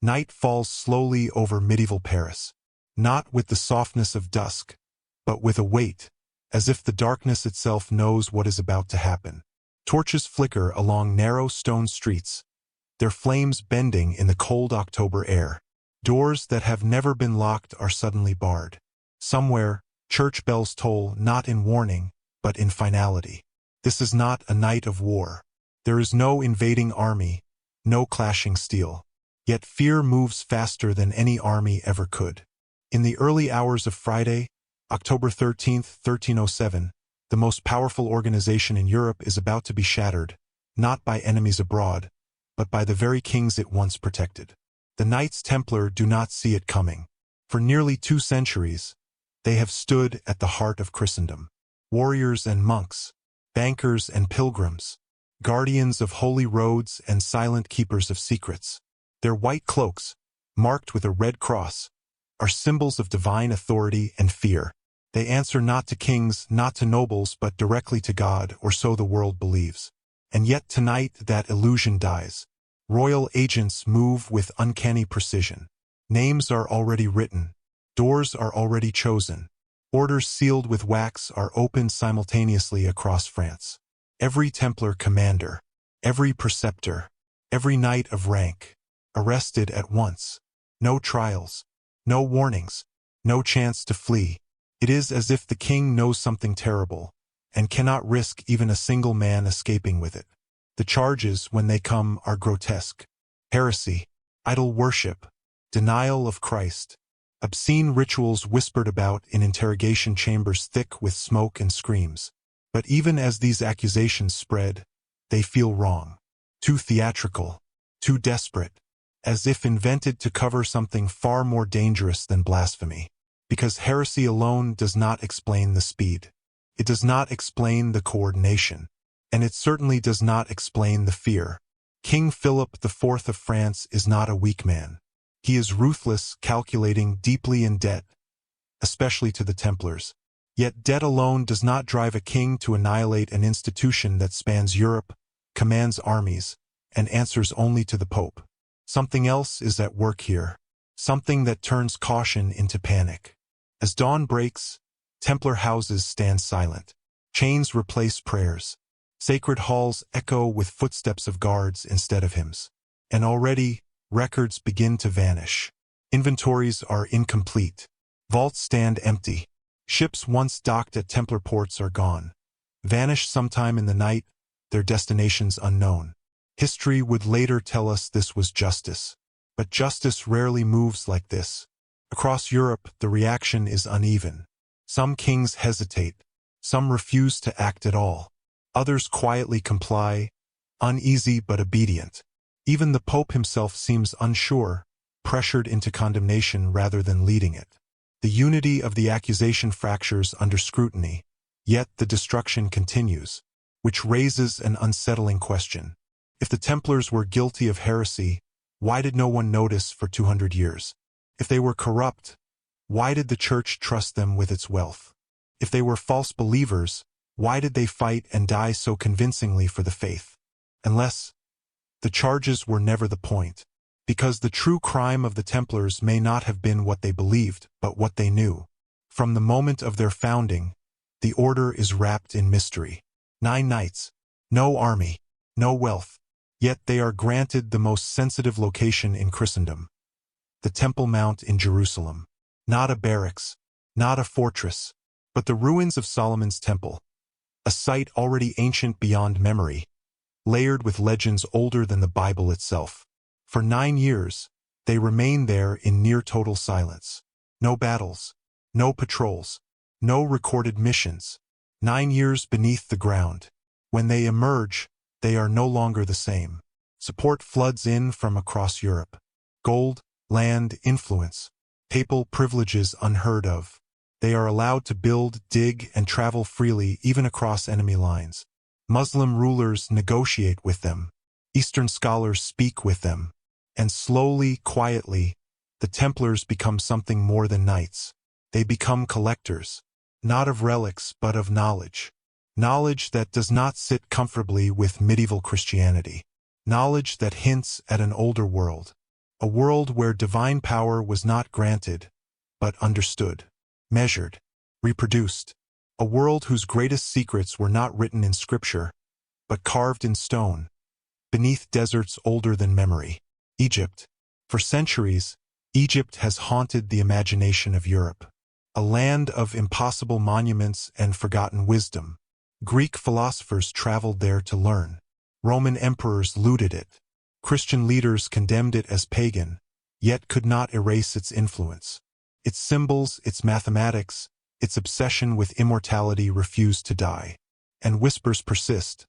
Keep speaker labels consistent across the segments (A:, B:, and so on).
A: Night falls slowly over medieval Paris, not with the softness of dusk, but with a weight, as if the darkness itself knows what is about to happen. Torches flicker along narrow stone streets, their flames bending in the cold October air. Doors that have never been locked are suddenly barred. Somewhere, church bells toll not in warning, but in finality. This is not a night of war. There is no invading army, no clashing steel. Yet fear moves faster than any army ever could. In the early hours of Friday, October 13th, 1307, the most powerful organization in Europe is about to be shattered, not by enemies abroad, but by the very kings it once protected. The Knights Templar do not see it coming. For nearly 2 centuries, they have stood at the heart of Christendom. Warriors and monks, bankers and pilgrims, guardians of holy roads and silent keepers of secrets. Their white cloaks, marked with a red cross, are symbols of divine authority and fear. They answer not to kings, not to nobles, but directly to God, or so the world believes. And yet tonight that illusion dies. Royal agents move with uncanny precision. Names are already written. Doors are already chosen. Orders sealed with wax are opened simultaneously across France. Every Templar commander, every preceptor, every knight of rank, arrested at once. No trials, no warnings, no chance to flee. It is as if the king knows something terrible, and cannot risk even a single man escaping with it. The charges, when they come, are grotesque. Heresy, idol worship, denial of Christ, obscene rituals whispered about in interrogation chambers thick with smoke and screams. But even as these accusations spread, they feel wrong. Too theatrical, too desperate, as if invented to cover something far more dangerous than blasphemy. Because heresy alone does not explain the speed. It does not explain the coordination. And it certainly does not explain the fear. King Philip IV of France is not a weak man. He is ruthless, calculating, deeply in debt, especially to the Templars. Yet debt alone does not drive a king to annihilate an institution that spans Europe, commands armies, and answers only to the Pope. Something else is at work here. Something that turns caution into panic. As dawn breaks, Templar houses stand silent. Chains replace prayers. Sacred halls echo with footsteps of guards instead of hymns. And already, records begin to vanish. Inventories are incomplete. Vaults stand empty. Ships once docked at Templar ports are gone. Vanish sometime in the night, their destinations unknown. History would later tell us this was justice. But justice rarely moves like this. Across Europe, the reaction is uneven. Some kings hesitate. Some refuse to act at all. Others quietly comply, uneasy but obedient. Even the Pope himself seems unsure, pressured into condemnation rather than leading it. The unity of the accusation fractures under scrutiny, yet the destruction continues, which raises an unsettling question. If the Templars were guilty of heresy, why did no one notice for 200 years? If they were corrupt, why did the Church trust them with its wealth? If they were false believers, why did they fight and die so convincingly for the faith? Unless the charges were never the point. Because the true crime of the Templars may not have been what they believed, but what they knew. From the moment of their founding, the order is wrapped in mystery. 9 knights, no army, no wealth. Yet they are granted the most sensitive location in Christendom. The Temple Mount in Jerusalem. Not a barracks, not a fortress, but the ruins of Solomon's Temple. A site already ancient beyond memory, layered with legends older than the Bible itself. For 9 years, they remain there in near-total silence. No battles, no patrols, no recorded missions. 9 years beneath the ground. When they emerge, they are no longer the same. Support floods in from across Europe. Gold, land, influence, papal privileges unheard of. They are allowed to build, dig, and travel freely even across enemy lines. Muslim rulers negotiate with them. Eastern scholars speak with them. And slowly, quietly, the Templars become something more than knights. They become collectors, not of relics but of knowledge. Knowledge that does not sit comfortably with medieval Christianity. Knowledge that hints at an older world. A world where divine power was not granted, but understood, measured, reproduced. A world whose greatest secrets were not written in scripture, but carved in stone, beneath deserts older than memory. Egypt. For centuries, Egypt has haunted the imagination of Europe. A land of impossible monuments and forgotten wisdom. Greek philosophers traveled there to learn. Roman emperors looted it. Christian leaders condemned it as pagan, yet could not erase its influence. Its symbols, its mathematics, its obsession with immortality refused to die. And whispers persist,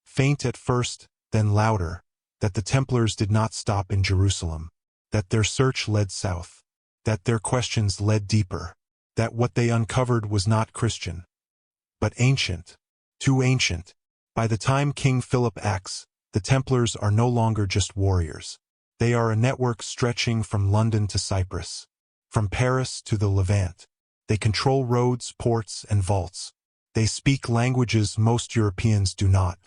A: faint at first, then louder, that the Templars did not stop in Jerusalem, that their search led south, that their questions led deeper, that what they uncovered was not Christian, but ancient, too ancient. By the time King Philip acts, the Templars are no longer just warriors. They are a network stretching from London to Cyprus, from Paris to the Levant. They control roads, ports, and vaults. They speak languages most Europeans do not.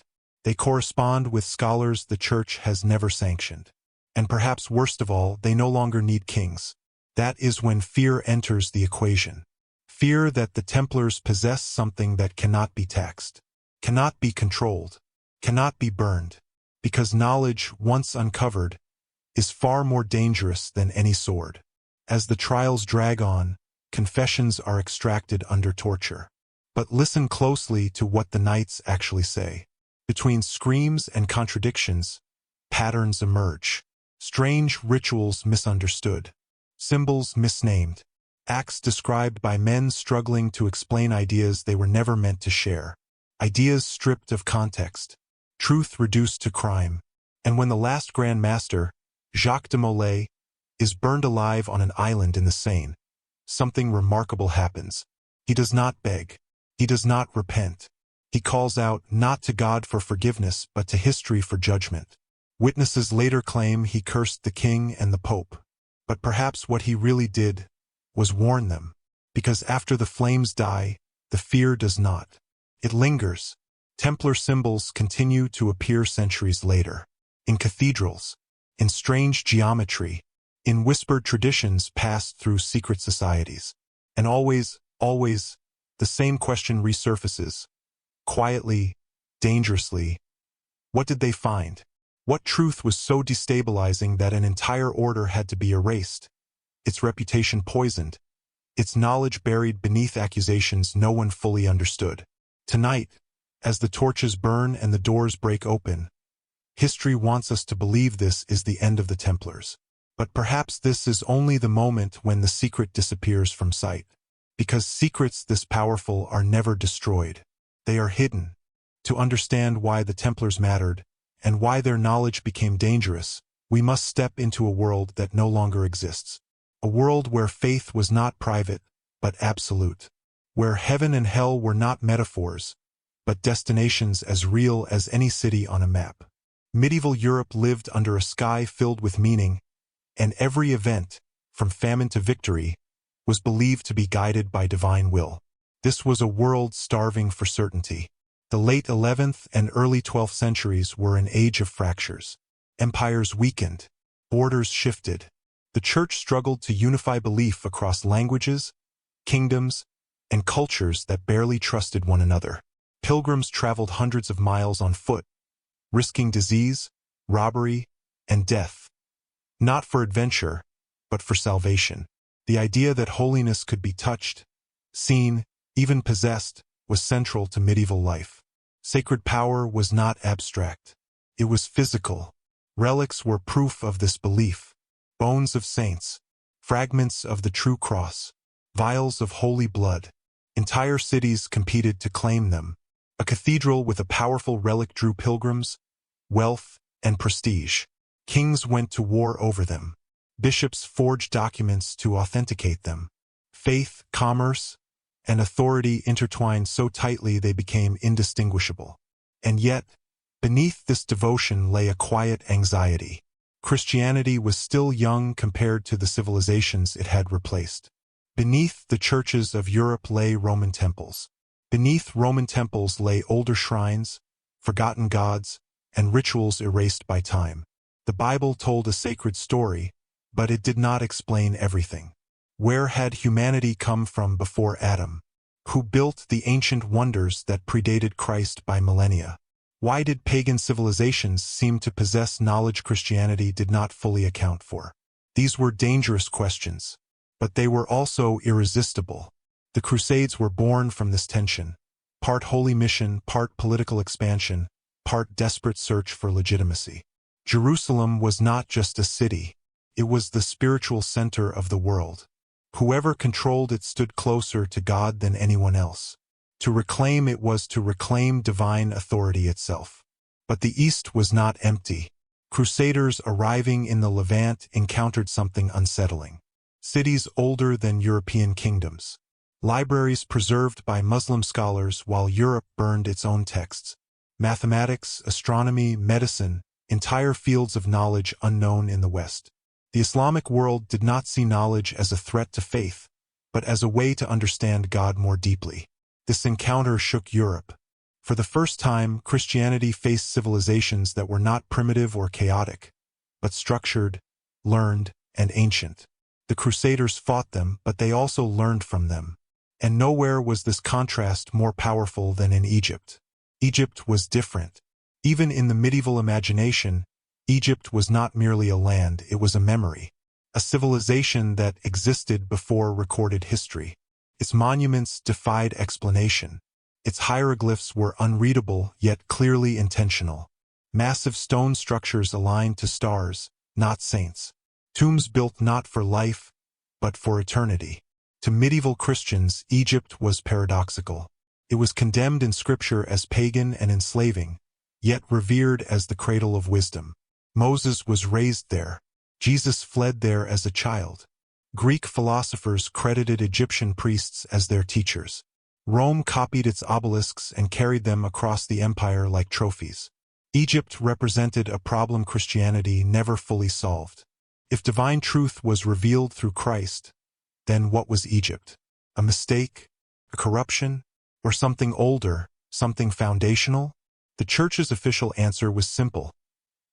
A: They correspond with scholars the Church has never sanctioned. And perhaps worst of all, they no longer need kings. That is when fear enters the equation. Fear that the Templars possess something that cannot be taxed, cannot be controlled, cannot be burned, because knowledge, once uncovered, is far more dangerous than any sword. As the trials drag on, confessions are extracted under torture. But listen closely to what the knights actually say. Between screams and contradictions, patterns emerge. Strange rituals misunderstood. Symbols misnamed. Acts described by men struggling to explain ideas they were never meant to share. Ideas stripped of context. Truth reduced to crime. And when the last Grand Master, Jacques de Molay, is burned alive on an island in the Seine, something remarkable happens. He does not beg. He does not repent. He calls out not to God for forgiveness but to history for judgment. Witnesses later claim he cursed the king and the pope. But perhaps what he really did was warn them. Because after the flames die, the fear does not. It lingers. Templar symbols continue to appear centuries later. In cathedrals, in strange geometry, in whispered traditions passed through secret societies. And always, the same question resurfaces. Quietly, dangerously. What did they find? What truth was so destabilizing that an entire order had to be erased? Its reputation poisoned. Its knowledge buried beneath accusations no one fully understood. Tonight, as the torches burn and the doors break open, history wants us to believe this is the end of the Templars. But perhaps this is only the moment when the secret disappears from sight. Because secrets this powerful are never destroyed. They are hidden. To understand why the Templars mattered, and why their knowledge became dangerous, we must step into a world that no longer exists. A world where faith was not private, but absolute. Where heaven and hell were not metaphors, but destinations as real as any city on a map. Medieval Europe lived under a sky filled with meaning, and every event, from famine to victory, was believed to be guided by divine will. This was a world starving for certainty. The late 11th and early 12th centuries were an age of fractures. Empires weakened, borders shifted. The Church struggled to unify belief across languages, kingdoms, and cultures that barely trusted one another. Pilgrims traveled hundreds of miles on foot, risking disease, robbery, and death. Not for adventure, but for salvation. The idea that holiness could be touched, seen, even possessed, was central to medieval life. Sacred power was not abstract. It was physical. Relics were proof of this belief. Bones of saints, fragments of the true cross, vials of holy blood. Entire cities competed to claim them. A cathedral with a powerful relic drew pilgrims, wealth, and prestige. Kings went to war over them. Bishops forged documents to authenticate them. Faith, commerce, and authority intertwined so tightly they became indistinguishable. And yet, beneath this devotion lay a quiet anxiety. Christianity was still young compared to the civilizations it had replaced. Beneath the churches of Europe lay Roman temples. Beneath Roman temples lay older shrines, forgotten gods, and rituals erased by time. The Bible told a sacred story, But it did not explain everything. Where had humanity come from before Adam? Who built the ancient wonders that predated Christ by millennia? Why did pagan civilizations seem to possess knowledge Christianity did not fully account for? These were dangerous questions, but they were also irresistible. The Crusades were born from this tension, part holy mission, part political expansion, part desperate search for legitimacy. Jerusalem was not just a city, it was the spiritual center of the world. Whoever controlled it stood closer to God than anyone else. To reclaim it was to reclaim divine authority itself. But the East was not empty. Crusaders arriving in the Levant encountered something unsettling. Cities older than European kingdoms. Libraries preserved by Muslim scholars while Europe burned its own texts. Mathematics, astronomy, medicine, entire fields of knowledge unknown in the West. The Islamic world did not see knowledge as a threat to faith, but as a way to understand God more deeply. This encounter shook Europe. For the first time, Christianity faced civilizations that were not primitive or chaotic, but structured, learned, and ancient. The Crusaders fought them, but they also learned from them. And nowhere was this contrast more powerful than in Egypt. Egypt was different. Even in the medieval imagination, Egypt was not merely a land, it was a memory. A civilization that existed before recorded history. Its monuments defied explanation. Its hieroglyphs were unreadable, yet clearly intentional. Massive stone structures aligned to stars, not saints. Tombs built not for life, but for eternity. To medieval Christians, Egypt was paradoxical. It was condemned in Scripture as pagan and enslaving, yet revered as the cradle of wisdom. Moses was raised there. Jesus fled there as a child. Greek philosophers credited Egyptian priests as their teachers. Rome copied its obelisks and carried them across the empire like trophies. Egypt represented a problem Christianity never fully solved. If divine truth was revealed through Christ, then what was Egypt? A mistake? A corruption? Or something older, something foundational? The Church's official answer was simple.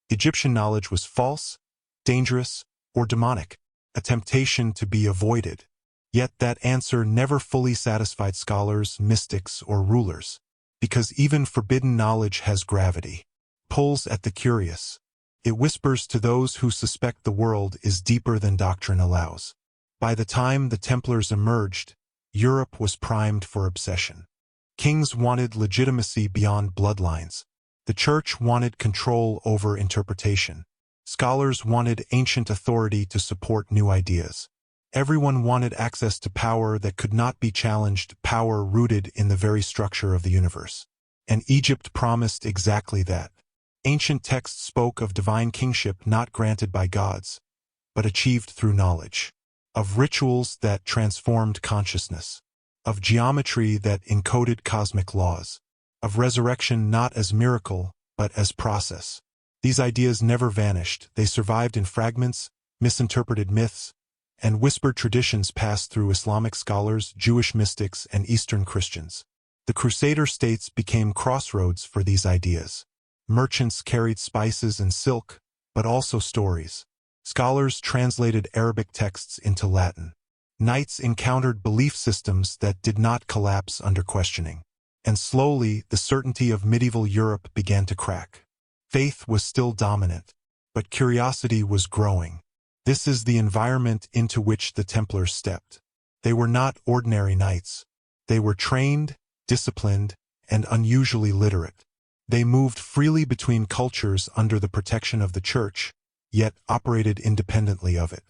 A: Egyptian knowledge was false, dangerous, or demonic, a temptation to be avoided. Yet that answer never fully satisfied scholars, mystics, or rulers, because even forbidden knowledge has gravity, pulls at the curious. It whispers to those who suspect the world is deeper than doctrine allows. By the time the Templars emerged, Europe was primed for obsession. Kings wanted legitimacy beyond bloodlines. The Church wanted control over interpretation. Scholars wanted ancient authority to support new ideas. Everyone wanted access to power that could not be challenged, power rooted in the very structure of the universe. And Egypt promised exactly that. Ancient texts spoke of divine kingship not granted by gods, but achieved through knowledge. Of rituals that transformed consciousness. Of geometry that encoded cosmic laws. Of resurrection not as miracle, but as process. These ideas never vanished, they survived in fragments, misinterpreted myths, and whispered traditions passed through Islamic scholars, Jewish mystics, and Eastern Christians. The Crusader states became crossroads for these ideas. Merchants carried spices and silk, but also stories. Scholars translated Arabic texts into Latin. Knights encountered belief systems that did not collapse under questioning. And slowly, the certainty of medieval Europe began to crack. Faith was still dominant, but curiosity was growing. This is the environment into which the Templars stepped. They were not ordinary knights. They were trained, disciplined, and unusually literate. They moved freely between cultures under the protection of the Church, yet operated independently of it.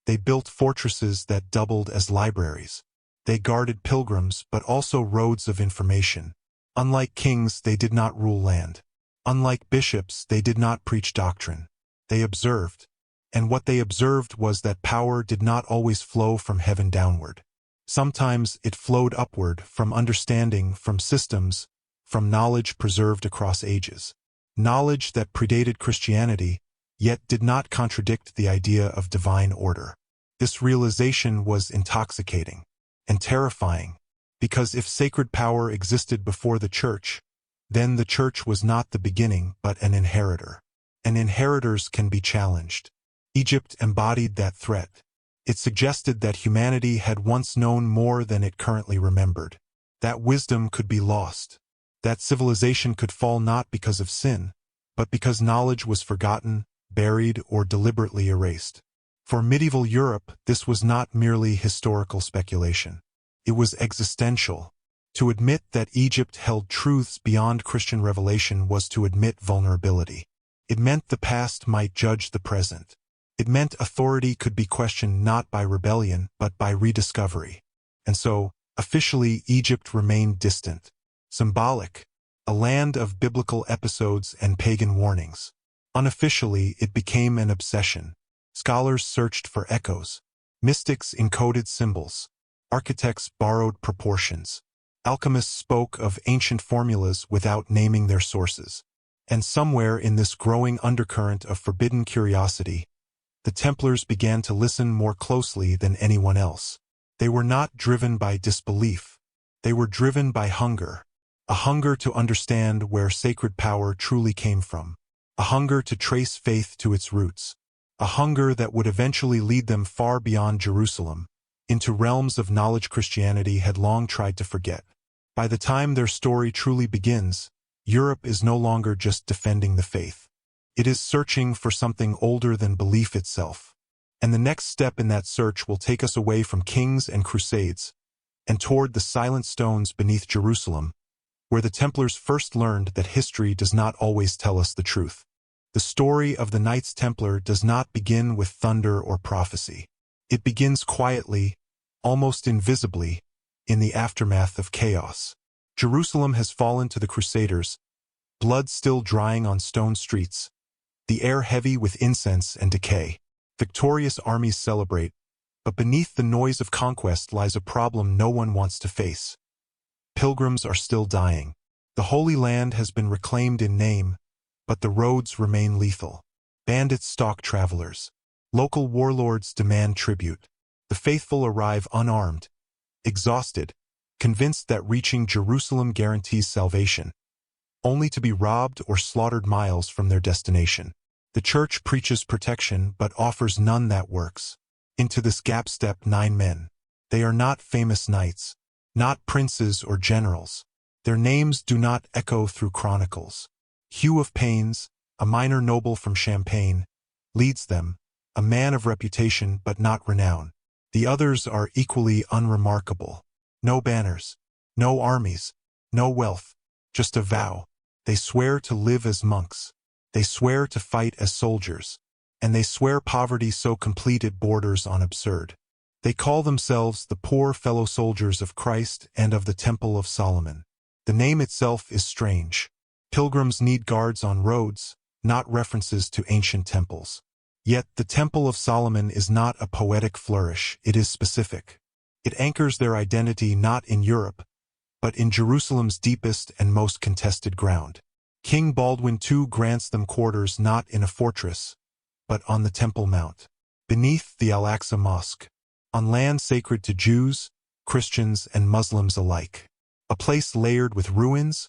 A: They built fortresses that doubled as libraries. They guarded pilgrims, but also roads of information. Unlike kings, they did not rule land. Unlike bishops, they did not preach doctrine. They observed. And what they observed was that power did not always flow from heaven downward. Sometimes it flowed upward, from understanding, from systems, from knowledge preserved across ages. Knowledge that predated Christianity, yet did not contradict the idea of divine order. This realization was intoxicating and terrifying, because if sacred power existed before the Church, then the Church was not the beginning but an inheritor. And inheritors can be challenged. Egypt embodied that threat. It suggested that humanity had once known more than it currently remembered. That wisdom could be lost. That civilization could fall not because of sin, but because knowledge was forgotten, buried, or deliberately erased. For medieval Europe, this was not merely historical speculation. It was existential. To admit that Egypt held truths beyond Christian revelation was to admit vulnerability. It meant the past might judge the present. It meant authority could be questioned not by rebellion, but by rediscovery. And so, officially, Egypt remained distant, symbolic, a land of biblical episodes and pagan warnings. Unofficially, it became an obsession. Scholars searched for echoes. Mystics encoded symbols. Architects borrowed proportions. Alchemists spoke of ancient formulas without naming their sources. And somewhere in this growing undercurrent of forbidden curiosity, the Templars began to listen more closely than anyone else. They were not driven by disbelief. They were driven by hunger. A hunger to understand where sacred power truly came from. A hunger to trace faith to its roots. A hunger that would eventually lead them far beyond Jerusalem, into realms of knowledge Christianity had long tried to forget. By the time their story truly begins, Europe is no longer just defending the faith. It is searching for something older than belief itself. And the next step in that search will take us away from kings and crusades, and toward the silent stones beneath Jerusalem, where the Templars first learned that history does not always tell us the truth. The story of the Knights Templar does not begin with thunder or prophecy. It begins quietly, almost invisibly, in the aftermath of chaos. Jerusalem has fallen to the Crusaders, blood still drying on stone streets, the air heavy with incense and decay. Victorious armies celebrate, but beneath the noise of conquest lies a problem no one wants to face. Pilgrims are still dying. The Holy Land has been reclaimed in name, but the roads remain lethal. Bandits stalk travelers. Local warlords demand tribute. The faithful arrive unarmed, exhausted, convinced that reaching Jerusalem guarantees salvation, only to be robbed or slaughtered miles from their destination. The Church preaches protection but offers none that works. Into this gap step 9 men. They are not famous knights, not princes or generals. Their names do not echo through chronicles. Hugh of Paynes, a minor noble from Champagne, leads them, a man of reputation but not renown. The others are equally unremarkable. No banners, no armies, no wealth, just a vow. They swear to live as monks. They swear to fight as soldiers. And they swear poverty so complete it borders on absurd. They call themselves the poor fellow soldiers of Christ and of the Temple of Solomon. The name itself is strange. Pilgrims need guards on roads, not references to ancient temples. Yet the Temple of Solomon is not a poetic flourish, it is specific. It anchors their identity not in Europe, but in Jerusalem's deepest and most contested ground. King Baldwin II grants them quarters not in a fortress, but on the Temple Mount, beneath the Al-Aqsa Mosque, on land sacred to Jews, Christians, and Muslims alike. A place layered with ruins,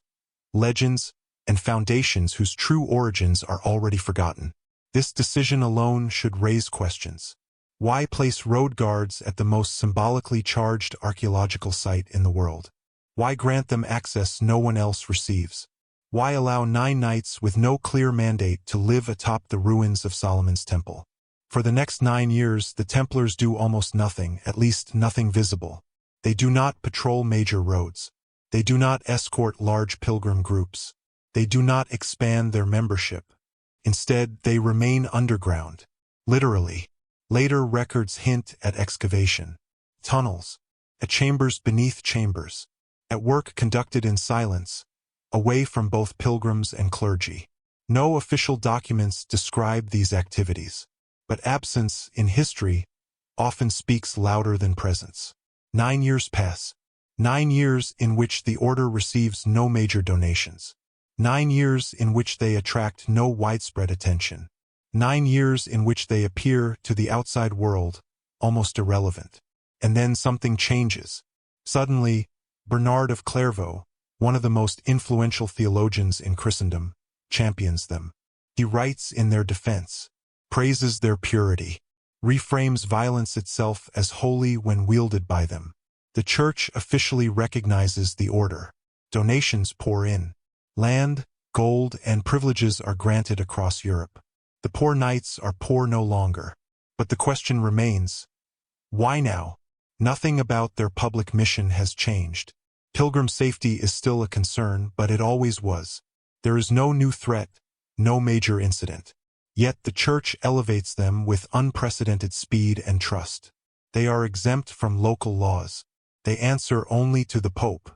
A: legends, and foundations whose true origins are already forgotten. This decision alone should raise questions. Why place road guards at the most symbolically charged archaeological site in the world? Why grant them access no one else receives? Why allow 9 knights with no clear mandate to live atop the ruins of Solomon's temple? For the next 9 years, the Templars do almost nothing, at least nothing visible. They do not patrol major roads. They do not escort large pilgrim groups. They do not expand their membership. Instead, they remain underground, literally. Later records hint at excavation, tunnels, at chambers beneath chambers, at work conducted in silence, away from both pilgrims and clergy. No official documents describe these activities, but absence in history often speaks louder than presence. 9 years pass. 9 years in which the order receives no major donations. 9 years in which they attract no widespread attention. 9 years in which they appear to the outside world almost irrelevant. And then something changes. Suddenly, Bernard of Clairvaux, one of the most influential theologians in Christendom, champions them. He writes in their defense, praises their purity, reframes violence itself as holy when wielded by them. The Church officially recognizes the order. Donations pour in. Land, gold, and privileges are granted across Europe. The poor knights are poor no longer. But the question remains, why now? Nothing about their public mission has changed. Pilgrim safety is still a concern, but it always was. There is no new threat, no major incident. Yet the Church elevates them with unprecedented speed and trust. They are exempt from local laws. They answer only to the Pope.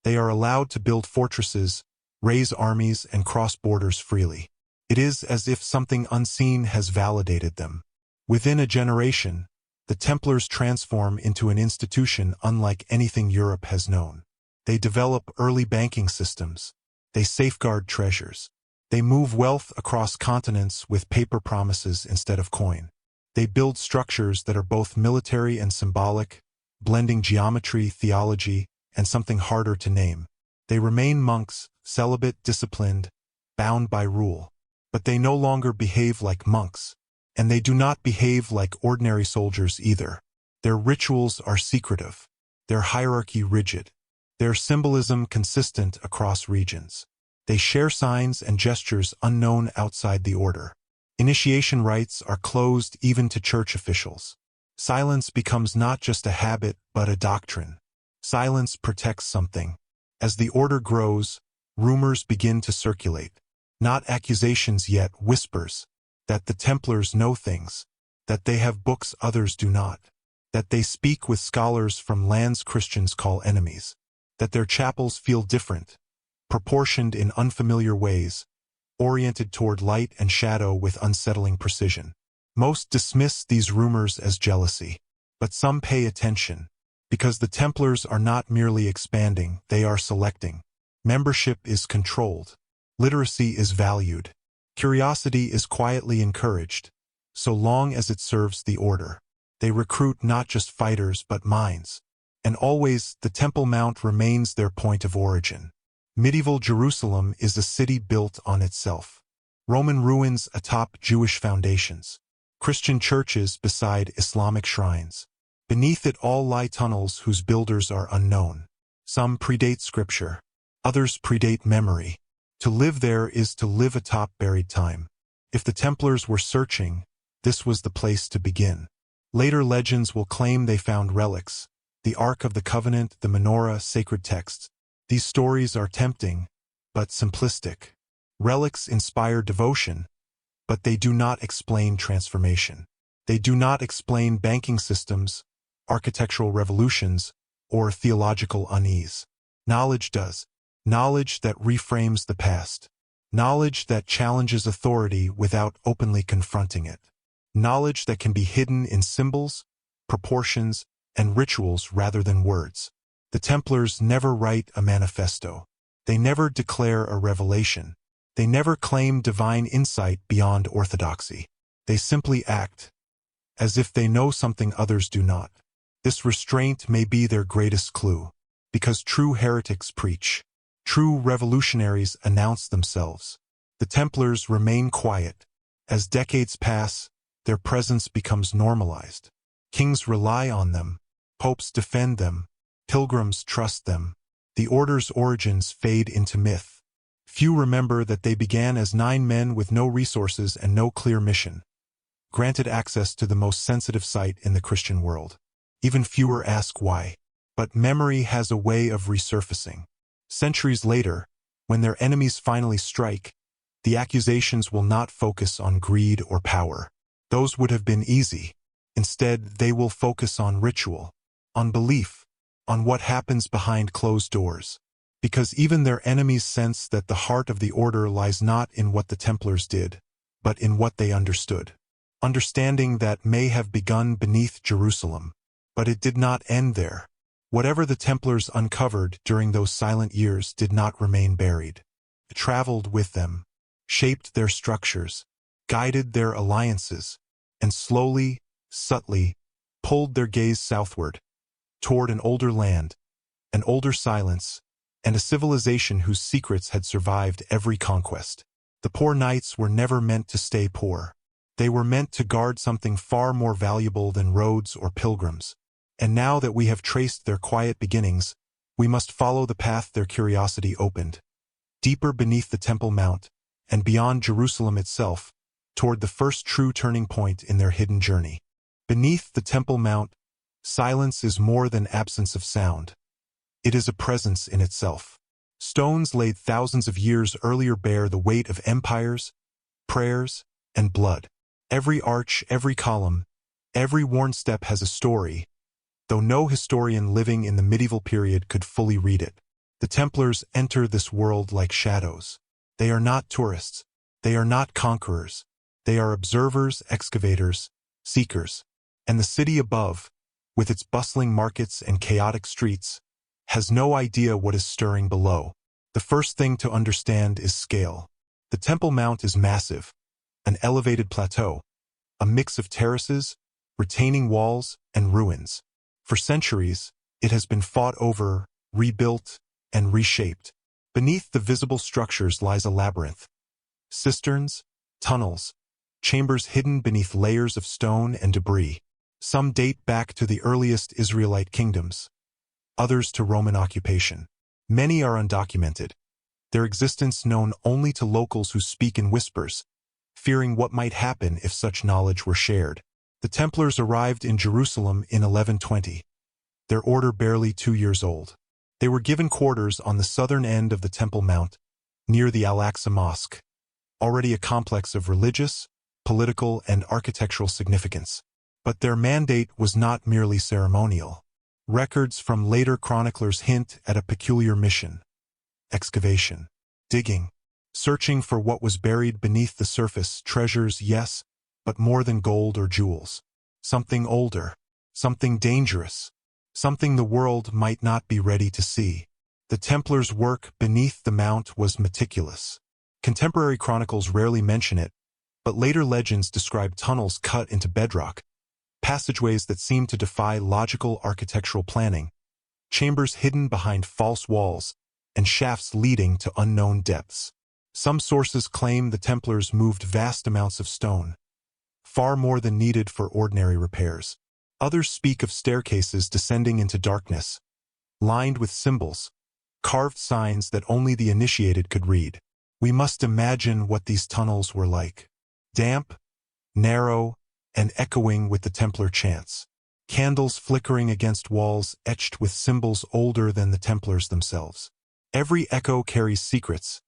A: They are allowed to build fortresses, raise armies, and cross borders freely. It is as if something unseen has validated them. Within a generation, the Templars transform into an institution unlike anything Europe has known. They develop early banking systems. They safeguard treasures. They move wealth across continents with paper promises instead of coin. They build structures that are both military and symbolic, blending geometry, theology, and something harder to name. They remain monks, celibate, disciplined, bound by rule. But they no longer behave like monks. And they do not behave like ordinary soldiers either. Their rituals are secretive. Their hierarchy rigid. Their symbolism consistent across regions. They share signs and gestures unknown outside the order. Initiation rites are closed even to church officials. Silence becomes not just a habit, but a doctrine. Silence protects something. As the order grows, rumors begin to circulate. Not accusations yet, whispers. That the Templars know things. That they have books others do not. That they speak with scholars from lands Christians call enemies. That their chapels feel different, proportioned in unfamiliar ways, oriented toward light and shadow with unsettling precision. Most dismiss these rumors as jealousy. But some pay attention. Because the Templars are not merely expanding, they are selecting. Membership is controlled. Literacy is valued. Curiosity is quietly encouraged, so long as it serves the order. They recruit not just fighters but minds. And always, the Temple Mount remains their point of origin. Medieval Jerusalem is a city built on itself. Roman ruins atop Jewish foundations. Christian churches beside Islamic shrines. Beneath it all lie tunnels whose builders are unknown. Some predate scripture. Others predate memory. To live there is to live atop buried time. If the Templars were searching, this was the place to begin. Later legends will claim they found relics, the Ark of the Covenant, the menorah, sacred texts. These stories are tempting, but simplistic. Relics inspire devotion, but they do not explain transformation. They do not explain banking systems, architectural revolutions, or theological unease. Knowledge does. Knowledge that reframes the past. Knowledge that challenges authority without openly confronting it. Knowledge that can be hidden in symbols, proportions, and rituals rather than words. The Templars never write a manifesto. They never declare a revelation. They never claim divine insight beyond orthodoxy. They simply act, as if they know something others do not. This restraint may be their greatest clue, because true heretics preach. True revolutionaries announce themselves. The Templars remain quiet. As decades pass, their presence becomes normalized. Kings rely on them. Popes defend them. Pilgrims trust them. The order's origins fade into myth. Few remember that they began as 9 men with no resources and no clear mission, granted access to the most sensitive site in the Christian world. Even fewer ask why. But memory has a way of resurfacing. Centuries later, when their enemies finally strike, the accusations will not focus on greed or power. Those would have been easy. Instead, they will focus on ritual, on belief, on what happens behind closed doors. Because even their enemies sense that the heart of the order lies not in what the Templars did, but in what they understood. Understanding that may have begun beneath Jerusalem, but it did not end there. Whatever the Templars uncovered during those silent years did not remain buried. It traveled with them, shaped their structures, guided their alliances, and slowly, subtly, pulled their gaze southward, toward an older land, an older silence, and a civilization whose secrets had survived every conquest. The poor knights were never meant to stay poor. They were meant to guard something far more valuable than roads or pilgrims. And now that we have traced their quiet beginnings, we must follow the path their curiosity opened. Deeper beneath the Temple Mount, and beyond Jerusalem itself, toward the first true turning point in their hidden journey. Beneath the Temple Mount, silence is more than absence of sound. It is a presence in itself. Stones laid thousands of years earlier bear the weight of empires, prayers, and blood. Every arch, every column, every worn step has a story, though no historian living in the medieval period could fully read it. The Templars enter this world like shadows. They are not tourists. They are not conquerors. They are observers, excavators, seekers. And the city above, with its bustling markets and chaotic streets, has no idea what is stirring below. The first thing to understand is scale. The Temple Mount is massive, an elevated plateau, a mix of terraces, retaining walls, and ruins. For centuries, it has been fought over, rebuilt, and reshaped. Beneath the visible structures lies a labyrinth. Cisterns, tunnels, chambers hidden beneath layers of stone and debris. Some date back to the earliest Israelite kingdoms, others to Roman occupation. Many are undocumented, their existence known only to locals who speak in whispers, fearing what might happen if such knowledge were shared. The Templars arrived in Jerusalem in 1120, their order barely 2 years old. They were given quarters on the southern end of the Temple Mount, near the Al-Aqsa Mosque, already a complex of religious, political, and architectural significance. But their mandate was not merely ceremonial. Records from later chroniclers hint at a peculiar mission: excavation, digging, searching for what was buried beneath the surface. Treasures, yes, but more than gold or jewels. Something older, something dangerous, something the world might not be ready to see. The Templars' work beneath the mount was meticulous. Contemporary chronicles rarely mention it, but later legends describe tunnels cut into bedrock, passageways that seem to defy logical architectural planning, chambers hidden behind false walls, and shafts leading to unknown depths. Some sources claim the Templars moved vast amounts of stone, far more than needed for ordinary repairs. Others speak of staircases descending into darkness, lined with symbols, carved signs that only the initiated could read. We must imagine what these tunnels were like. Damp, narrow, and echoing with the Templar chants. Candles flickering against walls etched with symbols older than the Templars themselves. Every echo carries secrets.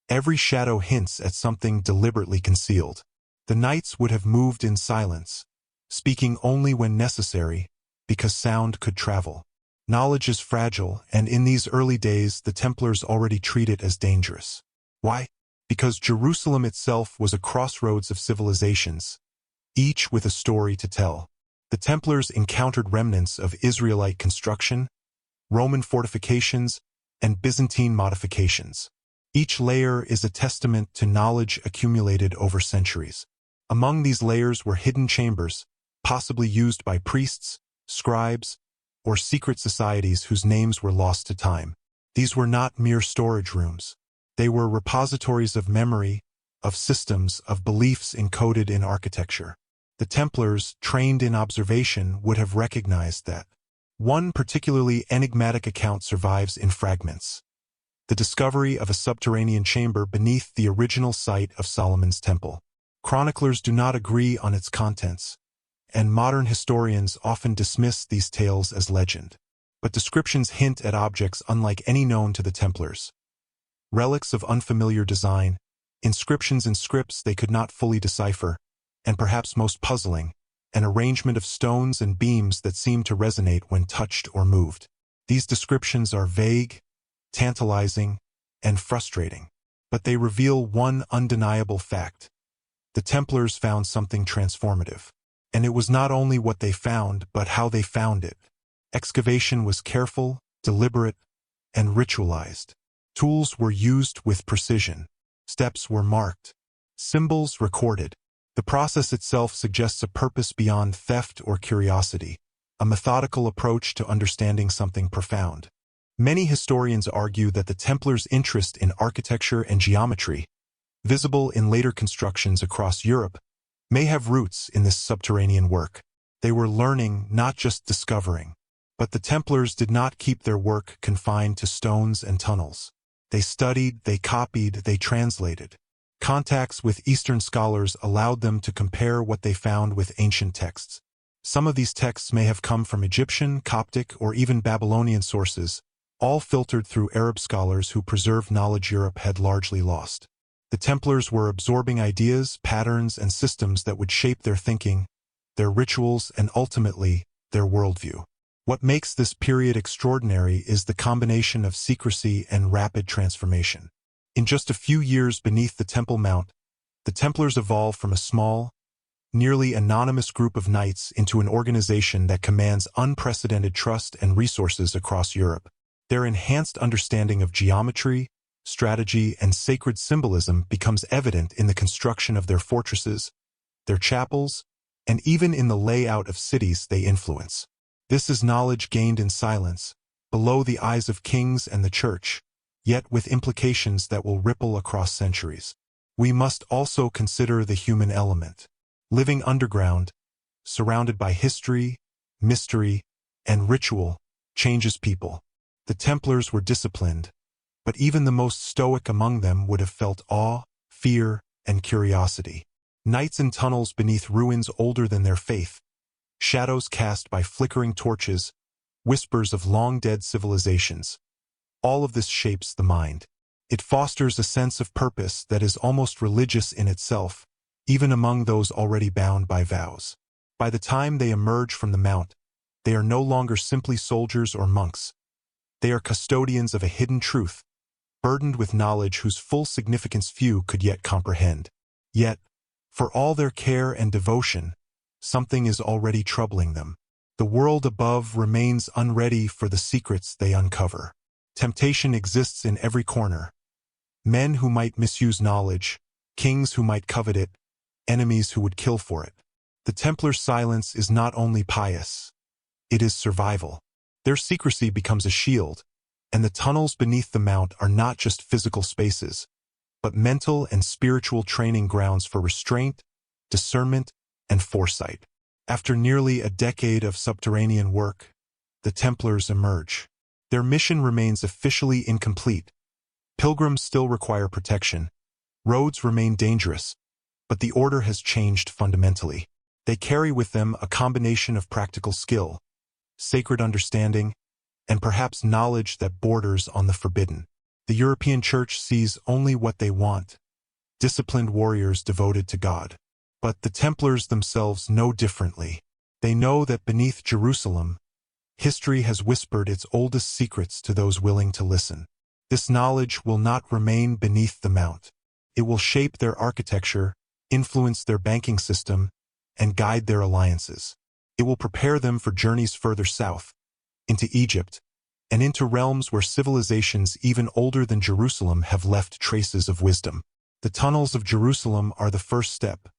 A: Every shadow hints at something deliberately concealed. The knights would have moved in silence, speaking only when necessary, because sound could travel. Knowledge is fragile, and in these early days the Templars already treat it as dangerous. Why? Because Jerusalem itself was a crossroads of civilizations, each with a story to tell. The Templars encountered remnants of Israelite construction, Roman fortifications, and Byzantine modifications. Each layer is a testament to knowledge accumulated over centuries. Among these layers were hidden chambers, possibly used by priests, scribes, or secret societies whose names were lost to time. These were not mere storage rooms. They were repositories of memory, of systems, of beliefs encoded in architecture. The Templars, trained in observation, would have recognized that. One particularly enigmatic account survives in fragments: the discovery of a subterranean chamber beneath the original site of Solomon's Temple. Chroniclers do not agree on its contents, and modern historians often dismiss these tales as legend. But descriptions hint at objects unlike any known to the Templars. Relics of unfamiliar design, inscriptions in scripts they could not fully decipher, and perhaps most puzzling, an arrangement of stones and beams that seem to resonate when touched or moved. These descriptions are vague, tantalizing, and frustrating, but they reveal one undeniable fact: the Templars found something transformative. And it was not only what they found, but how they found it. Excavation was careful, deliberate, and ritualized. Tools were used with precision. Steps were marked. Symbols recorded. The process itself suggests a purpose beyond theft or curiosity, a methodical approach to understanding something profound. Many historians argue that the Templars' interest in architecture and geometry, visible in later constructions across Europe, may have roots in this subterranean work. They were learning, not just discovering. But the Templars did not keep their work confined to stones and tunnels. They studied, they copied, they translated. Contacts with Eastern scholars allowed them to compare what they found with ancient texts. Some of these texts may have come from Egyptian, Coptic, or even Babylonian sources, all filtered through Arab scholars who preserved knowledge Europe had largely lost. The Templars were absorbing ideas, patterns, and systems that would shape their thinking, their rituals, and ultimately, their worldview. What makes this period extraordinary is the combination of secrecy and rapid transformation. In just a few years beneath the Temple Mount, the Templars evolved from a small, nearly anonymous group of knights into an organization that commands unprecedented trust and resources across Europe. Their enhanced understanding of geometry, strategy, and sacred symbolism becomes evident in the construction of their fortresses, their chapels, and even in the layout of cities they influence. This is knowledge gained in silence, below the eyes of kings and the church, yet with implications that will ripple across centuries. We must also consider the human element. Living underground, surrounded by history, mystery, and ritual, changes people. The Templars were disciplined, but even the most stoic among them would have felt awe, fear, and curiosity. Nights in tunnels beneath ruins older than their faith, shadows cast by flickering torches, whispers of long-dead civilizations. All of this shapes the mind. It fosters a sense of purpose that is almost religious in itself, even among those already bound by vows. By the time they emerge from the mount, they are no longer simply soldiers or monks. They are custodians of a hidden truth, burdened with knowledge whose full significance few could yet comprehend. Yet, for all their care and devotion, something is already troubling them. The world above remains unready for the secrets they uncover. Temptation exists in every corner. Men who might misuse knowledge, kings who might covet it, enemies who would kill for it. The Templar silence is not only pious, it is survival. Their secrecy becomes a shield, and the tunnels beneath the mount are not just physical spaces, but mental and spiritual training grounds for restraint, discernment, and foresight. After nearly a decade of subterranean work, the Templars emerge. Their mission remains officially incomplete. Pilgrims still require protection. Roads remain dangerous, but the order has changed fundamentally. They carry with them a combination of practical skill, sacred understanding, and perhaps knowledge that borders on the forbidden. The European Church sees only what they want, disciplined warriors devoted to God. But the Templars themselves know differently. They know that beneath Jerusalem, history has whispered its oldest secrets to those willing to listen. This knowledge will not remain beneath the mount. It will shape their architecture, influence their banking system, and guide their alliances. It will prepare them for journeys further south, into Egypt, and into realms where civilizations even older than Jerusalem have left traces of wisdom. The tunnels of Jerusalem are the first step,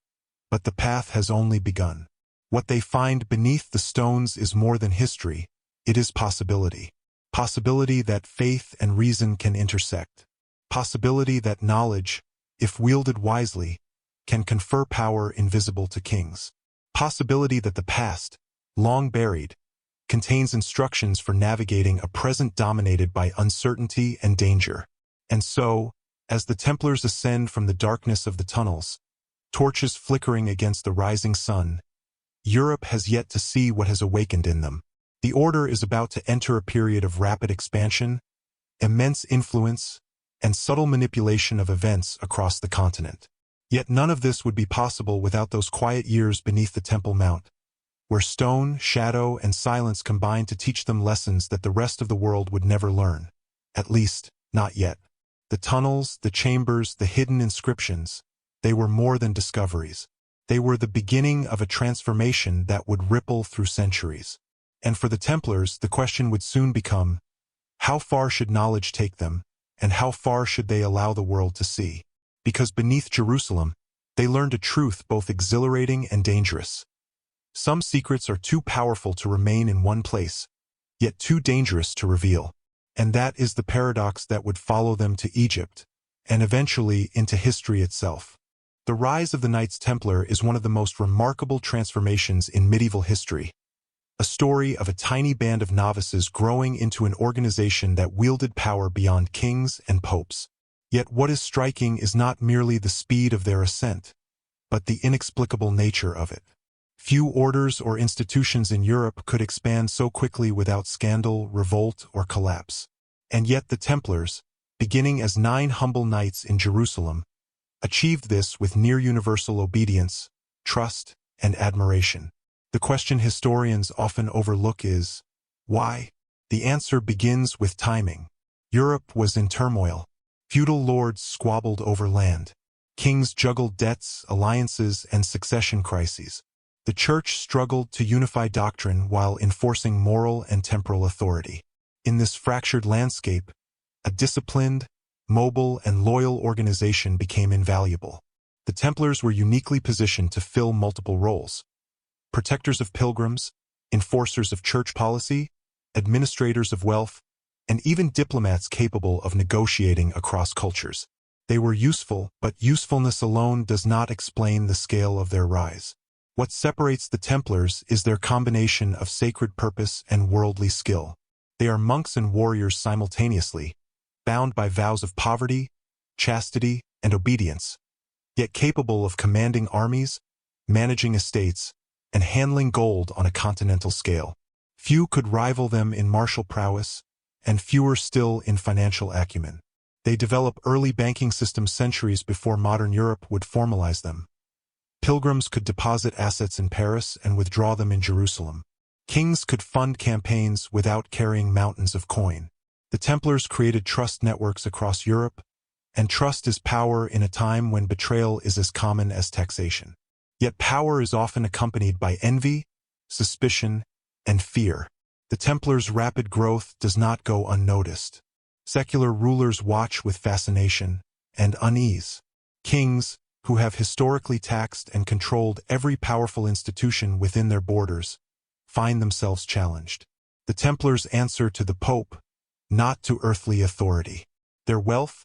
A: but the path has only begun. What they find beneath the stones is more than history, it is possibility. Possibility that faith and reason can intersect. Possibility that knowledge, if wielded wisely, can confer power invisible to kings. Possibility that the past, long buried, contains instructions for navigating a present dominated by uncertainty and danger. And so, as the Templars ascend from the darkness of the tunnels, torches flickering against the rising sun, Europe has yet to see what has awakened in them. The Order is about to enter a period of rapid expansion, immense influence, and subtle manipulation of events across the continent. Yet none of this would be possible without those quiet years beneath the Temple Mount, where stone, shadow, and silence combined to teach them lessons that the rest of the world would never learn. At least, not yet. The tunnels, the chambers, the hidden inscriptions, they were more than discoveries. They were the beginning of a transformation that would ripple through centuries. And for the Templars, the question would soon become, how far should knowledge take them, and how far should they allow the world to see? Because beneath Jerusalem, they learned a truth both exhilarating and dangerous. Some secrets are too powerful to remain in one place, yet too dangerous to reveal. And that is the paradox that would follow them to Egypt, and eventually into history itself. The rise of the Knights Templar is one of the most remarkable transformations in medieval history, a story of a tiny band of novices growing into an organization that wielded power beyond kings and popes. Yet what is striking is not merely the speed of their ascent, but the inexplicable nature of it. Few orders or institutions in Europe could expand so quickly without scandal, revolt, or collapse. And yet the Templars, beginning as 9 humble knights in Jerusalem, achieved this with near-universal obedience, trust, and admiration. The question historians often overlook is, why? The answer begins with timing. Europe was in turmoil. Feudal lords squabbled over land. Kings juggled debts, alliances, and succession crises. The Church struggled to unify doctrine while enforcing moral and temporal authority. In this fractured landscape, a disciplined, mobile, and loyal organization became invaluable. The Templars were uniquely positioned to fill multiple roles: protectors of pilgrims, enforcers of church policy, administrators of wealth, and even diplomats capable of negotiating across cultures. They were useful, but usefulness alone does not explain the scale of their rise. What separates the Templars is their combination of sacred purpose and worldly skill. They are monks and warriors simultaneously, bound by vows of poverty, chastity, and obedience, yet capable of commanding armies, managing estates, and handling gold on a continental scale. Few could rival them in martial prowess, and fewer still in financial acumen. They developed early banking systems centuries before modern Europe would formalize them. Pilgrims could deposit assets in Paris and withdraw them in Jerusalem. Kings could fund campaigns without carrying mountains of coin. The Templars created trust networks across Europe, and trust is power in a time when betrayal is as common as taxation. Yet power is often accompanied by envy, suspicion, and fear. The Templars' rapid growth does not go unnoticed. Secular rulers watch with fascination and unease. Kings, who have historically taxed and controlled every powerful institution within their borders, find themselves challenged. The Templars answer to the Pope, not to earthly authority. Their wealth,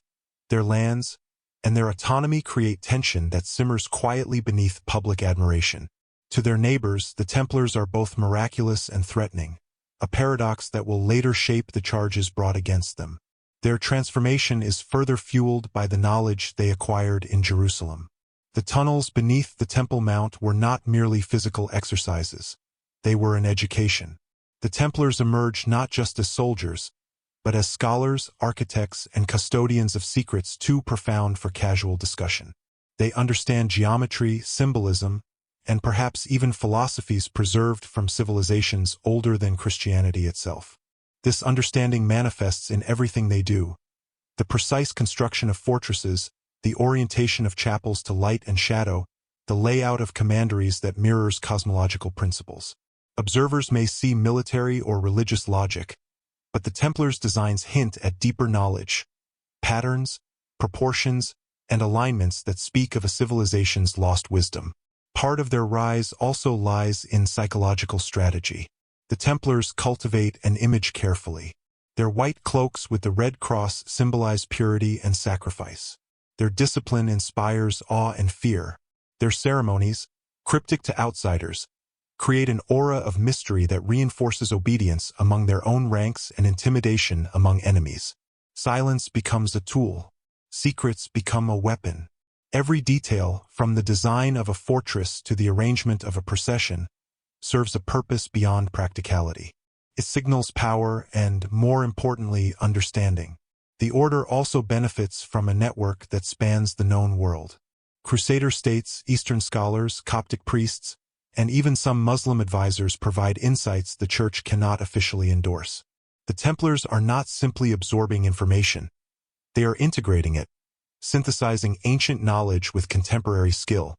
A: their lands, and their autonomy create tension that simmers quietly beneath public admiration. To their neighbors, the Templars are both miraculous and threatening, a paradox that will later shape the charges brought against them. Their transformation is further fueled by the knowledge they acquired in Jerusalem. The tunnels beneath the Temple Mount were not merely physical exercises. They were an education. The Templars emerged not just as soldiers, but as scholars, architects, and custodians of secrets too profound for casual discussion. They understand geometry, symbolism, and perhaps even philosophies preserved from civilizations older than Christianity itself. This understanding manifests in everything they do: the precise construction of fortresses, the orientation of chapels to light and shadow, the layout of commanderies that mirrors cosmological principles. Observers may see military or religious logic, but the Templars' designs hint at deeper knowledge, patterns, proportions, and alignments that speak of a civilization's lost wisdom. Part of their rise also lies in psychological strategy. The Templars cultivate an image carefully. Their white cloaks with the red cross symbolize purity and sacrifice. Their discipline inspires awe and fear. Their ceremonies, cryptic to outsiders, create an aura of mystery that reinforces obedience among their own ranks and intimidation among enemies. Silence becomes a tool. Secrets become a weapon. Every detail, from the design of a fortress to the arrangement of a procession, serves a purpose beyond practicality. It signals power and, more importantly, understanding. The order also benefits from a network that spans the known world. Crusader states, Eastern scholars, Coptic priests, and even some Muslim advisors provide insights the Church cannot officially endorse. The Templars are not simply absorbing information. They are integrating it, synthesizing ancient knowledge with contemporary skill.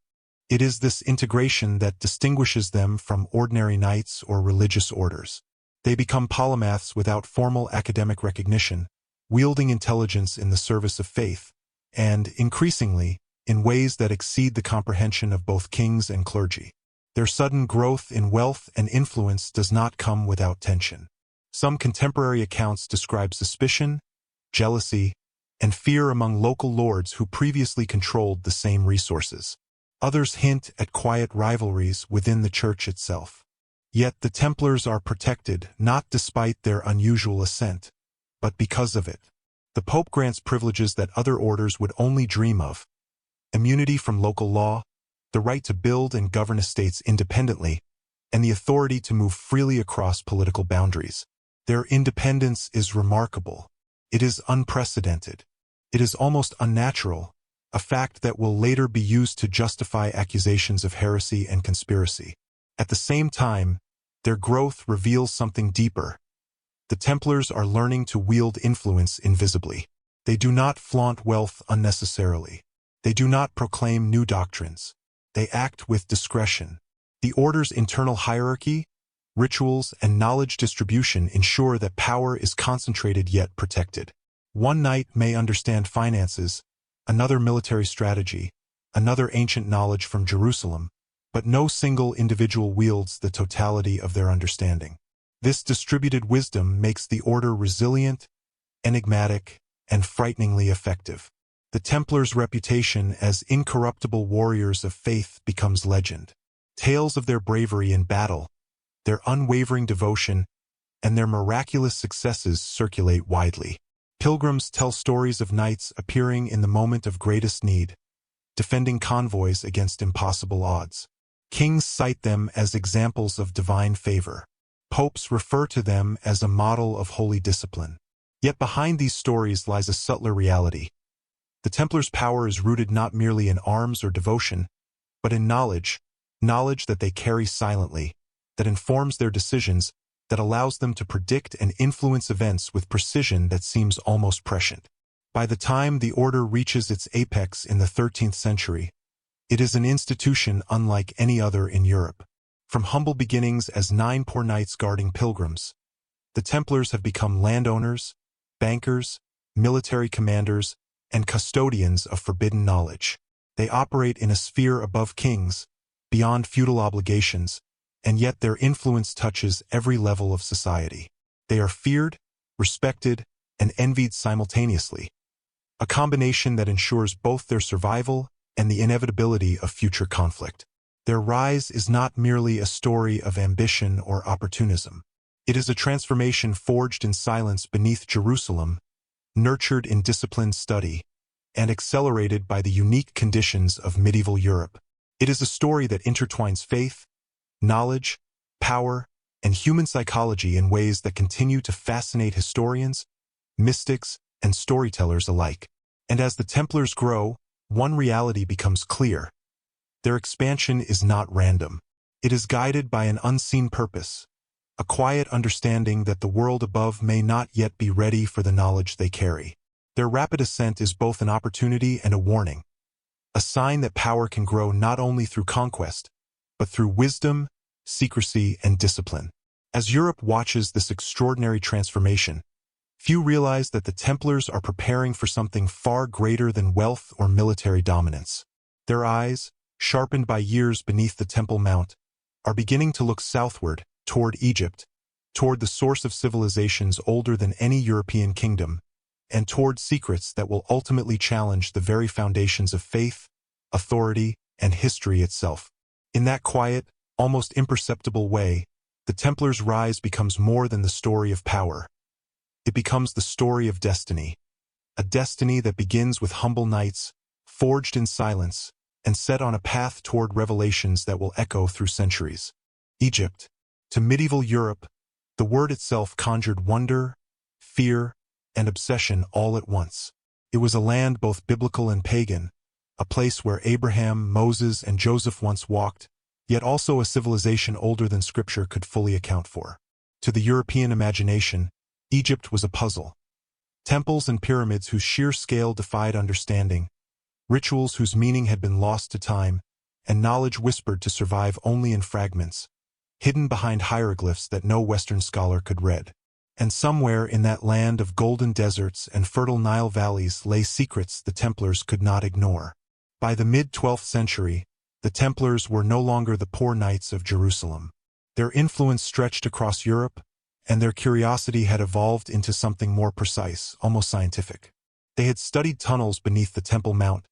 A: It is this integration that distinguishes them from ordinary knights or religious orders. They become polymaths without formal academic recognition, wielding intelligence in the service of faith, and, increasingly, in ways that exceed the comprehension of both kings and clergy. Their sudden growth in wealth and influence does not come without tension. Some contemporary accounts describe suspicion, jealousy, and fear among local lords who previously controlled the same resources. Others hint at quiet rivalries within the church itself. Yet the Templars are protected not despite their unusual ascent, but because of it. The Pope grants privileges that other orders would only dream of: immunity from local law, the right to build and govern estates independently, and the authority to move freely across political boundaries. Their independence is remarkable. It is unprecedented. It is almost unnatural, a fact that will later be used to justify accusations of heresy and conspiracy. At the same time, their growth reveals something deeper. The Templars are learning to wield influence invisibly. They do not flaunt wealth unnecessarily. They do not proclaim new doctrines. They act with discretion. The order's internal hierarchy, rituals, and knowledge distribution ensure that power is concentrated yet protected. One knight may understand finances, another military strategy, another ancient knowledge from Jerusalem, but no single individual wields the totality of their understanding. This distributed wisdom makes the order resilient, enigmatic, and frighteningly effective. The Templars' reputation as incorruptible warriors of faith becomes legend. Tales of their bravery in battle, their unwavering devotion, and their miraculous successes circulate widely. Pilgrims tell stories of knights appearing in the moment of greatest need, defending convoys against impossible odds. Kings cite them as examples of divine favor. Popes refer to them as a model of holy discipline. Yet behind these stories lies a subtler reality. The Templars' power is rooted not merely in arms or devotion, but in knowledge that they carry silently, that informs their decisions, that allows them to predict and influence events with precision that seems almost prescient. By the time the order reaches its apex in the 13th century, it is an institution unlike any other in Europe. From humble beginnings as 9 poor knights guarding pilgrims, the Templars have become landowners, bankers, military commanders, and custodians of forbidden knowledge. They operate in a sphere above kings, beyond feudal obligations, and yet their influence touches every level of society. They are feared, respected, and envied simultaneously, a combination that ensures both their survival and the inevitability of future conflict. Their rise is not merely a story of ambition or opportunism. It is a transformation forged in silence beneath Jerusalem, nurtured in disciplined study, and accelerated by the unique conditions of medieval Europe. It is a story that intertwines faith, knowledge, power, and human psychology in ways that continue to fascinate historians, mystics, and storytellers alike. And as the Templars grow, one reality becomes clear. Their expansion is not random. It is guided by an unseen purpose, a quiet understanding that the world above may not yet be ready for the knowledge they carry. Their rapid ascent is both an opportunity and a warning, a sign that power can grow not only through conquest, but through wisdom, secrecy, and discipline. As Europe watches this extraordinary transformation, few realize that the Templars are preparing for something far greater than wealth or military dominance. Their eyes, sharpened by years beneath the Temple Mount, are beginning to look southward, toward Egypt, toward the source of civilizations older than any European kingdom, and toward secrets that will ultimately challenge the very foundations of faith, authority, and history itself. In that quiet, almost imperceptible way, the Templars' rise becomes more than the story of power. It becomes the story of destiny, a destiny that begins with humble knights, forged in silence, and set on a path toward revelations that will echo through centuries. Egypt. To medieval Europe, the word itself conjured wonder, fear, and obsession all at once. It was a land both biblical and pagan, a place where Abraham, Moses, and Joseph once walked, yet also a civilization older than Scripture could fully account for. To the European imagination, Egypt was a puzzle. Temples and pyramids whose sheer scale defied understanding, rituals whose meaning had been lost to time, and knowledge whispered to survive only in fragments, hidden behind hieroglyphs that no Western scholar could read. And somewhere in that land of golden deserts and fertile Nile valleys lay secrets the Templars could not ignore. By the mid-12th century, the Templars were no longer the poor knights of Jerusalem. Their influence stretched across Europe, and their curiosity had evolved into something more precise, almost scientific. They had studied tunnels beneath the Temple Mount,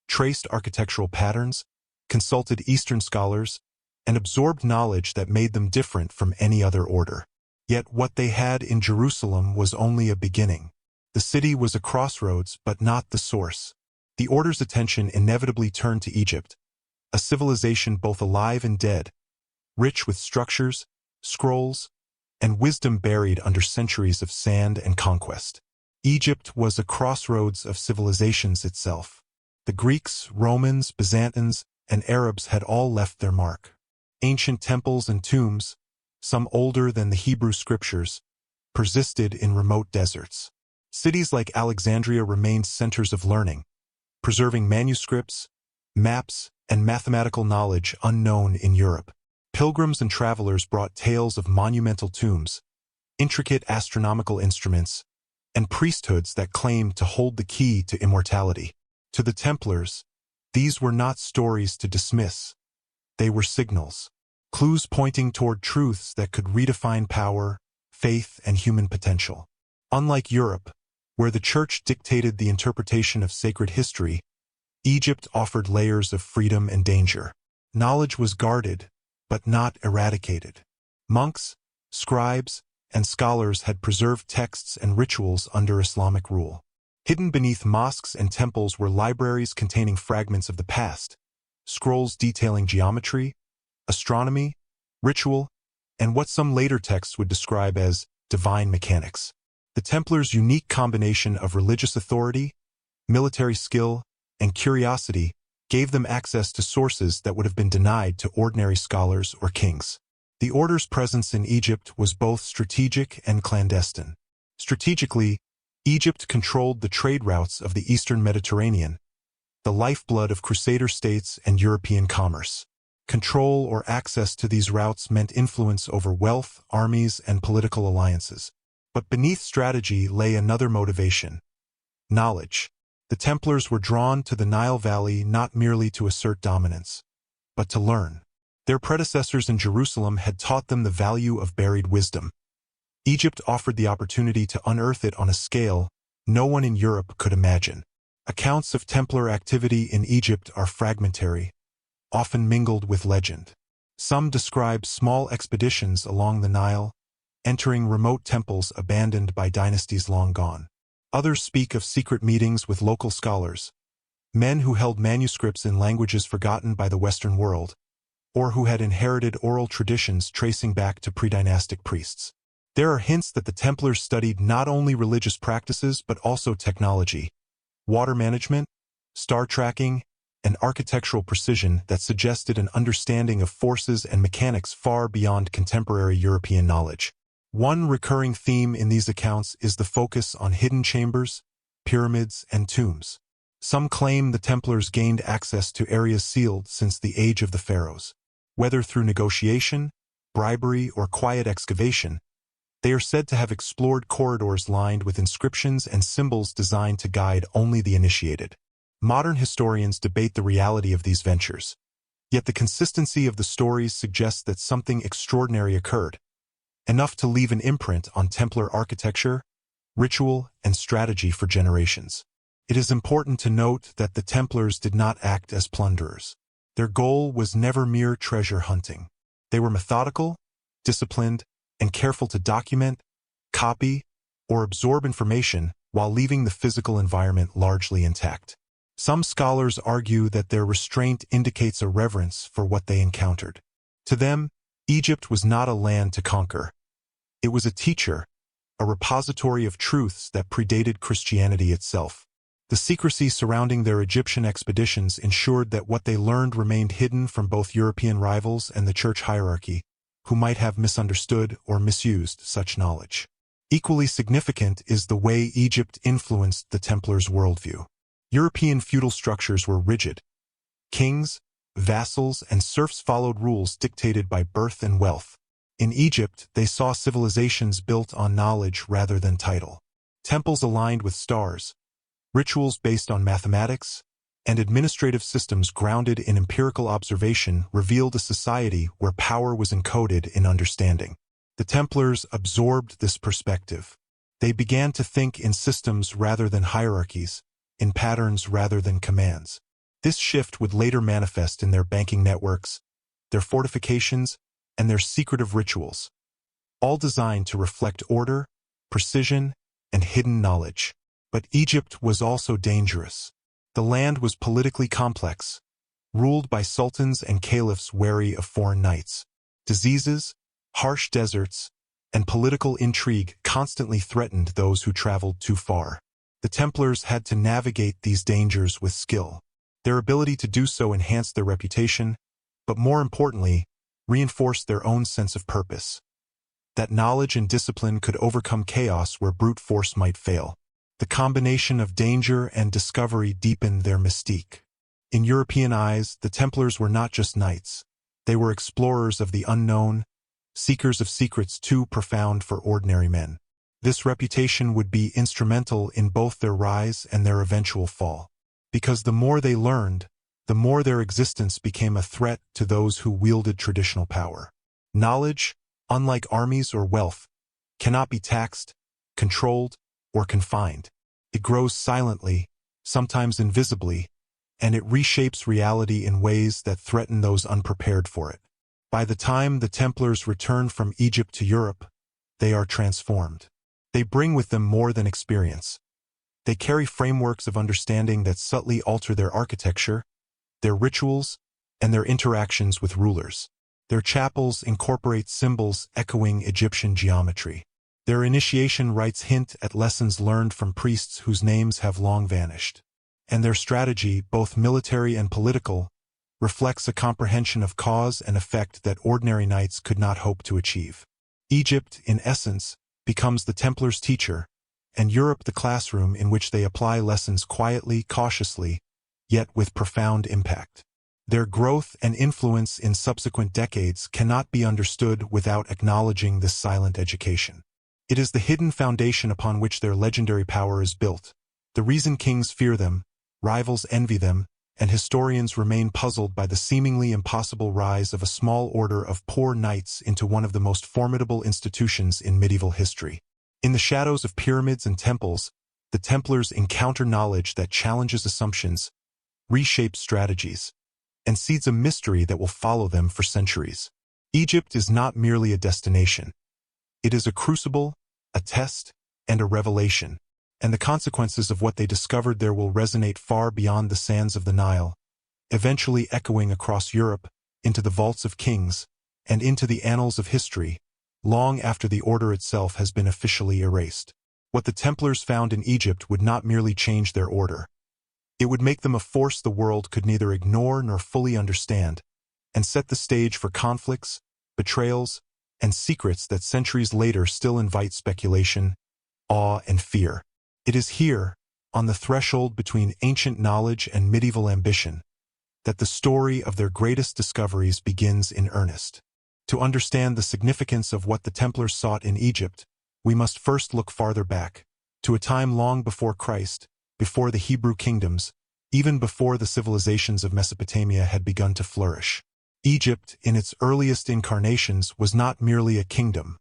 A: traced architectural patterns, consulted Eastern scholars, and absorbed knowledge that made them different from any other order. Yet what they had in Jerusalem was only a beginning. The city was a crossroads, but not the source. The order's attention inevitably turned to Egypt, a civilization both alive and dead, rich with structures, scrolls, and wisdom buried under centuries of sand and conquest. Egypt was a crossroads of civilizations itself. The Greeks, Romans, Byzantines, and Arabs had all left their mark. Ancient temples and tombs, some older than the Hebrew scriptures, persisted in remote deserts. Cities like Alexandria remained centers of learning, preserving manuscripts, maps, and mathematical knowledge unknown in Europe. Pilgrims and travelers brought tales of monumental tombs, intricate astronomical instruments, and priesthoods that claimed to hold the key to immortality. To the Templars, these were not stories to dismiss. They were signals, clues pointing toward truths that could redefine power, faith, and human potential. Unlike Europe, where the Church dictated the interpretation of sacred history, Egypt offered layers of freedom and danger. Knowledge was guarded, but not eradicated. Monks, scribes, and scholars had preserved texts and rituals under Islamic rule. Hidden beneath mosques and temples were libraries containing fragments of the past, scrolls detailing geometry, astronomy, ritual, and what some later texts would describe as divine mechanics. The Templars' unique combination of religious authority, military skill, and curiosity gave them access to sources that would have been denied to ordinary scholars or kings. The order's presence in Egypt was both strategic and clandestine. Strategically, Egypt controlled the trade routes of the Eastern Mediterranean, the lifeblood of Crusader states and European commerce. Control or access to these routes meant influence over wealth, armies, and political alliances. But beneath strategy lay another motivation: knowledge. The Templars were drawn to the Nile Valley not merely to assert dominance, but to learn. Their predecessors in Jerusalem had taught them the value of buried wisdom. Egypt offered the opportunity to unearth it on a scale no one in Europe could imagine. Accounts of Templar activity in Egypt are fragmentary, often mingled with legend. Some describe small expeditions along the Nile, entering remote temples abandoned by dynasties long gone. Others speak of secret meetings with local scholars, men who held manuscripts in languages forgotten by the Western world, or who had inherited oral traditions tracing back to pre-dynastic priests. There are hints that the Templars studied not only religious practices but also technology, water management, star tracking, and architectural precision that suggested an understanding of forces and mechanics far beyond contemporary European knowledge. One recurring theme in these accounts is the focus on hidden chambers, pyramids, and tombs. Some claim the Templars gained access to areas sealed since the age of the Pharaohs. Whether through negotiation, bribery, or quiet excavation, they are said to have explored corridors lined with inscriptions and symbols designed to guide only the initiated. Modern historians debate the reality of these ventures, yet the consistency of the stories suggests that something extraordinary occurred, enough to leave an imprint on Templar architecture, ritual, and strategy for generations. It is important to note that the Templars did not act as plunderers. Their goal was never mere treasure hunting. They were methodical, disciplined, and careful to document, copy, or absorb information while leaving the physical environment largely intact. Some scholars argue that their restraint indicates a reverence for what they encountered. To them, Egypt was not a land to conquer. It was a teacher, a repository of truths that predated Christianity itself. The secrecy surrounding their Egyptian expeditions ensured that what they learned remained hidden from both European rivals and the church hierarchy, who might have misunderstood or misused such knowledge. Equally significant is the way Egypt influenced the Templars' worldview. European feudal structures were rigid. Kings, vassals, and serfs followed rules dictated by birth and wealth. In Egypt, they saw civilizations built on knowledge rather than title. Temples aligned with stars, rituals based on mathematics, and administrative systems grounded in empirical observation revealed a society where power was encoded in understanding. The Templars absorbed this perspective. They began to think in systems rather than hierarchies, in patterns rather than commands. This shift would later manifest in their banking networks, their fortifications, and their secretive rituals, all designed to reflect order, precision, and hidden knowledge. But Egypt was also dangerous. The land was politically complex, ruled by sultans and caliphs wary of foreign knights. Diseases, harsh deserts, and political intrigue constantly threatened those who traveled too far. The Templars had to navigate these dangers with skill. Their ability to do so enhanced their reputation, but more importantly, reinforced their own sense of purpose. That knowledge and discipline could overcome chaos where brute force might fail. The combination of danger and discovery deepened their mystique. In European eyes, the Templars were not just knights. They were explorers of the unknown, seekers of secrets too profound for ordinary men. This reputation would be instrumental in both their rise and their eventual fall. Because the more they learned, the more their existence became a threat to those who wielded traditional power. Knowledge, unlike armies or wealth, cannot be taxed, controlled, or confined. It grows silently, sometimes invisibly, and it reshapes reality in ways that threaten those unprepared for it. By the time the Templars return from Egypt to Europe, they are transformed. They bring with them more than experience. They carry frameworks of understanding that subtly alter their architecture, their rituals, and their interactions with rulers. Their chapels incorporate symbols echoing Egyptian geometry. Their initiation rites hint at lessons learned from priests whose names have long vanished. And their strategy, both military and political, reflects a comprehension of cause and effect that ordinary knights could not hope to achieve. Egypt, in essence, becomes the Templars' teacher, and Europe the classroom in which they apply lessons quietly, cautiously, yet with profound impact. Their growth and influence in subsequent decades cannot be understood without acknowledging this silent education. It is the hidden foundation upon which their legendary power is built. The reason kings fear them, rivals envy them, and historians remain puzzled by the seemingly impossible rise of a small order of poor knights into one of the most formidable institutions in medieval history. In the shadows of pyramids and temples, the Templars encounter knowledge that challenges assumptions, reshapes strategies, and seeds a mystery that will follow them for centuries. Egypt is not merely a destination. It is a crucible, a test, and a revelation. And the consequences of what they discovered there will resonate far beyond the sands of the Nile, eventually echoing across Europe, into the vaults of kings, and into the annals of history, long after the order itself has been officially erased. What the Templars found in Egypt would not merely change their order. It would make them a force the world could neither ignore nor fully understand, and set the stage for conflicts, betrayals, and secrets that centuries later still invite speculation, awe, and fear. It is here, on the threshold between ancient knowledge and medieval ambition, that the story of their greatest discoveries begins in earnest. To understand the significance of what the Templars sought in Egypt, we must first look farther back, to a time long before Christ, before the Hebrew kingdoms, even before the civilizations of Mesopotamia had begun to flourish. Egypt, in its earliest incarnations, was not merely a kingdom.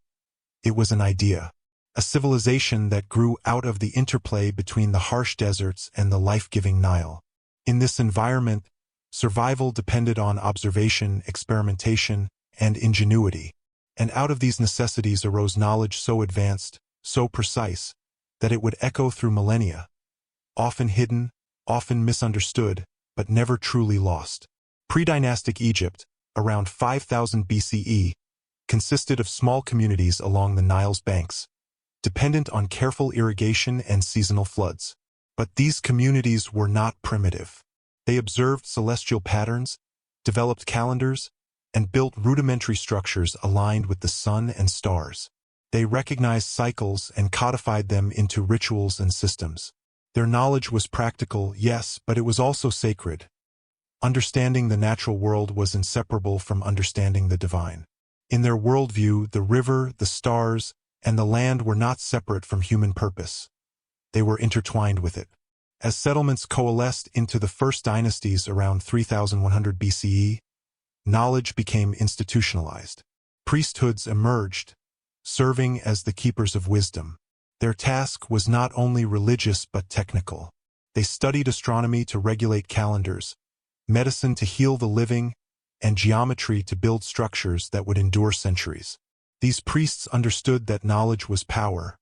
A: It was an idea. A civilization that grew out of the interplay between the harsh deserts and the life-giving Nile. In this environment, survival depended on observation, experimentation, and ingenuity. And out of these necessities arose knowledge so advanced, so precise, that it would echo through millennia, often hidden, often misunderstood, but never truly lost. Pre-dynastic Egypt, around 5000 BCE, consisted of small communities along the Nile's banks, dependent on careful irrigation and seasonal floods. But these communities were not primitive. They observed celestial patterns, developed calendars, and built rudimentary structures aligned with the sun and stars. They recognized cycles and codified them into rituals and systems. Their knowledge was practical, yes, but it was also sacred. Understanding the natural world was inseparable from understanding the divine. In their worldview, the river, the stars, and the land were not separate from human purpose. They were intertwined with it. As settlements coalesced into the first dynasties around 3100 BCE, knowledge became institutionalized. Priesthoods emerged, serving as the keepers of wisdom. Their task was not only religious but technical. They studied astronomy to regulate calendars, medicine to heal the living, and geometry to build structures that would endure centuries. These priests understood that knowledge was power,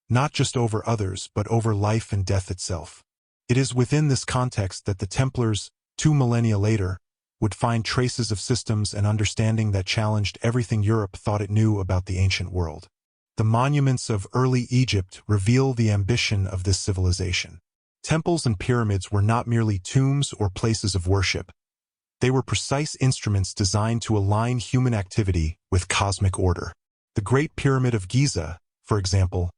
A: not just over others but over life and death itself. It is within this context that the Templars, 2 millennia later, would find traces of systems and understanding that challenged everything Europe thought it knew about the ancient world. The monuments of early Egypt reveal the ambition of this civilization. Temples and pyramids were not merely tombs or places of worship. They were precise instruments designed to align human activity with cosmic order. The Great Pyramid of Giza, for example,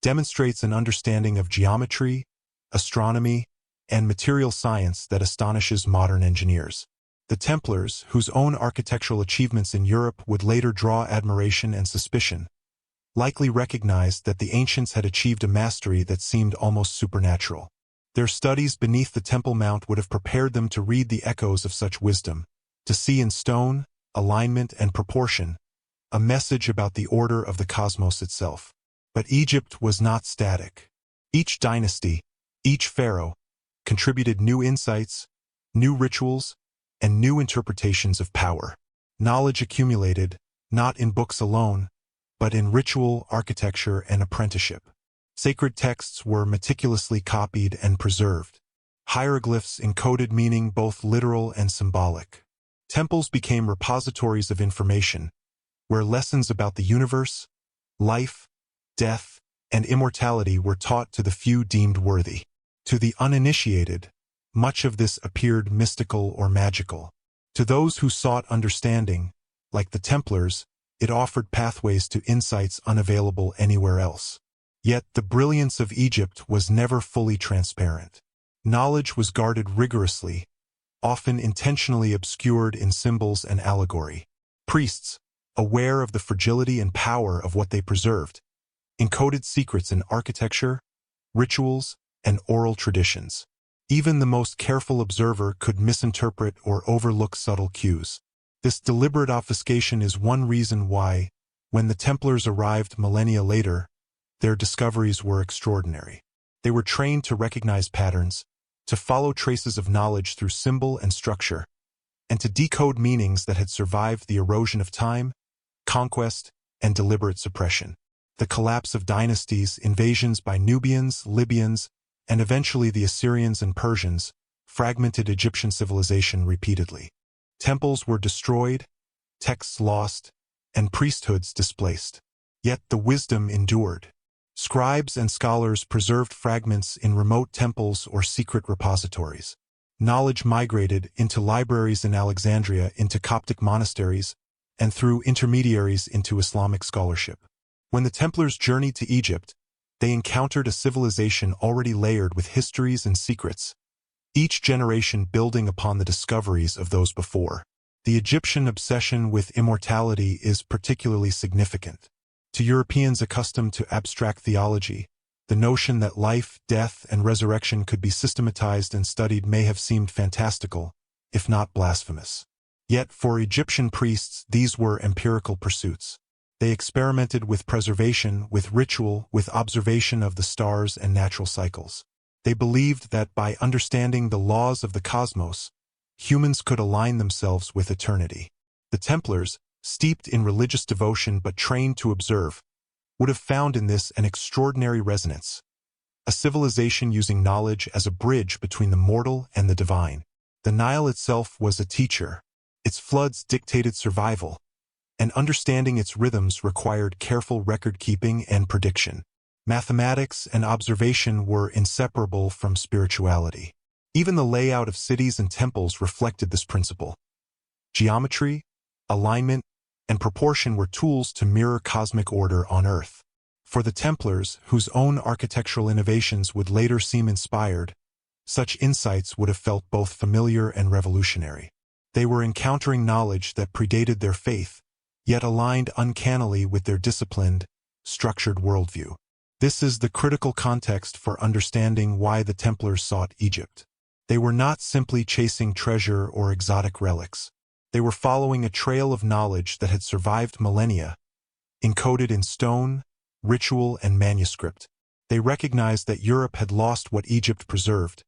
A: demonstrates an understanding of geometry, astronomy, and material science that astonishes modern engineers. The Templars, whose own architectural achievements in Europe would later draw admiration and suspicion, likely recognized that the ancients had achieved a mastery that seemed almost supernatural. Their studies beneath the Temple Mount would have prepared them to read the echoes of such wisdom, to see in stone, alignment, and proportion, a message about the order of the cosmos itself. But Egypt was not static. Each dynasty, each pharaoh, contributed new insights, new rituals, and new interpretations of power. Knowledge accumulated, not in books alone, but in ritual, architecture, and apprenticeship. Sacred texts were meticulously copied and preserved. Hieroglyphs encoded meaning both literal and symbolic. Temples became repositories of information, where lessons about the universe, life, death, and immortality were taught to the few deemed worthy. To the uninitiated, much of this appeared mystical or magical. To those who sought understanding, like the Templars, it offered pathways to insights unavailable anywhere else. Yet the brilliance of Egypt was never fully transparent. Knowledge was guarded rigorously, often intentionally obscured in symbols and allegory. Priests, aware of the fragility and power of what they preserved, encoded secrets in architecture, rituals, and oral traditions. Even the most careful observer could misinterpret or overlook subtle cues. This deliberate obfuscation is one reason why, when the Templars arrived millennia later, their discoveries were extraordinary. They were trained to recognize patterns, to follow traces of knowledge through symbol and structure, and to decode meanings that had survived the erosion of time, conquest, and deliberate suppression. The collapse of dynasties, invasions by Nubians, Libyans, and eventually the Assyrians and Persians, fragmented Egyptian civilization repeatedly. Temples were destroyed, texts lost, and priesthoods displaced. Yet the wisdom endured. Scribes and scholars preserved fragments in remote temples or secret repositories. Knowledge migrated into libraries in Alexandria, into Coptic monasteries, and through intermediaries into Islamic scholarship. When the Templars journeyed to Egypt, they encountered a civilization already layered with histories and secrets, each generation building upon the discoveries of those before. The Egyptian obsession with immortality is particularly significant. To Europeans accustomed to abstract theology, the notion that life, death, and resurrection could be systematized and studied may have seemed fantastical, if not blasphemous. Yet for Egyptian priests, these were empirical pursuits. They experimented with preservation, with ritual, with observation of the stars and natural cycles. They believed that by understanding the laws of the cosmos, humans could align themselves with eternity. The Templars, steeped in religious devotion but trained to observe, would have found in this an extraordinary resonance, a civilization using knowledge as a bridge between the mortal and the divine. The Nile itself was a teacher. Its floods dictated survival, and understanding its rhythms required careful record-keeping and prediction. Mathematics and observation were inseparable from spirituality. Even the layout of cities and temples reflected this principle. Geometry, alignment, and proportion were tools to mirror cosmic order on Earth. For the Templars, whose own architectural innovations would later seem inspired, such insights would have felt both familiar and revolutionary. They were encountering knowledge that predated their faith, yet aligned uncannily with their disciplined, structured worldview. This is the critical context for understanding why the Templars sought Egypt. They were not simply chasing treasure or exotic relics. They were following a trail of knowledge that had survived millennia, encoded in stone, ritual, and manuscript. They recognized that Europe had lost what Egypt preserved: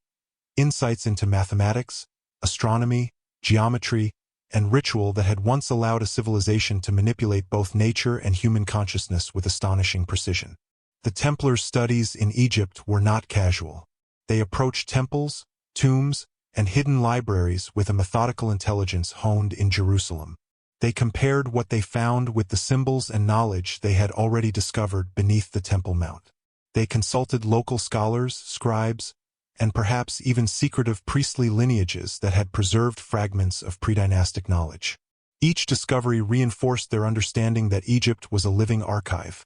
A: insights into mathematics, astronomy, geometry, and ritual that had once allowed a civilization to manipulate both nature and human consciousness with astonishing precision. The Templars' studies in Egypt were not casual. They approached temples, tombs, and hidden libraries with a methodical intelligence honed in Jerusalem. They compared what they found with the symbols and knowledge they had already discovered beneath the Temple Mount. They consulted local scholars, scribes, and perhaps even secretive priestly lineages that had preserved fragments of predynastic knowledge. Each discovery reinforced their understanding that Egypt was a living archive,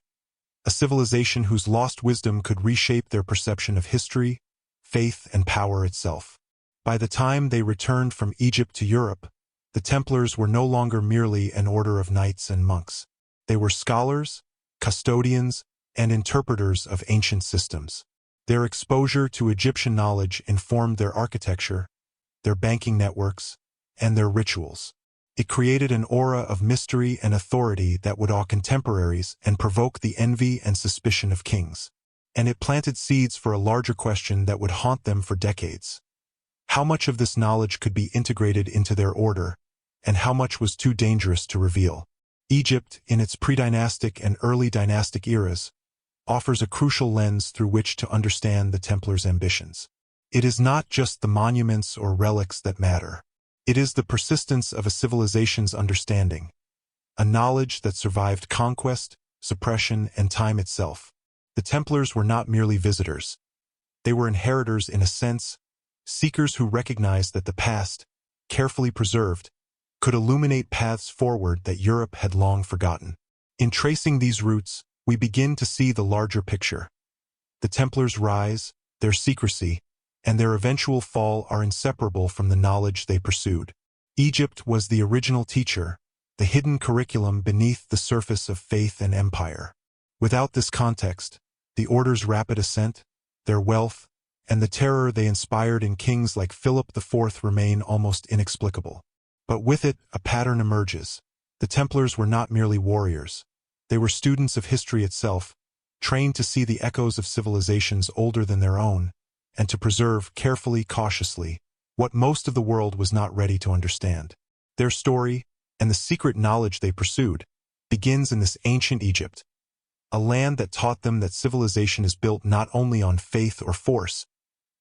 A: a civilization whose lost wisdom could reshape their perception of history, faith, and power itself. By the time they returned from Egypt to Europe, the Templars were no longer merely an order of knights and monks. They were scholars, custodians, and interpreters of ancient systems. Their exposure to Egyptian knowledge informed their architecture, their banking networks, and their rituals. It created an aura of mystery and authority that would awe contemporaries and provoke the envy and suspicion of kings. And it planted seeds for a larger question that would haunt them for decades. How much of this knowledge could be integrated into their order, and how much was too dangerous to reveal? Egypt, in its pre-dynastic and early dynastic eras, offers a crucial lens through which to understand the Templars' ambitions. It is not just the monuments or relics that matter. It is the persistence of a civilization's understanding, a knowledge that survived conquest, suppression, and time itself. The Templars were not merely visitors. They were inheritors in a sense, seekers who recognized that the past, carefully preserved, could illuminate paths forward that Europe had long forgotten. In tracing these roots, we begin to see the larger picture. The Templars' rise, their secrecy, and their eventual fall are inseparable from the knowledge they pursued. Egypt was the original teacher, the hidden curriculum beneath the surface of faith and empire. Without this context, the order's rapid ascent, their wealth, and the terror they inspired in kings like Philip IV remain almost inexplicable. But with it, a pattern emerges. The Templars were not merely warriors. They were students of history itself, trained to see the echoes of civilizations older than their own, and to preserve carefully, cautiously, what most of the world was not ready to understand. Their story, and the secret knowledge they pursued, begins in this ancient Egypt, a land that taught them that civilization is built not only on faith or force,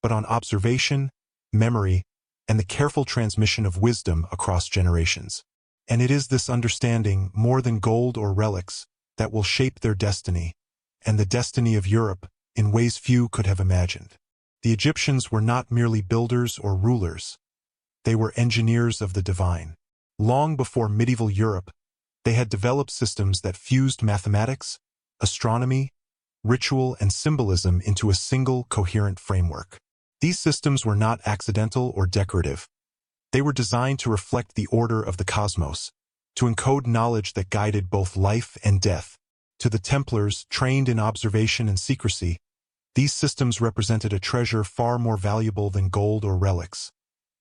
A: but on observation, memory, and the careful transmission of wisdom across generations. And it is this understanding, more than gold or relics, that will shape their destiny, and the destiny of Europe, in ways few could have imagined. The Egyptians were not merely builders or rulers. They were engineers of the divine. Long before medieval Europe, they had developed systems that fused mathematics, astronomy, ritual, and symbolism into a single, coherent framework. These systems were not accidental or decorative. They were designed to reflect the order of the cosmos, to encode knowledge that guided both life and death. To the Templars, trained in observation and secrecy, these systems represented a treasure far more valuable than gold or relics,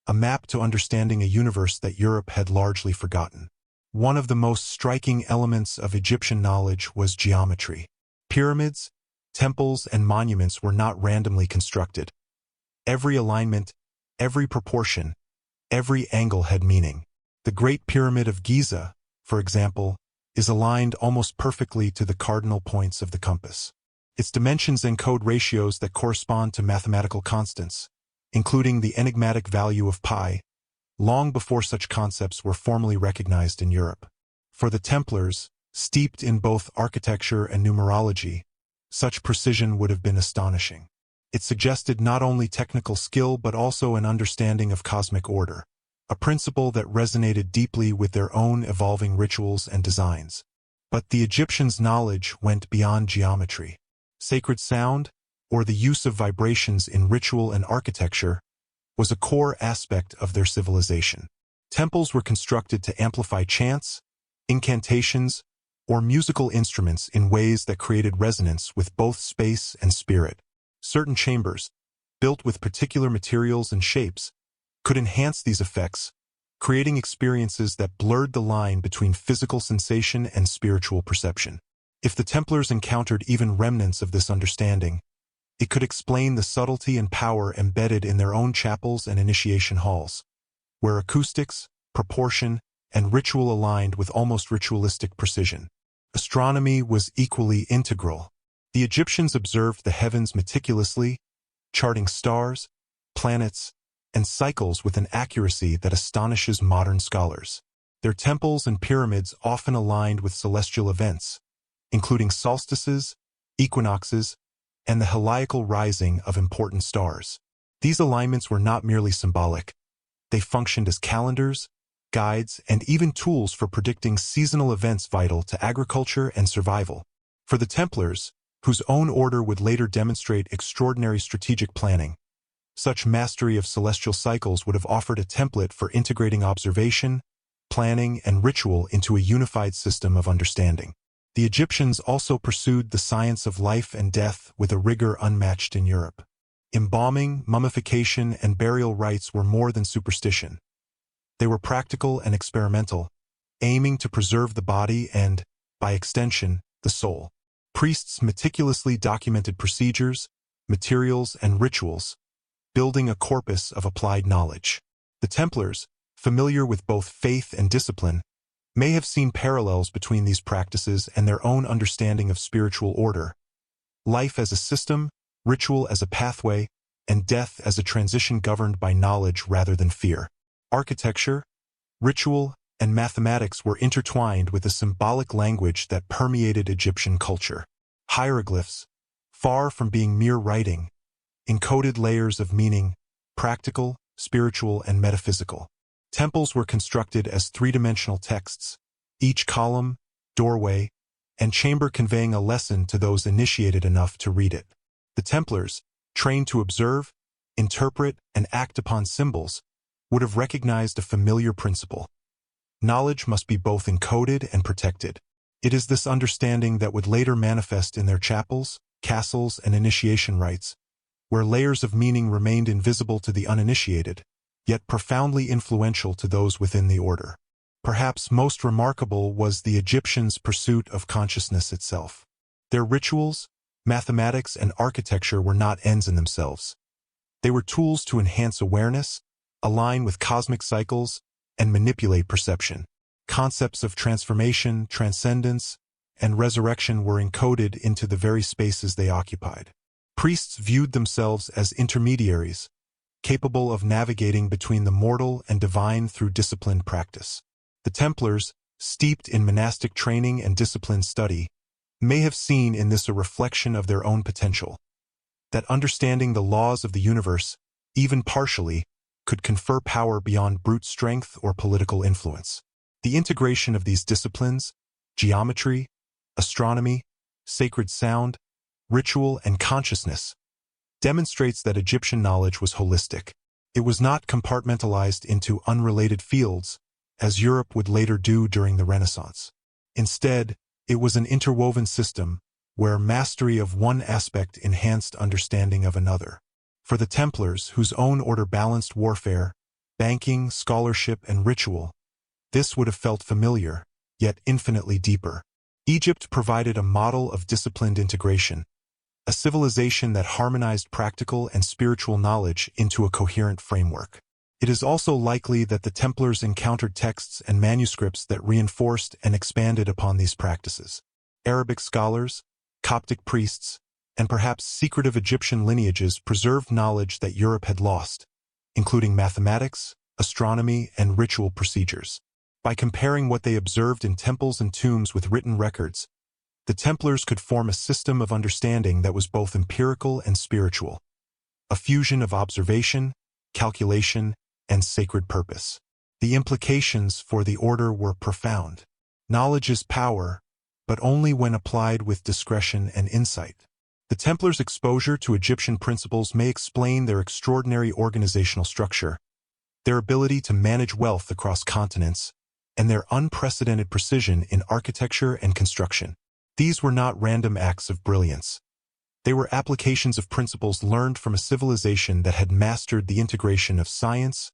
A: a map to understanding a universe that Europe had largely forgotten. One of the most striking elements of Egyptian knowledge was geometry. Pyramids, temples, and monuments were not randomly constructed. Every alignment, every proportion, every angle had meaning. The Great Pyramid of Giza, for example, is aligned almost perfectly to the cardinal points of the compass. Its dimensions encode ratios that correspond to mathematical constants, including the enigmatic value of pi, long before such concepts were formally recognized in Europe. For the Templars, steeped in both architecture and numerology, such precision would have been astonishing. It suggested not only technical skill but also an understanding of cosmic order, a principle that resonated deeply with their own evolving rituals and designs. But the Egyptians' knowledge went beyond geometry. Sacred sound, or the use of vibrations in ritual and architecture, was a core aspect of their civilization. Temples were constructed to amplify chants, incantations, or musical instruments in ways that created resonance with both space and spirit. Certain chambers, built with particular materials and shapes, could enhance these effects, creating experiences that blurred the line between physical sensation and spiritual perception. If the Templars encountered even remnants of this understanding, it could explain the subtlety and power embedded in their own chapels and initiation halls, where acoustics, proportion, and ritual aligned with almost ritualistic precision. Astronomy was equally integral. The Egyptians observed the heavens meticulously, charting stars, planets, and cycles with an accuracy that astonishes modern scholars. Their temples and pyramids often aligned with celestial events, including solstices, equinoxes, and the heliacal rising of important stars. These alignments were not merely symbolic. They functioned as calendars, guides, and even tools for predicting seasonal events vital to agriculture and survival. For the Templars, whose own order would later demonstrate extraordinary strategic planning, such mastery of celestial cycles would have offered a template for integrating observation, planning, and ritual into a unified system of understanding. The Egyptians also pursued the science of life and death with a rigor unmatched in Europe. Embalming, mummification, and burial rites were more than superstition. They were practical and experimental, aiming to preserve the body and, by extension, the soul. Priests meticulously documented procedures, materials, and rituals, building a corpus of applied knowledge. The Templars, familiar with both faith and discipline, may have seen parallels between these practices and their own understanding of spiritual order. Life as a system, ritual as a pathway, and death as a transition governed by knowledge rather than fear. Architecture, ritual, and mathematics were intertwined with a symbolic language that permeated Egyptian culture. Hieroglyphs, far from being mere writing, encoded layers of meaning, practical, spiritual, and metaphysical. Temples were constructed as three-dimensional texts, each column, doorway, and chamber conveying a lesson to those initiated enough to read it. The Templars, trained to observe, interpret, and act upon symbols, would have recognized a familiar principle. Knowledge must be both encoded and protected. It is this understanding that would later manifest in their chapels, castles, and initiation rites, where layers of meaning remained invisible to the uninitiated, yet profoundly influential to those within the order. Perhaps most remarkable was the Egyptians' pursuit of consciousness itself. Their rituals, mathematics, and architecture were not ends in themselves. They were tools to enhance awareness, align with cosmic cycles, and manipulate perception. Concepts of transformation, transcendence, and resurrection were encoded into the very spaces they occupied. Priests viewed themselves as intermediaries, capable of navigating between the mortal and divine through disciplined practice. The Templars, steeped in monastic training and disciplined study, may have seen in this a reflection of their own potential, that understanding the laws of the universe, even partially, could confer power beyond brute strength or political influence. The integration of these disciplines, geometry, astronomy, sacred sound, ritual, and consciousness, demonstrates that Egyptian knowledge was holistic. It was not compartmentalized into unrelated fields, as Europe would later do during the Renaissance. Instead, it was an interwoven system where mastery of one aspect enhanced understanding of another. For the Templars, whose own order balanced warfare, banking, scholarship, and ritual, this would have felt familiar, yet infinitely deeper. Egypt provided a model of disciplined integration, a civilization that harmonized practical and spiritual knowledge into a coherent framework. It is also likely that the Templars encountered texts and manuscripts that reinforced and expanded upon these practices. Arabic scholars, Coptic priests, and perhaps secretive Egyptian lineages preserved knowledge that Europe had lost, including mathematics, astronomy, and ritual procedures. By comparing what they observed in temples and tombs with written records, the Templars could form a system of understanding that was both empirical and spiritual, a fusion of observation, calculation, and sacred purpose. The implications for the order were profound. Knowledge is power, but only when applied with discretion and insight. The Templars' exposure to Egyptian principles may explain their extraordinary organizational structure, their ability to manage wealth across continents, and their unprecedented precision in architecture and construction. These were not random acts of brilliance. They were applications of principles learned from a civilization that had mastered the integration of science,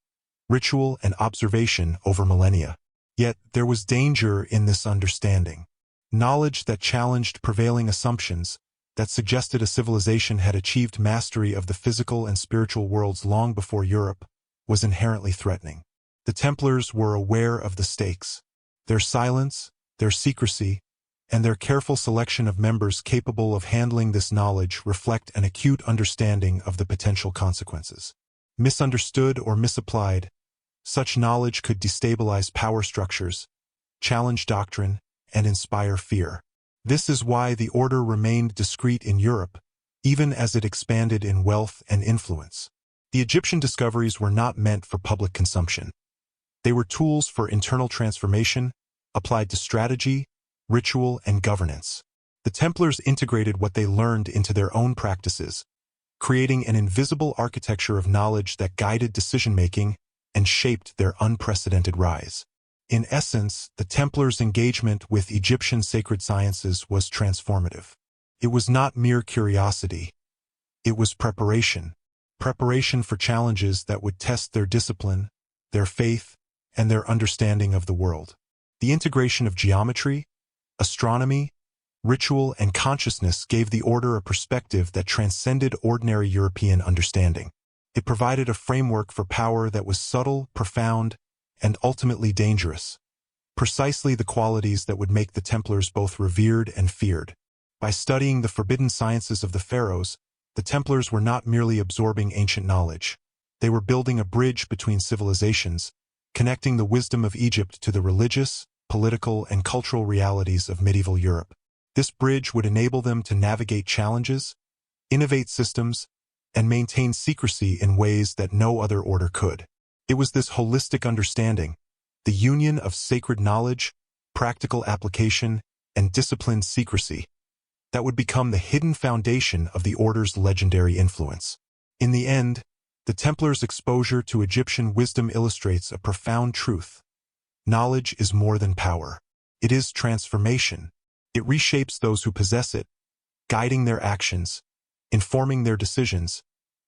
A: ritual, and observation over millennia. Yet there was danger in this understanding. Knowledge that challenged prevailing assumptions, that suggested a civilization had achieved mastery of the physical and spiritual worlds long before Europe, was inherently threatening. The Templars were aware of the stakes. Their silence, their secrecy, and their careful selection of members capable of handling this knowledge reflect an acute understanding of the potential consequences. Misunderstood or misapplied, such knowledge could destabilize power structures, challenge doctrine, and inspire fear. This is why the order remained discreet in Europe, even as it expanded in wealth and influence. The Egyptian discoveries were not meant for public consumption. They were tools for internal transformation, applied to strategy, ritual, and governance. The Templars integrated what they learned into their own practices, creating an invisible architecture of knowledge that guided decision-making and shaped their unprecedented rise. In essence, the Templars' engagement with Egyptian sacred sciences was transformative. It was not mere curiosity. It was preparation. Preparation for challenges that would test their discipline, their faith, and their understanding of the world. The integration of geometry, astronomy, ritual, and consciousness gave the order a perspective that transcended ordinary European understanding. It provided a framework for power that was subtle, profound, and ultimately dangerous, precisely the qualities that would make the Templars both revered and feared. By studying the forbidden sciences of the Pharaohs, the Templars were not merely absorbing ancient knowledge. They were building a bridge between civilizations, connecting the wisdom of Egypt to the religious, political, and cultural realities of medieval Europe. This bridge would enable them to navigate challenges, innovate systems, and maintain secrecy in ways that no other order could. It was this holistic understanding, the union of sacred knowledge, practical application, and disciplined secrecy, that would become the hidden foundation of the order's legendary influence. In the end, the Templars' exposure to Egyptian wisdom illustrates a profound truth. Knowledge is more than power. It is transformation. It reshapes those who possess it, guiding their actions, informing their decisions,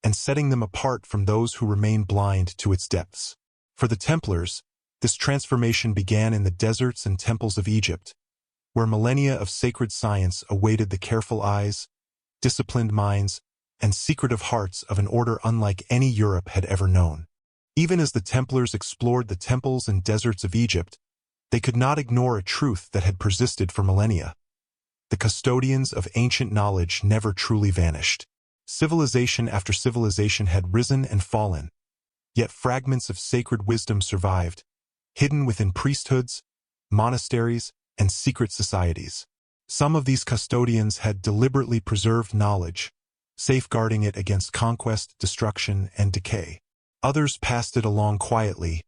A: and setting them apart from those who remain blind to its depths. For the Templars, this transformation began in the deserts and temples of Egypt, where millennia of sacred science awaited the careful eyes, disciplined minds, and secretive hearts of an order unlike any Europe had ever known. Even as the Templars explored the temples and deserts of Egypt, they could not ignore a truth that had persisted for millennia. The custodians of ancient knowledge never truly vanished. Civilization after civilization had risen and fallen, yet fragments of sacred wisdom survived, hidden within priesthoods, monasteries, and secret societies. Some of these custodians had deliberately preserved knowledge, safeguarding it against conquest, destruction, and decay. Others passed it along quietly,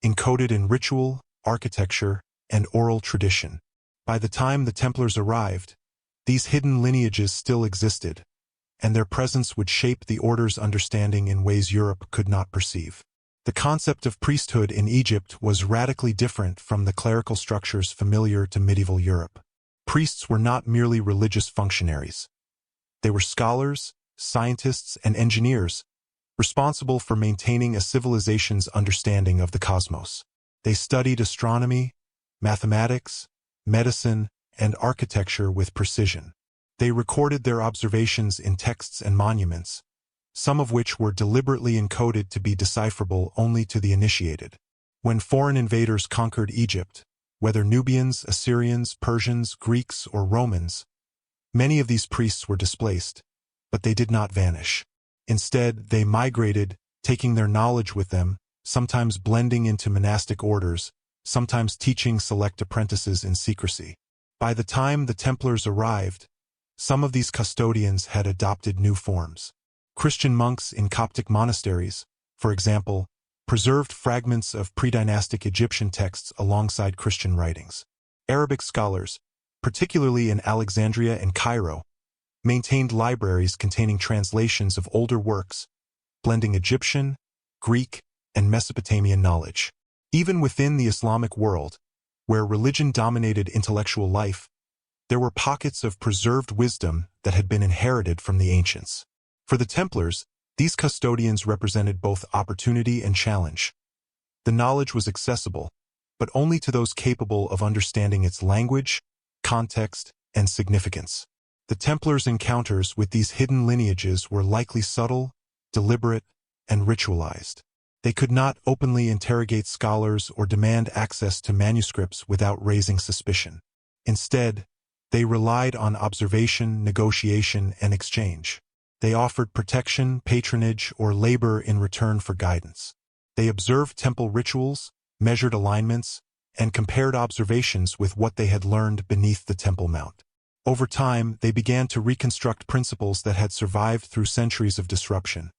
A: encoded in ritual, architecture, and oral tradition. By the time the Templars arrived, these hidden lineages still existed, and their presence would shape the order's understanding in ways Europe could not perceive. The concept of priesthood in Egypt was radically different from the clerical structures familiar to medieval Europe. Priests were not merely religious functionaries. They were scholars, scientists, and engineers, responsible for maintaining a civilization's understanding of the cosmos. They studied astronomy, mathematics, medicine, and architecture with precision. They recorded their observations in texts and monuments, some of which were deliberately encoded to be decipherable only to the initiated. When foreign invaders conquered Egypt, whether Nubians, Assyrians, Persians, Greeks, or Romans, many of these priests were displaced, but they did not vanish. Instead, they migrated, taking their knowledge with them, sometimes blending into monastic orders, sometimes teaching select apprentices in secrecy. By the time the Templars arrived, some of these custodians had adopted new forms. Christian monks in Coptic monasteries, for example, preserved fragments of pre-dynastic Egyptian texts alongside Christian writings. Arabic scholars, particularly in Alexandria and Cairo, maintained libraries containing translations of older works, blending Egyptian, Greek, and Mesopotamian knowledge. Even within the Islamic world, where religion dominated intellectual life, there were pockets of preserved wisdom that had been inherited from the ancients. For the Templars, these custodians represented both opportunity and challenge. The knowledge was accessible, but only to those capable of understanding its language, context, and significance. The Templars' encounters with these hidden lineages were likely subtle, deliberate, and ritualized. They could not openly interrogate scholars or demand access to manuscripts without raising suspicion. Instead, they relied on observation, negotiation, and exchange. They offered protection, patronage, or labor in return for guidance. They observed temple rituals, measured alignments, and compared observations with what they had learned beneath the Temple Mount. Over time, they began to reconstruct principles that had survived through centuries of disruption.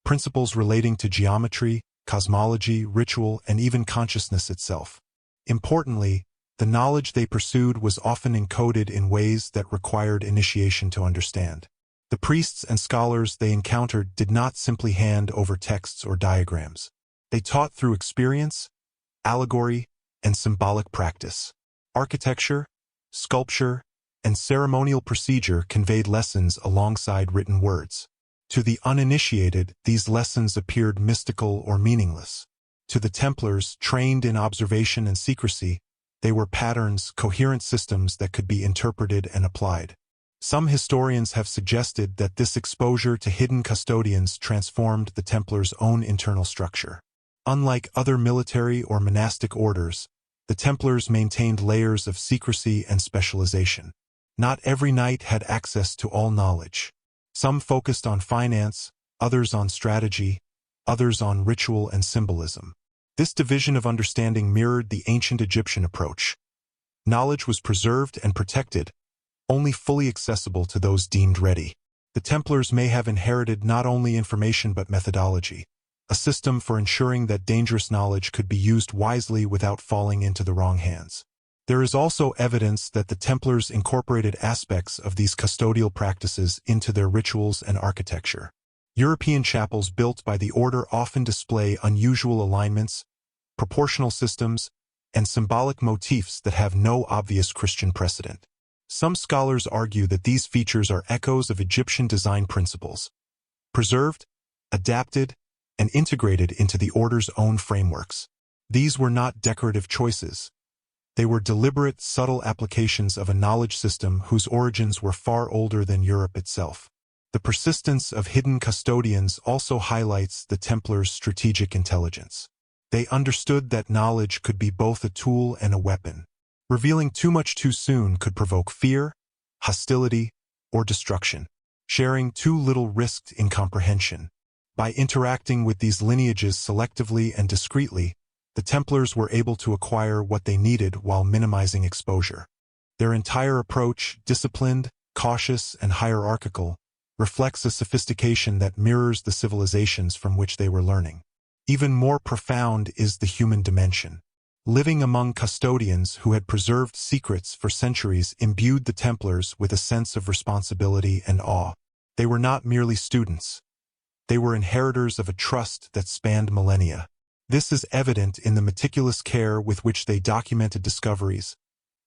A: Principles relating to geometry, cosmology, ritual, and even consciousness itself. Importantly, the knowledge they pursued was often encoded in ways that required initiation to understand. The priests and scholars they encountered did not simply hand over texts or diagrams. They taught through experience, allegory, and symbolic practice. Architecture, sculpture, and ceremonial procedure conveyed lessons alongside written words. To the uninitiated, these lessons appeared mystical or meaningless. To the Templars, trained in observation and secrecy, they were patterns, coherent systems that could be interpreted and applied. Some historians have suggested that this exposure to hidden custodians transformed the Templars' own internal structure. Unlike other military or monastic orders, the Templars maintained layers of secrecy and specialization. Not every knight had access to all knowledge. Some focused on finance, others on strategy, others on ritual and symbolism. This division of understanding mirrored the ancient Egyptian approach. Knowledge was preserved and protected, only fully accessible to those deemed ready. The Templars may have inherited not only information but methodology, a system for ensuring that dangerous knowledge could be used wisely without falling into the wrong hands. There is also evidence that the Templars incorporated aspects of these custodial practices into their rituals and architecture. European chapels built by the order often display unusual alignments, proportional systems, and symbolic motifs that have no obvious Christian precedent. Some scholars argue that these features are echoes of Egyptian design principles, preserved, adapted, and integrated into the order's own frameworks. These were not decorative choices. They were deliberate, subtle applications of a knowledge system whose origins were far older than Europe itself. The persistence of hidden custodians also highlights the Templars' strategic intelligence. They understood that knowledge could be both a tool and a weapon. Revealing too much too soon could provoke fear, hostility, or destruction. Sharing too little risked incomprehension. By interacting with these lineages selectively and discreetly, the Templars were able to acquire what they needed while minimizing exposure. Their entire approach, disciplined, cautious, and hierarchical, reflects a sophistication that mirrors the civilizations from which they were learning. Even more profound is the human dimension. Living among custodians who had preserved secrets for centuries imbued the Templars with a sense of responsibility and awe. They were not merely students. They were inheritors of a trust that spanned millennia. This is evident in the meticulous care with which they documented discoveries,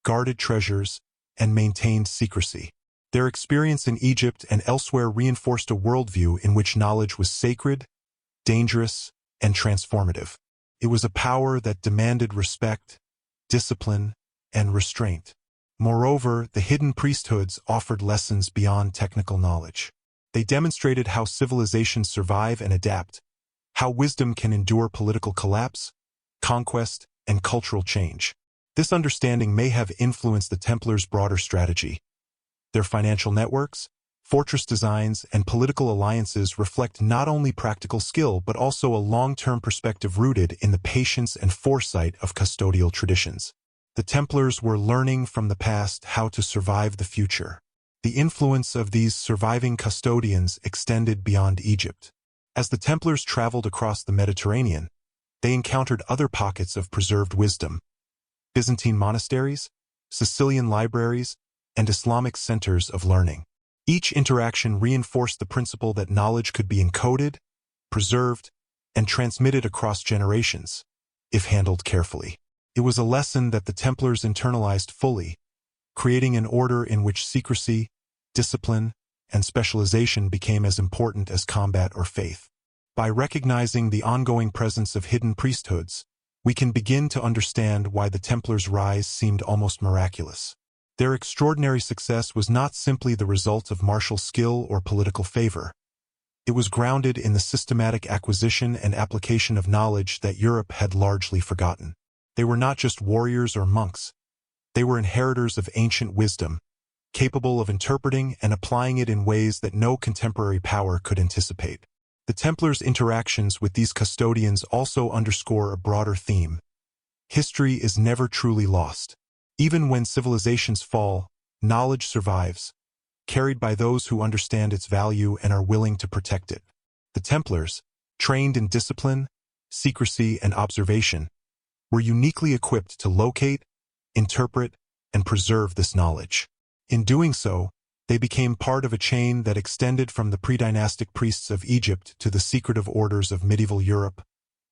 A: guarded treasures, and maintained secrecy. Their experience in Egypt and elsewhere reinforced a worldview in which knowledge was sacred, dangerous, and transformative. It was a power that demanded respect, discipline, and restraint. Moreover, the hidden priesthoods offered lessons beyond technical knowledge. They demonstrated how civilizations survive and adapt, how wisdom can endure political collapse, conquest, and cultural change. This understanding may have influenced the Templars' broader strategy. Their financial networks, fortress designs, and political alliances reflect not only practical skill but also a long-term perspective rooted in the patience and foresight of custodial traditions. The Templars were learning from the past how to survive the future. The influence of these surviving custodians extended beyond Egypt. As the Templars traveled across the Mediterranean, they encountered other pockets of preserved wisdom: Byzantine monasteries, Sicilian libraries, and Islamic centers of learning. Each interaction reinforced the principle that knowledge could be encoded, preserved, and transmitted across generations, if handled carefully. It was a lesson that the Templars internalized fully, creating an order in which secrecy, discipline, and specialization became as important as combat or faith. By recognizing the ongoing presence of hidden priesthoods, we can begin to understand why the Templars' rise seemed almost miraculous. Their extraordinary success was not simply the result of martial skill or political favor. It was grounded in the systematic acquisition and application of knowledge that Europe had largely forgotten. They were not just warriors or monks. They were inheritors of ancient wisdom, capable of interpreting and applying it in ways that no contemporary power could anticipate. The Templars' interactions with these custodians also underscore a broader theme. History is never truly lost. Even when civilizations fall, knowledge survives, carried by those who understand its value and are willing to protect it. The Templars, trained in discipline, secrecy, and observation, were uniquely equipped to locate, interpret, and preserve this knowledge. In doing so, they became part of a chain that extended from the pre-dynastic priests of Egypt to the secretive orders of medieval Europe,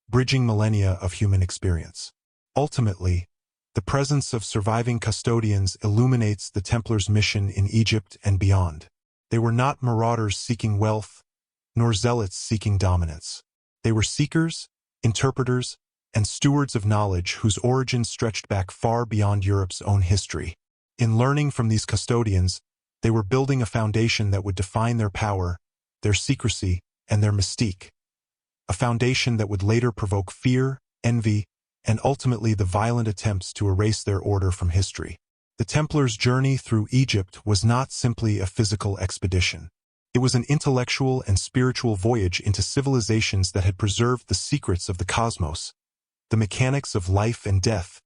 A: bridging millennia of human experience. Ultimately, the presence of surviving custodians illuminates the Templars' mission in Egypt and beyond. They were not marauders seeking wealth, nor zealots seeking dominance. They were seekers, interpreters, and stewards of knowledge whose origins stretched back far beyond Europe's own history. In learning from these custodians, they were building a foundation that would define their power, their secrecy, and their mystique. A foundation that would later provoke fear, envy, and ultimately the violent attempts to erase their order from history. The Templars' journey through Egypt was not simply a physical expedition. It was an intellectual and spiritual voyage into civilizations that had preserved the secrets of the cosmos, the mechanics of life and death,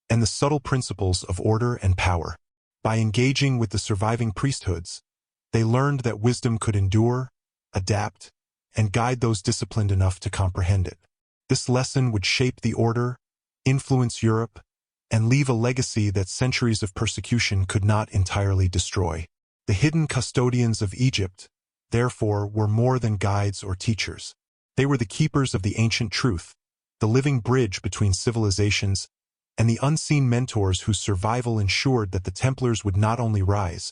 A: and the subtle principles of order and power. By engaging with the surviving priesthoods, they learned that wisdom could endure, adapt, and guide those disciplined enough to comprehend it. This lesson would shape the order, influence Europe, and leave a legacy that centuries of persecution could not entirely destroy. The hidden custodians of Egypt, therefore, were more than guides or teachers. They were the keepers of the ancient truth, the living bridge between civilizations, and the unseen mentors whose survival ensured that the Templars would not only rise,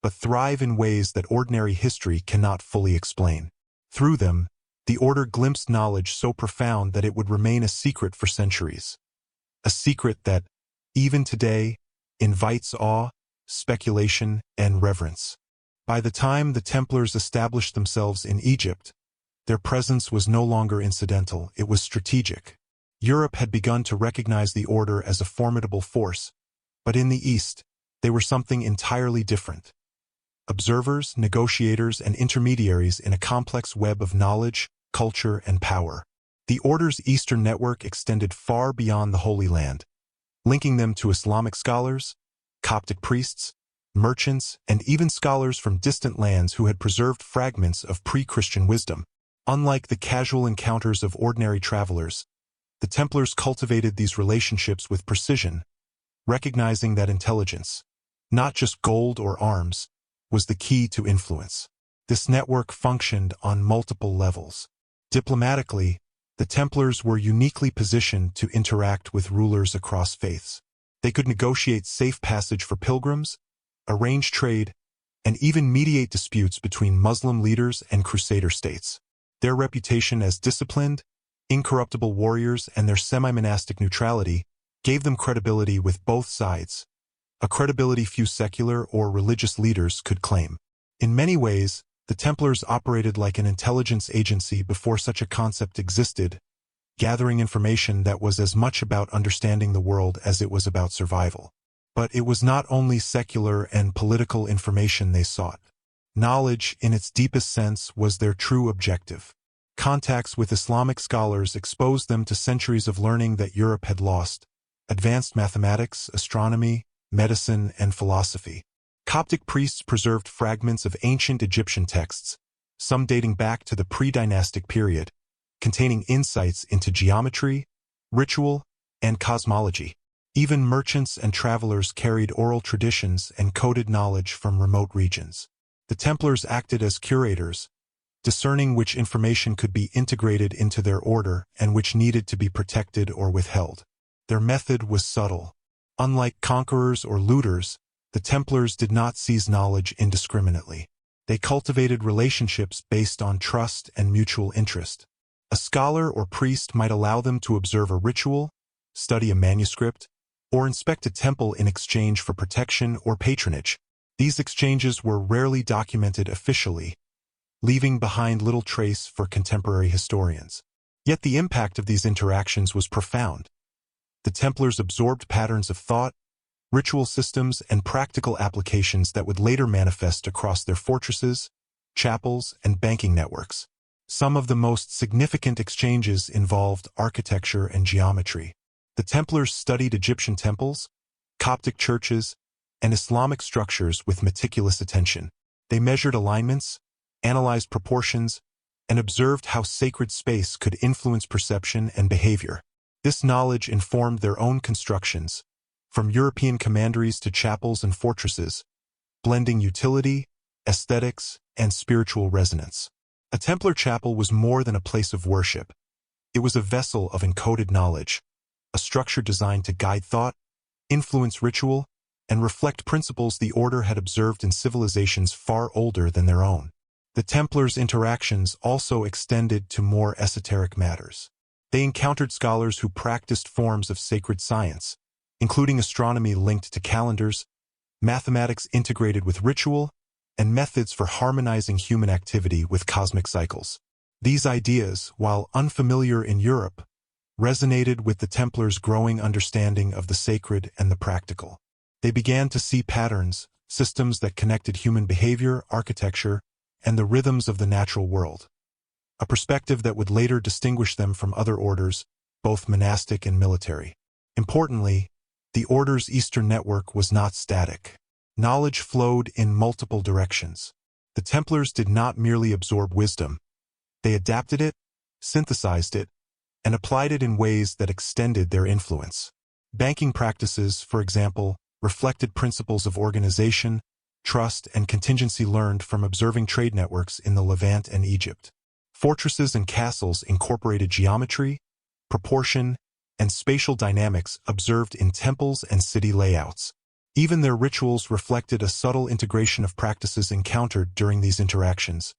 A: but thrive in ways that ordinary history cannot fully explain. Through them, the Order glimpsed knowledge so profound that it would remain a secret for centuries. A secret that, even today, invites awe, speculation, and reverence. By the time the Templars established themselves in Egypt, their presence was no longer incidental, it was strategic. Europe had begun to recognize the Order as a formidable force, but in the East, they were something entirely different. Observers, negotiators, and intermediaries in a complex web of knowledge, culture, and power. The Order's Eastern network extended far beyond the Holy Land, linking them to Islamic scholars, Coptic priests, merchants, and even scholars from distant lands who had preserved fragments of pre-Christian wisdom. Unlike the casual encounters of ordinary travelers, the Templars cultivated these relationships with precision, recognizing that intelligence, not just gold or arms, was the key to influence. This network functioned on multiple levels. Diplomatically, the Templars were uniquely positioned to interact with rulers across faiths. They could negotiate safe passage for pilgrims, arrange trade, and even mediate disputes between Muslim leaders and Crusader states. Their reputation as disciplined, incorruptible warriors and their semi-monastic neutrality gave them credibility with both sides, a credibility few secular or religious leaders could claim. In many ways, the Templars operated like an intelligence agency before such a concept existed, gathering information that was as much about understanding the world as it was about survival. But it was not only secular and political information they sought. Knowledge, in its deepest sense, was their true objective. Contacts with Islamic scholars exposed them to centuries of learning that Europe had lost: advanced mathematics, astronomy, medicine, and philosophy. Coptic priests preserved fragments of ancient Egyptian texts, some dating back to the pre-dynastic period, containing insights into geometry, ritual, and cosmology. Even merchants and travelers carried oral traditions and coded knowledge from remote regions. The Templars acted as curators, discerning which information could be integrated into their order and which needed to be protected or withheld. Their method was subtle. Unlike conquerors or looters, the Templars did not seize knowledge indiscriminately. They cultivated relationships based on trust and mutual interest. A scholar or priest might allow them to observe a ritual, study a manuscript, or inspect a temple in exchange for protection or patronage. These exchanges were rarely documented officially, leaving behind little trace for contemporary historians. Yet the impact of these interactions was profound. The Templars absorbed patterns of thought, ritual systems, and practical applications that would later manifest across their fortresses, chapels, and banking networks. Some of the most significant exchanges involved architecture and geometry. The Templars studied Egyptian temples, Coptic churches, and Islamic structures with meticulous attention. They measured alignments, analyzed proportions, and observed how sacred space could influence perception and behavior. This knowledge informed their own constructions, from European commanderies to chapels and fortresses, blending utility, aesthetics, and spiritual resonance. A Templar chapel was more than a place of worship. It was a vessel of encoded knowledge, a structure designed to guide thought, influence ritual, and reflect principles the order had observed in civilizations far older than their own. The Templars' interactions also extended to more esoteric matters. They encountered scholars who practiced forms of sacred science, including astronomy linked to calendars, mathematics integrated with ritual, and methods for harmonizing human activity with cosmic cycles. These ideas, while unfamiliar in Europe, resonated with the Templars' growing understanding of the sacred and the practical. They began to see patterns, systems that connected human behavior, architecture, and the rhythms of the natural world. A perspective that would later distinguish them from other orders, both monastic and military. Importantly, the order's Eastern network was not static. Knowledge flowed in multiple directions. The Templars did not merely absorb wisdom. They adapted it, synthesized it, and applied it in ways that extended their influence. Banking practices, for example, reflected principles of organization, trust, and contingency learned from observing trade networks in the Levant and Egypt. Fortresses and castles incorporated geometry, proportion, and spatial dynamics observed in temples and city layouts. Even their rituals reflected a subtle integration of practices encountered during these interactions,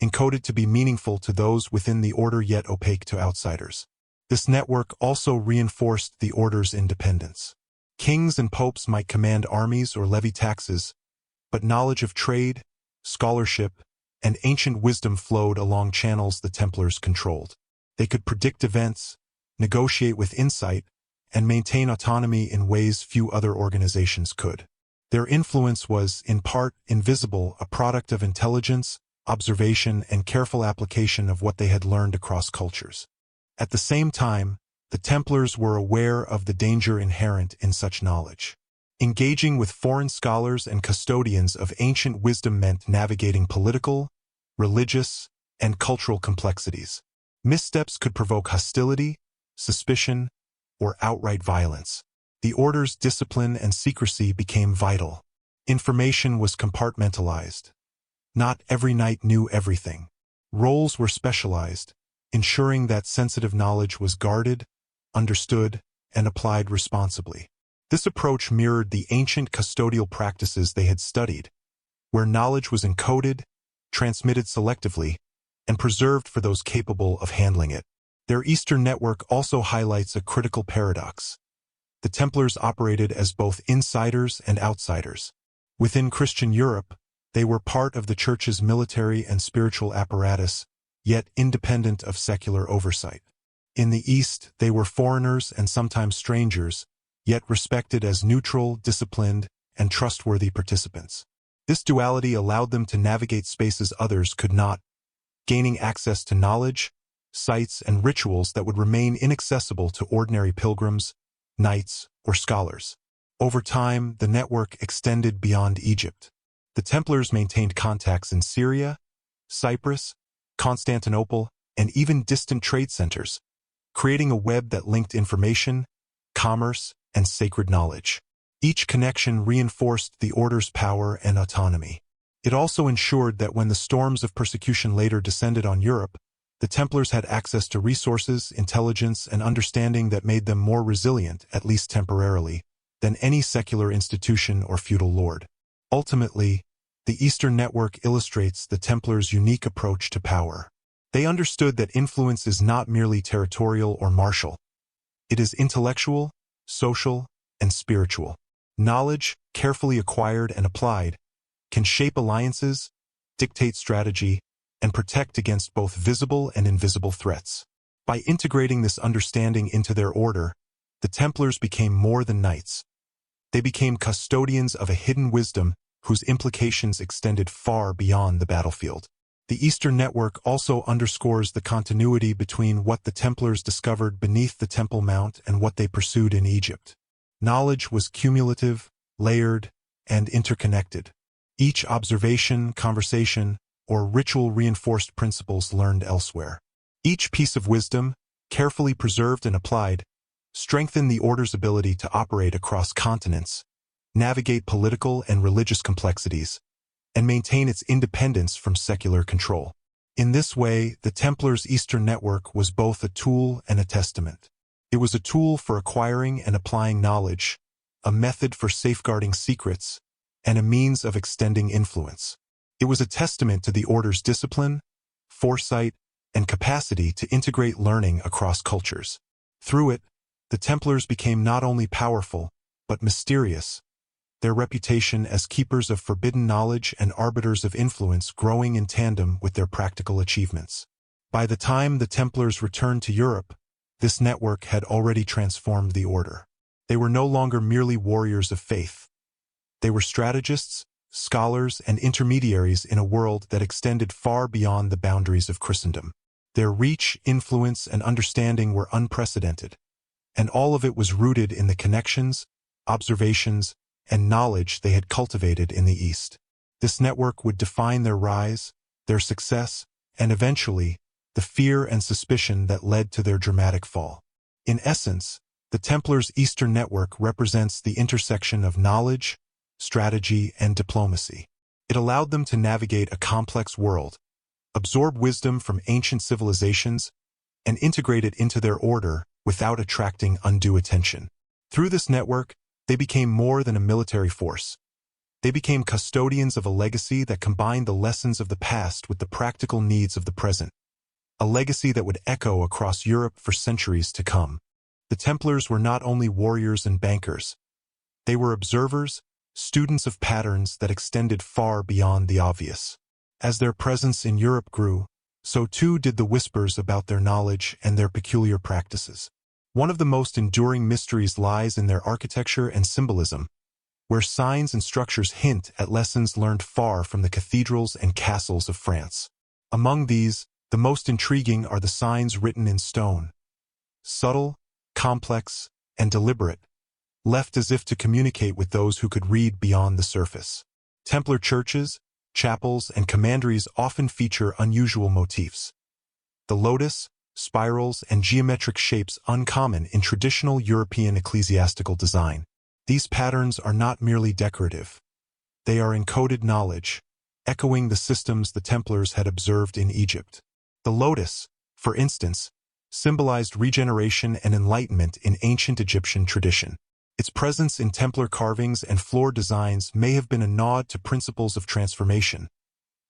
A: encoded to be meaningful to those within the order yet opaque to outsiders. This network also reinforced the order's independence. Kings and popes might command armies or levy taxes, but knowledge of trade, scholarship, and ancient wisdom flowed along channels the Templars controlled. They could predict events, negotiate with insight, and maintain autonomy in ways few other organizations could. Their influence was, in part, invisible, a product of intelligence, observation, and careful application of what they had learned across cultures. At the same time, the Templars were aware of the danger inherent in such knowledge. Engaging with foreign scholars and custodians of ancient wisdom meant navigating political, religious, and cultural complexities. Missteps could provoke hostility, suspicion, or outright violence. The order's discipline and secrecy became vital. Information was compartmentalized. Not every knight knew everything. Roles were specialized, ensuring that sensitive knowledge was guarded, understood, and applied responsibly. This approach mirrored the ancient custodial practices they had studied, where knowledge was encoded, transmitted selectively, and preserved for those capable of handling it. Their Eastern network also highlights a critical paradox. The Templars operated as both insiders and outsiders. Within Christian Europe, they were part of the Church's military and spiritual apparatus, yet independent of secular oversight. In the East, they were foreigners and sometimes strangers, yet respected as neutral, disciplined, and trustworthy participants. This duality allowed them to navigate spaces others could not, gaining access to knowledge, sites, and rituals that would remain inaccessible to ordinary pilgrims, knights, or scholars. Over time, the network extended beyond Egypt. The Templars maintained contacts in Syria, Cyprus, Constantinople, and even distant trade centers, creating a web that linked information, commerce, and sacred knowledge. Each connection reinforced the order's power and autonomy. It also ensured that when the storms of persecution later descended on Europe, the Templars had access to resources, intelligence, and understanding that made them more resilient, at least temporarily, than any secular institution or feudal lord. Ultimately, the Eastern network illustrates the Templars' unique approach to power. They understood that influence is not merely territorial or martial. It is intellectual, social, and spiritual. Knowledge, carefully acquired and applied, can shape alliances, dictate strategy, and protect against both visible and invisible threats. By integrating this understanding into their order, the Templars became more than knights. They became custodians of a hidden wisdom whose implications extended far beyond the battlefield. The Eastern Network also underscores the continuity between what the Templars discovered beneath the Temple Mount and what they pursued in Egypt. Knowledge was cumulative, layered, and interconnected. Each observation, conversation, or ritual reinforced principles learned elsewhere. Each piece of wisdom, carefully preserved and applied, strengthened the Order's ability to operate across continents, navigate political and religious complexities, and maintain its independence from secular control. In this way, the Templars' Eastern Network was both a tool and a testament. It was a tool for acquiring and applying knowledge, a method for safeguarding secrets, and a means of extending influence. It was a testament to the Order's discipline, foresight, and capacity to integrate learning across cultures. Through it, the Templars became not only powerful, but mysterious, their reputation as keepers of forbidden knowledge and arbiters of influence growing in tandem with their practical achievements. By the time the Templars returned to Europe, this network had already transformed the Order. They were no longer merely warriors of faith. They were strategists, scholars, and intermediaries in a world that extended far beyond the boundaries of Christendom. Their reach, influence, and understanding were unprecedented, and all of it was rooted in the connections, observations, and knowledge they had cultivated in the East. This network would define their rise, their success, and eventually, the fear and suspicion that led to their dramatic fall. In essence, the Templars' Eastern Network represents the intersection of knowledge, strategy, and diplomacy. It allowed them to navigate a complex world, absorb wisdom from ancient civilizations, and integrate it into their order without attracting undue attention. Through this network, they became more than a military force. They became custodians of a legacy that combined the lessons of the past with the practical needs of the present, a legacy that would echo across Europe for centuries to come. The Templars were not only warriors and bankers. They were observers, students of patterns that extended far beyond the obvious. As their presence in Europe grew, so too did the whispers about their knowledge and their peculiar practices. One of the most enduring mysteries lies in their architecture and symbolism, where signs and structures hint at lessons learned far from the cathedrals and castles of France. Among these, the most intriguing are the signs written in stone. Subtle, complex, and deliberate, left as if to communicate with those who could read beyond the surface. Templar churches, chapels, and commanderies often feature unusual motifs. The lotus, spirals, and geometric shapes uncommon in traditional European ecclesiastical design. These patterns are not merely decorative. They are encoded knowledge, echoing the systems the Templars had observed in Egypt. The lotus, for instance, symbolized regeneration and enlightenment in ancient Egyptian tradition. Its presence in Templar carvings and floor designs may have been a nod to principles of transformation,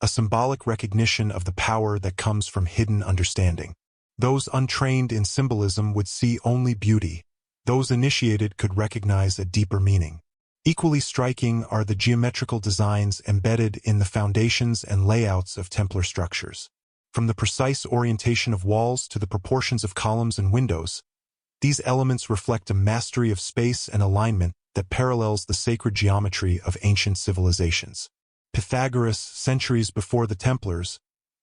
A: a symbolic recognition of the power that comes from hidden understanding. Those untrained in symbolism would see only beauty. Those initiated could recognize a deeper meaning. Equally striking are the geometrical designs embedded in the foundations and layouts of Templar structures. From the precise orientation of walls to the proportions of columns and windows, these elements reflect a mastery of space and alignment that parallels the sacred geometry of ancient civilizations. Pythagoras, centuries before the Templars,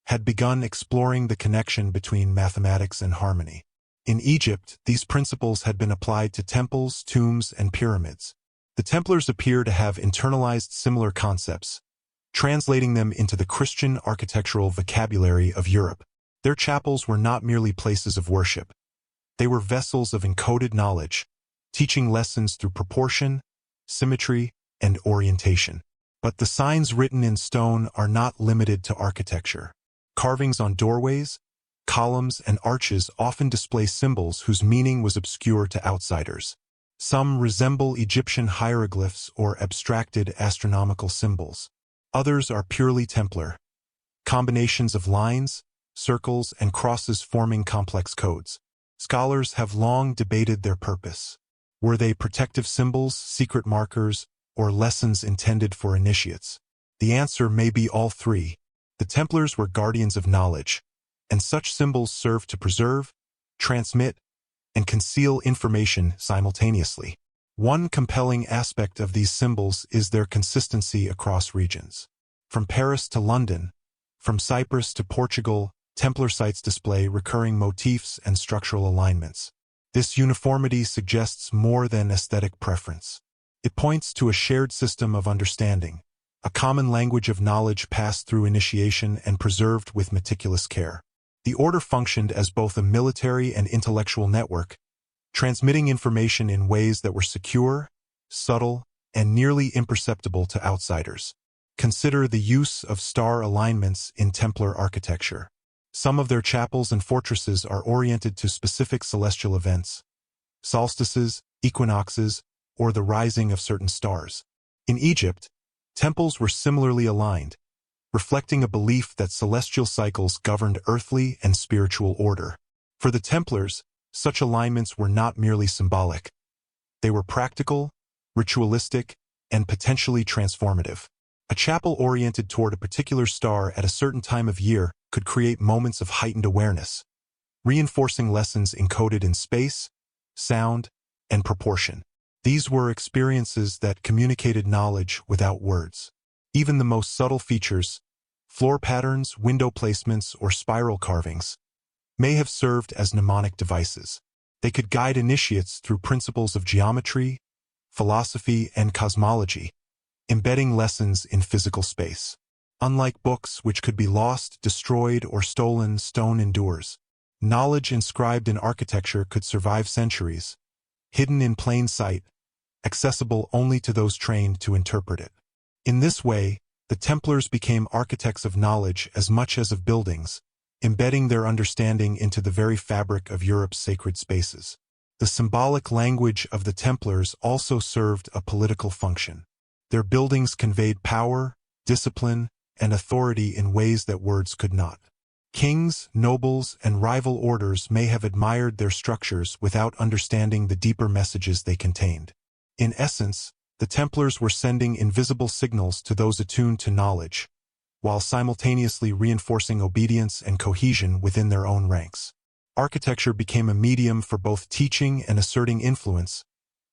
A: had begun exploring the connection between mathematics and harmony. In Egypt, these principles had been applied to temples, tombs, and pyramids. The Templars appear to have internalized similar concepts, translating them into the Christian architectural vocabulary of Europe. Their chapels were not merely places of worship. They were vessels of encoded knowledge, teaching lessons through proportion, symmetry, and orientation. But the signs written in stone are not limited to architecture. Carvings on doorways, columns, and arches often display symbols whose meaning was obscure to outsiders. Some resemble Egyptian hieroglyphs or abstracted astronomical symbols. Others are purely Templar, combinations of lines, circles, and crosses forming complex codes. Scholars have long debated their purpose. Were they protective symbols, secret markers, or lessons intended for initiates? The answer may be all three. The Templars were guardians of knowledge, and such symbols served to preserve, transmit, and conceal information simultaneously. One compelling aspect of these symbols is their consistency across regions. From Paris to London, from Cyprus to Portugal, Templar sites display recurring motifs and structural alignments. This uniformity suggests more than aesthetic preference. It points to a shared system of understanding, a common language of knowledge passed through initiation and preserved with meticulous care. The order functioned as both a military and intellectual network, transmitting information in ways that were secure, subtle, and nearly imperceptible to outsiders. Consider the use of star alignments in Templar architecture. Some of their chapels and fortresses are oriented to specific celestial events, solstices, equinoxes, or the rising of certain stars. In Egypt, temples were similarly aligned, reflecting a belief that celestial cycles governed earthly and spiritual order. For the Templars, such alignments were not merely symbolic. They were practical, ritualistic, and potentially transformative. A chapel oriented toward a particular star at a certain time of year could create moments of heightened awareness, reinforcing lessons encoded in space, sound, and proportion. These were experiences that communicated knowledge without words. Even the most subtle features, floor patterns, window placements, or spiral carvings, may have served as mnemonic devices. They could guide initiates through principles of geometry, philosophy, and cosmology, embedding lessons in physical space. Unlike books which could be lost, destroyed, or stolen, stone endures. Knowledge inscribed in architecture could survive centuries, hidden in plain sight, accessible only to those trained to interpret it. In this way, the Templars became architects of knowledge as much as of buildings, embedding their understanding into the very fabric of Europe's sacred spaces. The symbolic language of the Templars also served a political function. Their buildings conveyed power, discipline, and authority in ways that words could not. Kings, nobles, and rival orders may have admired their structures without understanding the deeper messages they contained. In essence, the Templars were sending invisible signals to those attuned to knowledge, while simultaneously reinforcing obedience and cohesion within their own ranks. Architecture became a medium for both teaching and asserting influence,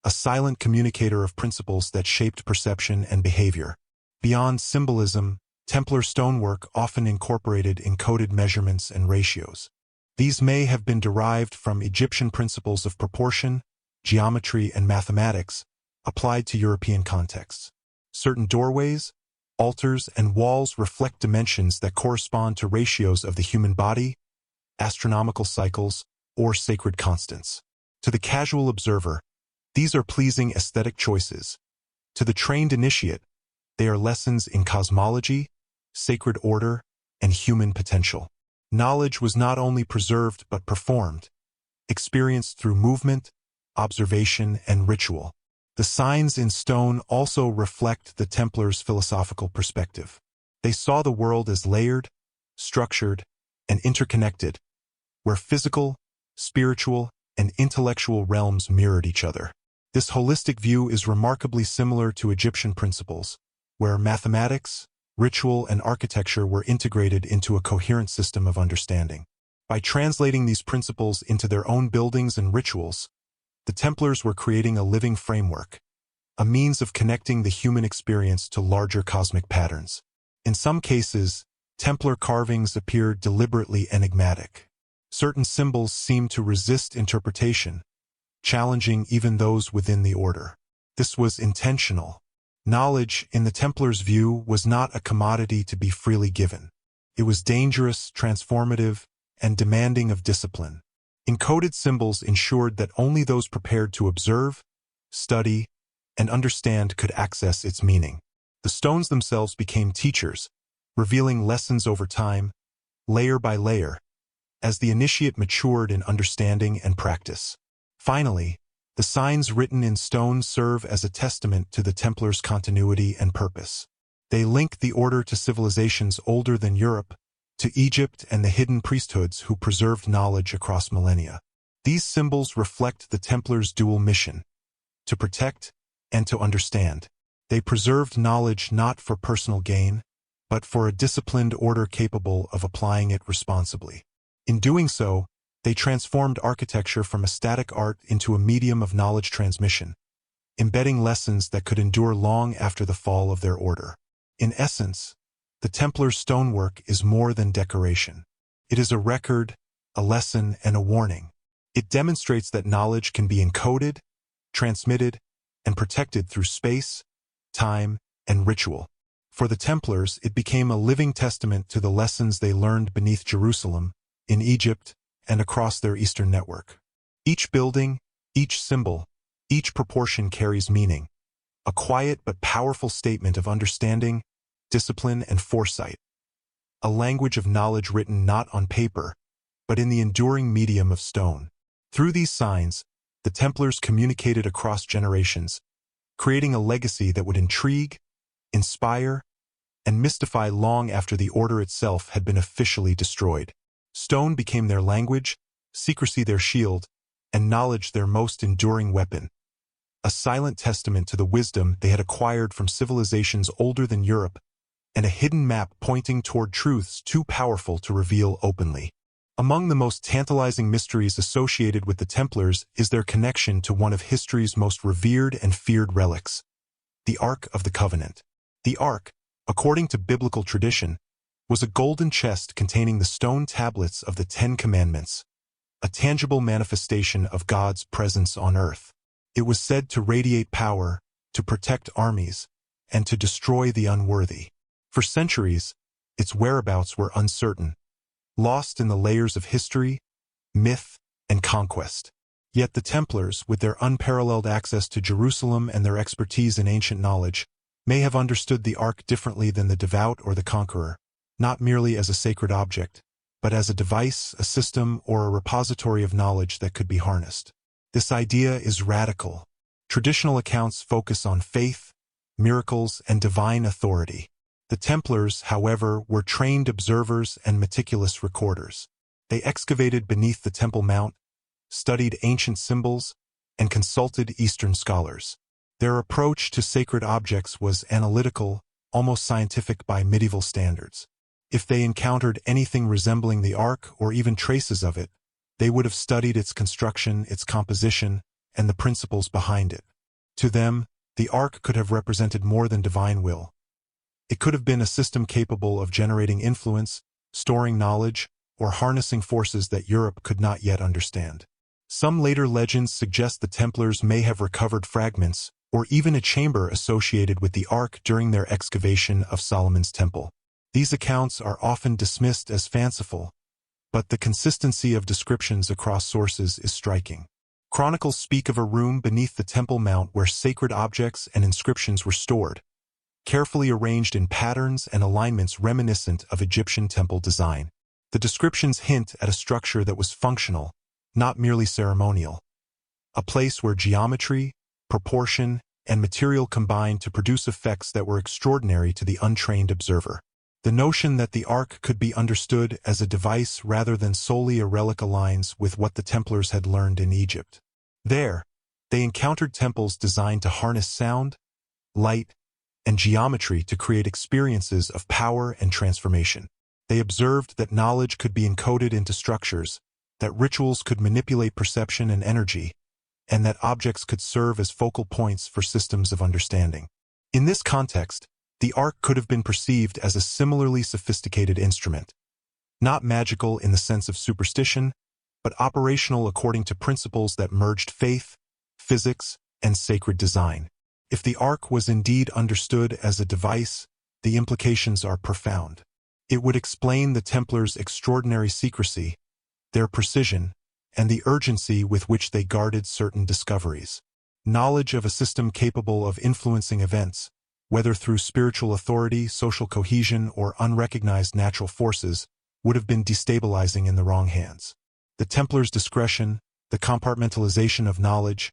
A: a silent communicator of principles that shaped perception and behavior. Beyond symbolism, Templar stonework often incorporated encoded measurements and ratios. These may have been derived from Egyptian principles of proportion, geometry, and mathematics, applied to European contexts. Certain doorways, altars, and walls reflect dimensions that correspond to ratios of the human body, astronomical cycles, or sacred constants. To the casual observer, these are pleasing aesthetic choices. To the trained initiate, they are lessons in cosmology, sacred order, and human potential. Knowledge was not only preserved but performed, experienced through movement, observation, and ritual. The signs in stone also reflect the Templars' philosophical perspective. They saw the world as layered, structured, and interconnected, where physical, spiritual, and intellectual realms mirrored each other. This holistic view is remarkably similar to Egyptian principles, where mathematics, ritual, and architecture were integrated into a coherent system of understanding. By translating these principles into their own buildings and rituals, the Templars were creating a living framework, a means of connecting the human experience to larger cosmic patterns. In some cases, Templar carvings appeared deliberately enigmatic. Certain symbols seemed to resist interpretation, challenging even those within the order. This was intentional. Knowledge, in the Templars' view, was not a commodity to be freely given. It was dangerous, transformative, and demanding of discipline. Encoded symbols ensured that only those prepared to observe, study, and understand could access its meaning. The stones themselves became teachers, revealing lessons over time, layer by layer, as the initiate matured in understanding and practice. Finally, the signs written in stone serve as a testament to the Templars' continuity and purpose. They link the order to civilizations older than Europe, to Egypt and the hidden priesthoods who preserved knowledge across millennia. These symbols reflect the Templars' dual mission: to protect, and to understand. They preserved knowledge not for personal gain, but for a disciplined order capable of applying it responsibly. In doing so, they transformed architecture from a static art into a medium of knowledge transmission, embedding lessons that could endure long after the fall of their order. In essence, the Templars' stonework is more than decoration. It is a record, a lesson, and a warning. It demonstrates that knowledge can be encoded, transmitted, and protected through space, time, and ritual. For the Templars, it became a living testament to the lessons they learned beneath Jerusalem, in Egypt, and across their eastern network. Each building, each symbol, each proportion carries meaning, a quiet but powerful statement of understanding, discipline, and foresight. A language of knowledge written not on paper, but in the enduring medium of stone. Through these signs, the Templars communicated across generations, creating a legacy that would intrigue, inspire, and mystify long after the order itself had been officially destroyed. Stone became their language, secrecy their shield, and knowledge their most enduring weapon. A silent testament to the wisdom they had acquired from civilizations older than Europe, and a hidden map pointing toward truths too powerful to reveal openly. Among the most tantalizing mysteries associated with the Templars is their connection to one of history's most revered and feared relics, the Ark of the Covenant. The Ark, according to biblical tradition, was a golden chest containing the stone tablets of the Ten Commandments, a tangible manifestation of God's presence on earth. It was said to radiate power, to protect armies, and to destroy the unworthy. For centuries, its whereabouts were uncertain, lost in the layers of history, myth, and conquest. Yet the Templars, with their unparalleled access to Jerusalem and their expertise in ancient knowledge, may have understood the Ark differently than the devout or the conqueror, not merely as a sacred object, but as a device, a system, or a repository of knowledge that could be harnessed. This idea is radical. Traditional accounts focus on faith, miracles, and divine authority. The Templars, however, were trained observers and meticulous recorders. They excavated beneath the Temple Mount, studied ancient symbols, and consulted Eastern scholars. Their approach to sacred objects was analytical, almost scientific by medieval standards. If they encountered anything resembling the Ark or even traces of it, they would have studied its construction, its composition, and the principles behind it. To them, the Ark could have represented more than divine will. It could have been a system capable of generating influence, storing knowledge, or harnessing forces that Europe could not yet understand. Some later legends suggest the Templars may have recovered fragments, or even a chamber associated with the Ark during their excavation of Solomon's Temple. These accounts are often dismissed as fanciful, but the consistency of descriptions across sources is striking. Chronicles speak of a room beneath the Temple Mount where sacred objects and inscriptions were stored, carefully arranged in patterns and alignments reminiscent of Egyptian temple design. The descriptions hint at a structure that was functional, not merely ceremonial. A place where geometry, proportion, and material combined to produce effects that were extraordinary to the untrained observer. The notion that the Ark could be understood as a device rather than solely a relic aligns with what the Templars had learned in Egypt. There, they encountered temples designed to harness sound, light, and geometry to create experiences of power and transformation. They observed that knowledge could be encoded into structures, that rituals could manipulate perception and energy, and that objects could serve as focal points for systems of understanding. In this context, the Ark could have been perceived as a similarly sophisticated instrument, not magical in the sense of superstition, but operational according to principles that merged faith, physics, and sacred design. If the Ark was indeed understood as a device, the implications are profound. It would explain the Templars' extraordinary secrecy, their precision, and the urgency with which they guarded certain discoveries. Knowledge of a system capable of influencing events, whether through spiritual authority, social cohesion, or unrecognized natural forces, would have been destabilizing in the wrong hands. The Templars' discretion, the compartmentalization of knowledge,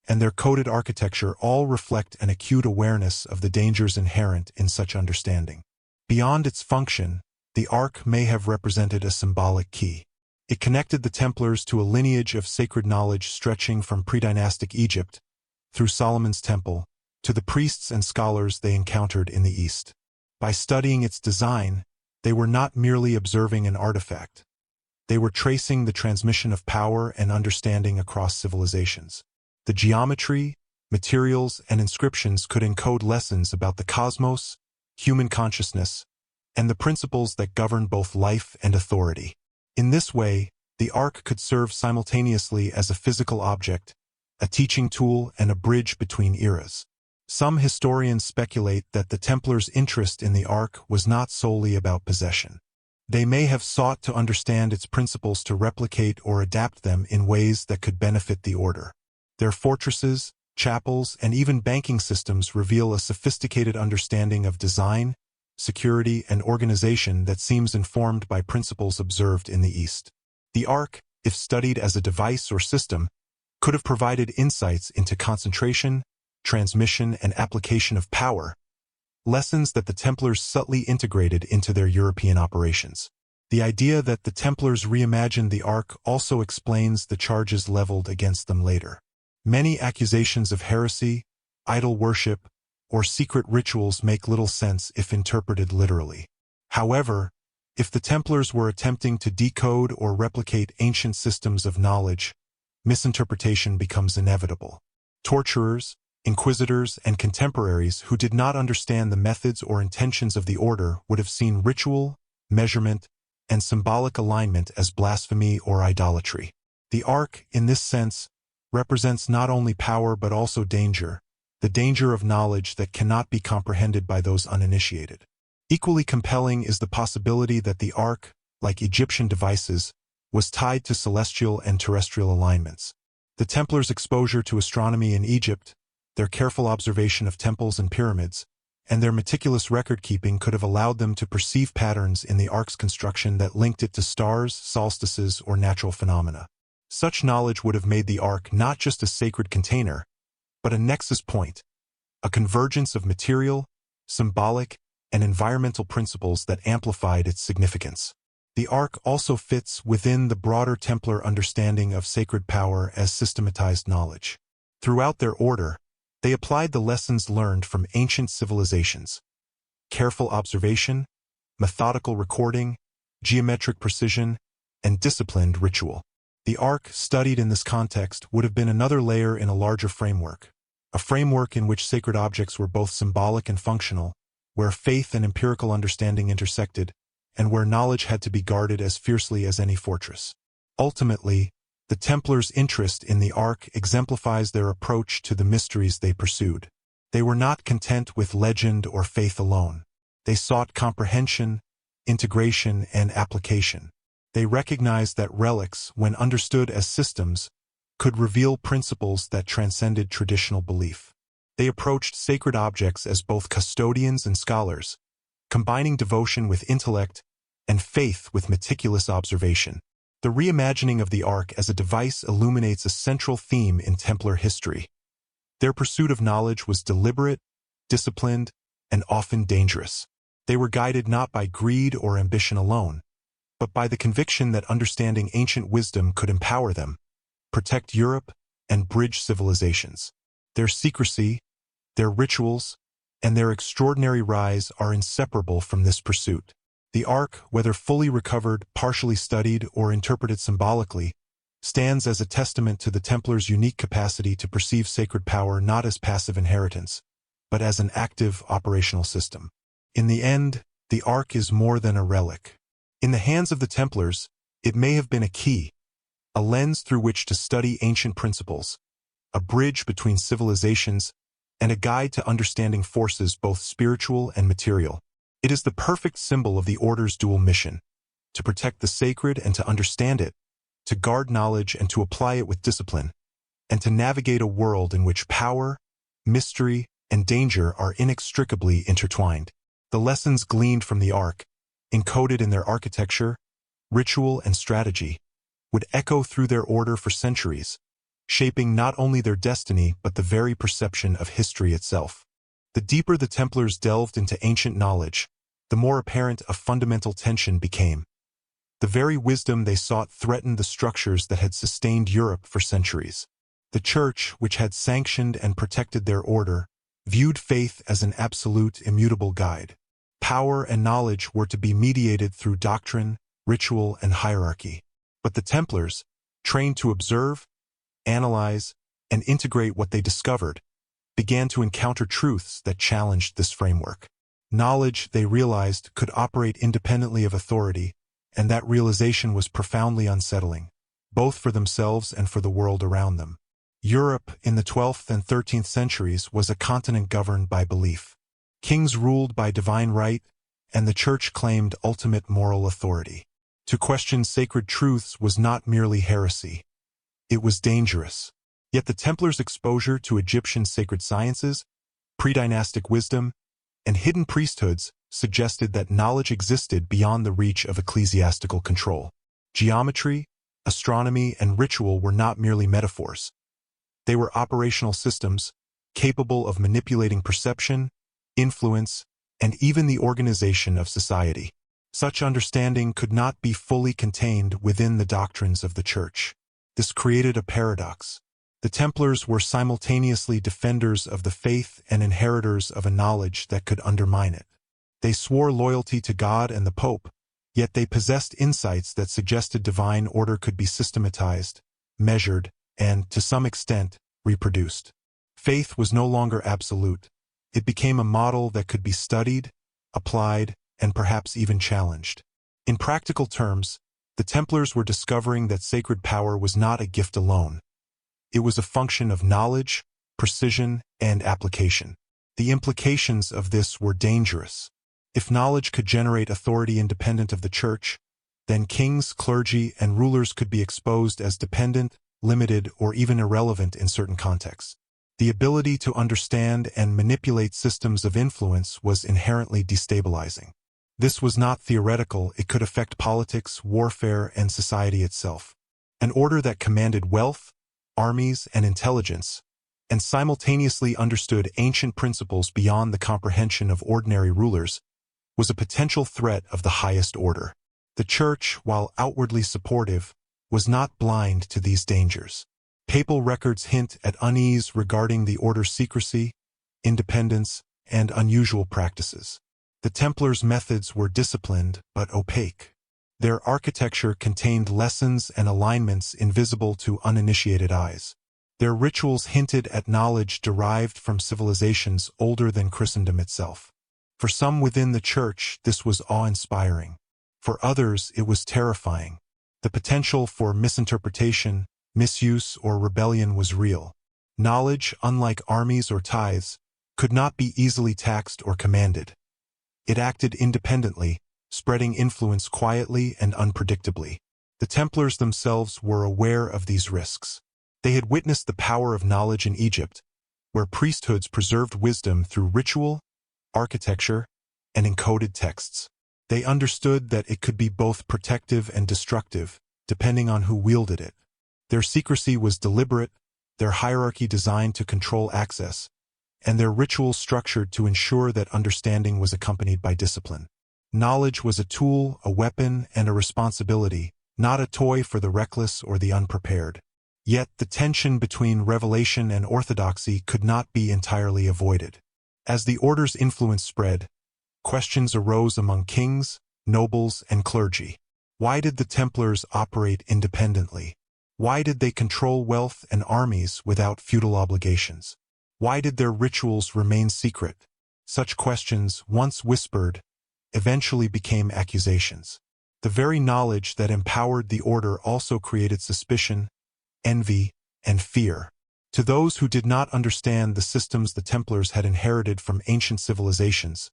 A: and their coded architecture all reflect an acute awareness of the dangers inherent in such understanding. Beyond its function, the Ark may have represented a symbolic key. It connected the Templars to a lineage of sacred knowledge stretching from pre-dynastic Egypt, through Solomon's Temple, to the priests and scholars they encountered in the East. By studying its design, they were not merely observing an artifact. They were tracing the transmission of power and understanding across civilizations. The geometry, materials, and inscriptions could encode lessons about the cosmos, human consciousness, and the principles that govern both life and authority. In this way, the Ark could serve simultaneously as a physical object, a teaching tool, and a bridge between eras. Some historians speculate that the Templars' interest in the Ark was not solely about possession. They may have sought to understand its principles to replicate or adapt them in ways that could benefit the order. Their fortresses, chapels, and even banking systems reveal a sophisticated understanding of design, security, and organization that seems informed by principles observed in the East. The Ark, if studied as a device or system, could have provided insights into concentration, transmission, and application of power, lessons that the Templars subtly integrated into their European operations. The idea that the Templars reimagined the Ark also explains the charges leveled against them later. Many accusations of heresy, idol worship, or secret rituals make little sense if interpreted literally. However, if the Templars were attempting to decode or replicate ancient systems of knowledge, misinterpretation becomes inevitable. Torturers, inquisitors, and contemporaries who did not understand the methods or intentions of the order would have seen ritual, measurement, and symbolic alignment as blasphemy or idolatry. The Ark, in this sense, represents not only power but also danger, the danger of knowledge that cannot be comprehended by those uninitiated. Equally compelling is the possibility that the Ark, like Egyptian devices, was tied to celestial and terrestrial alignments. The Templars' exposure to astronomy in Egypt, their careful observation of temples and pyramids, and their meticulous record-keeping could have allowed them to perceive patterns in the Ark's construction that linked it to stars, solstices, or natural phenomena. Such knowledge would have made the Ark not just a sacred container, but a nexus point, a convergence of material, symbolic, and environmental principles that amplified its significance. The Ark also fits within the broader Templar understanding of sacred power as systematized knowledge. Throughout their order, they applied the lessons learned from ancient civilizations: careful observation, methodical recording, geometric precision, and disciplined ritual. The Ark, studied in this context, would have been another layer in a larger framework, a framework in which sacred objects were both symbolic and functional, where faith and empirical understanding intersected, and where knowledge had to be guarded as fiercely as any fortress. Ultimately, the Templars' interest in the Ark exemplifies their approach to the mysteries they pursued. They were not content with legend or faith alone. They sought comprehension, integration, and application. They recognized that relics, when understood as systems, could reveal principles that transcended traditional belief. They approached sacred objects as both custodians and scholars, combining devotion with intellect and faith with meticulous observation. The reimagining of the Ark as a device illuminates a central theme in Templar history. Their pursuit of knowledge was deliberate, disciplined, and often dangerous. They were guided not by greed or ambition alone, but by the conviction that understanding ancient wisdom could empower them, protect Europe, and bridge civilizations. Their secrecy, their rituals, and their extraordinary rise are inseparable from this pursuit. The Ark, whether fully recovered, partially studied, or interpreted symbolically, stands as a testament to the Templars' unique capacity to perceive sacred power not as passive inheritance, but as an active operational system. In the end, the Ark is more than a relic. In the hands of the Templars, it may have been a key, a lens through which to study ancient principles, a bridge between civilizations, and a guide to understanding forces both spiritual and material. It is the perfect symbol of the Order's dual mission: to protect the sacred and to understand it, to guard knowledge and to apply it with discipline, and to navigate a world in which power, mystery, and danger are inextricably intertwined. The lessons gleaned from the Ark, encoded in their architecture, ritual, and strategy, would echo through their order for centuries, shaping not only their destiny but the very perception of history itself. The deeper the Templars delved into ancient knowledge, the more apparent a fundamental tension became. The very wisdom they sought threatened the structures that had sustained Europe for centuries. The Church, which had sanctioned and protected their order, viewed faith as an absolute, immutable guide. Power and knowledge were to be mediated through doctrine, ritual, and hierarchy. But the Templars, trained to observe, analyze, and integrate what they discovered, began to encounter truths that challenged this framework. Knowledge, they realized, could operate independently of authority, and that realization was profoundly unsettling, both for themselves and for the world around them. Europe, in the 12th and 13th centuries, was a continent governed by belief. Kings ruled by divine right, and the Church claimed ultimate moral authority. To question sacred truths was not merely heresy. It was dangerous. Yet the Templars' exposure to Egyptian sacred sciences, pre-dynastic wisdom, and hidden priesthoods suggested that knowledge existed beyond the reach of ecclesiastical control. Geometry, astronomy, and ritual were not merely metaphors. They were operational systems, capable of manipulating perception, influence, and even the organization of society. Such understanding could not be fully contained within the doctrines of the Church. This created a paradox. The Templars were simultaneously defenders of the faith and inheritors of a knowledge that could undermine it. They swore loyalty to God and the Pope, yet they possessed insights that suggested divine order could be systematized, measured, and, to some extent, reproduced. Faith was no longer absolute. It became a model that could be studied, applied, and perhaps even challenged. In practical terms, the Templars were discovering that sacred power was not a gift alone. It was a function of knowledge, precision, and application. The implications of this were dangerous. If knowledge could generate authority independent of the Church, then kings, clergy, and rulers could be exposed as dependent, limited, or even irrelevant in certain contexts. The ability to understand and manipulate systems of influence was inherently destabilizing. This was not theoretical. It could affect politics, warfare, and society itself. An order that commanded wealth, armies, and intelligence, and simultaneously understood ancient principles beyond the comprehension of ordinary rulers, was a potential threat of the highest order. The Church, while outwardly supportive, was not blind to these dangers. Papal records hint at unease regarding the order's secrecy, independence, and unusual practices. The Templars' methods were disciplined but opaque. Their architecture contained lessons and alignments invisible to uninitiated eyes. Their rituals hinted at knowledge derived from civilizations older than Christendom itself. For some within the Church, this was awe-inspiring. For others, it was terrifying. The potential for misinterpretation, misuse, or rebellion was real. Knowledge, unlike armies or tithes, could not be easily taxed or commanded. It acted independently, spreading influence quietly and unpredictably. The Templars themselves were aware of these risks. They had witnessed the power of knowledge in Egypt, where priesthoods preserved wisdom through ritual, architecture, and encoded texts. They understood that it could be both protective and destructive, depending on who wielded it. Their secrecy was deliberate, their hierarchy designed to control access, and their rituals structured to ensure that understanding was accompanied by discipline. Knowledge was a tool, a weapon, and a responsibility, not a toy for the reckless or the unprepared. Yet the tension between revelation and orthodoxy could not be entirely avoided. As the order's influence spread, questions arose among kings, nobles, and clergy. Why did the Templars operate independently? Why did they control wealth and armies without feudal obligations? Why did their rituals remain secret? Such questions, once whispered, eventually became accusations. The very knowledge that empowered the order also created suspicion, envy, and fear. To those who did not understand the systems the Templars had inherited from ancient civilizations,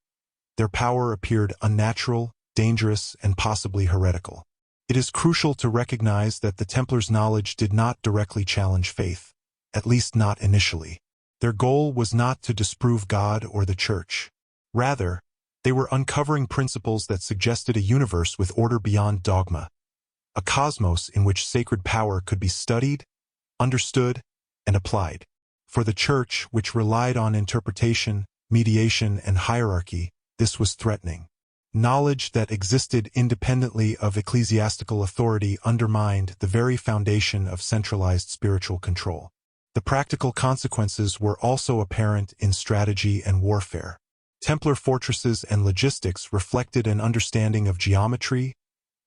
A: their power appeared unnatural, dangerous, and possibly heretical. It is crucial to recognize that the Templars' knowledge did not directly challenge faith, at least not initially. Their goal was not to disprove God or the Church. Rather, they were uncovering principles that suggested a universe with order beyond dogma, a cosmos in which sacred power could be studied, understood, and applied. For the Church, which relied on interpretation, mediation, and hierarchy, this was threatening. Knowledge that existed independently of ecclesiastical authority undermined the very foundation of centralized spiritual control. The practical consequences were also apparent in strategy and warfare. Templar fortresses and logistics reflected an understanding of geometry,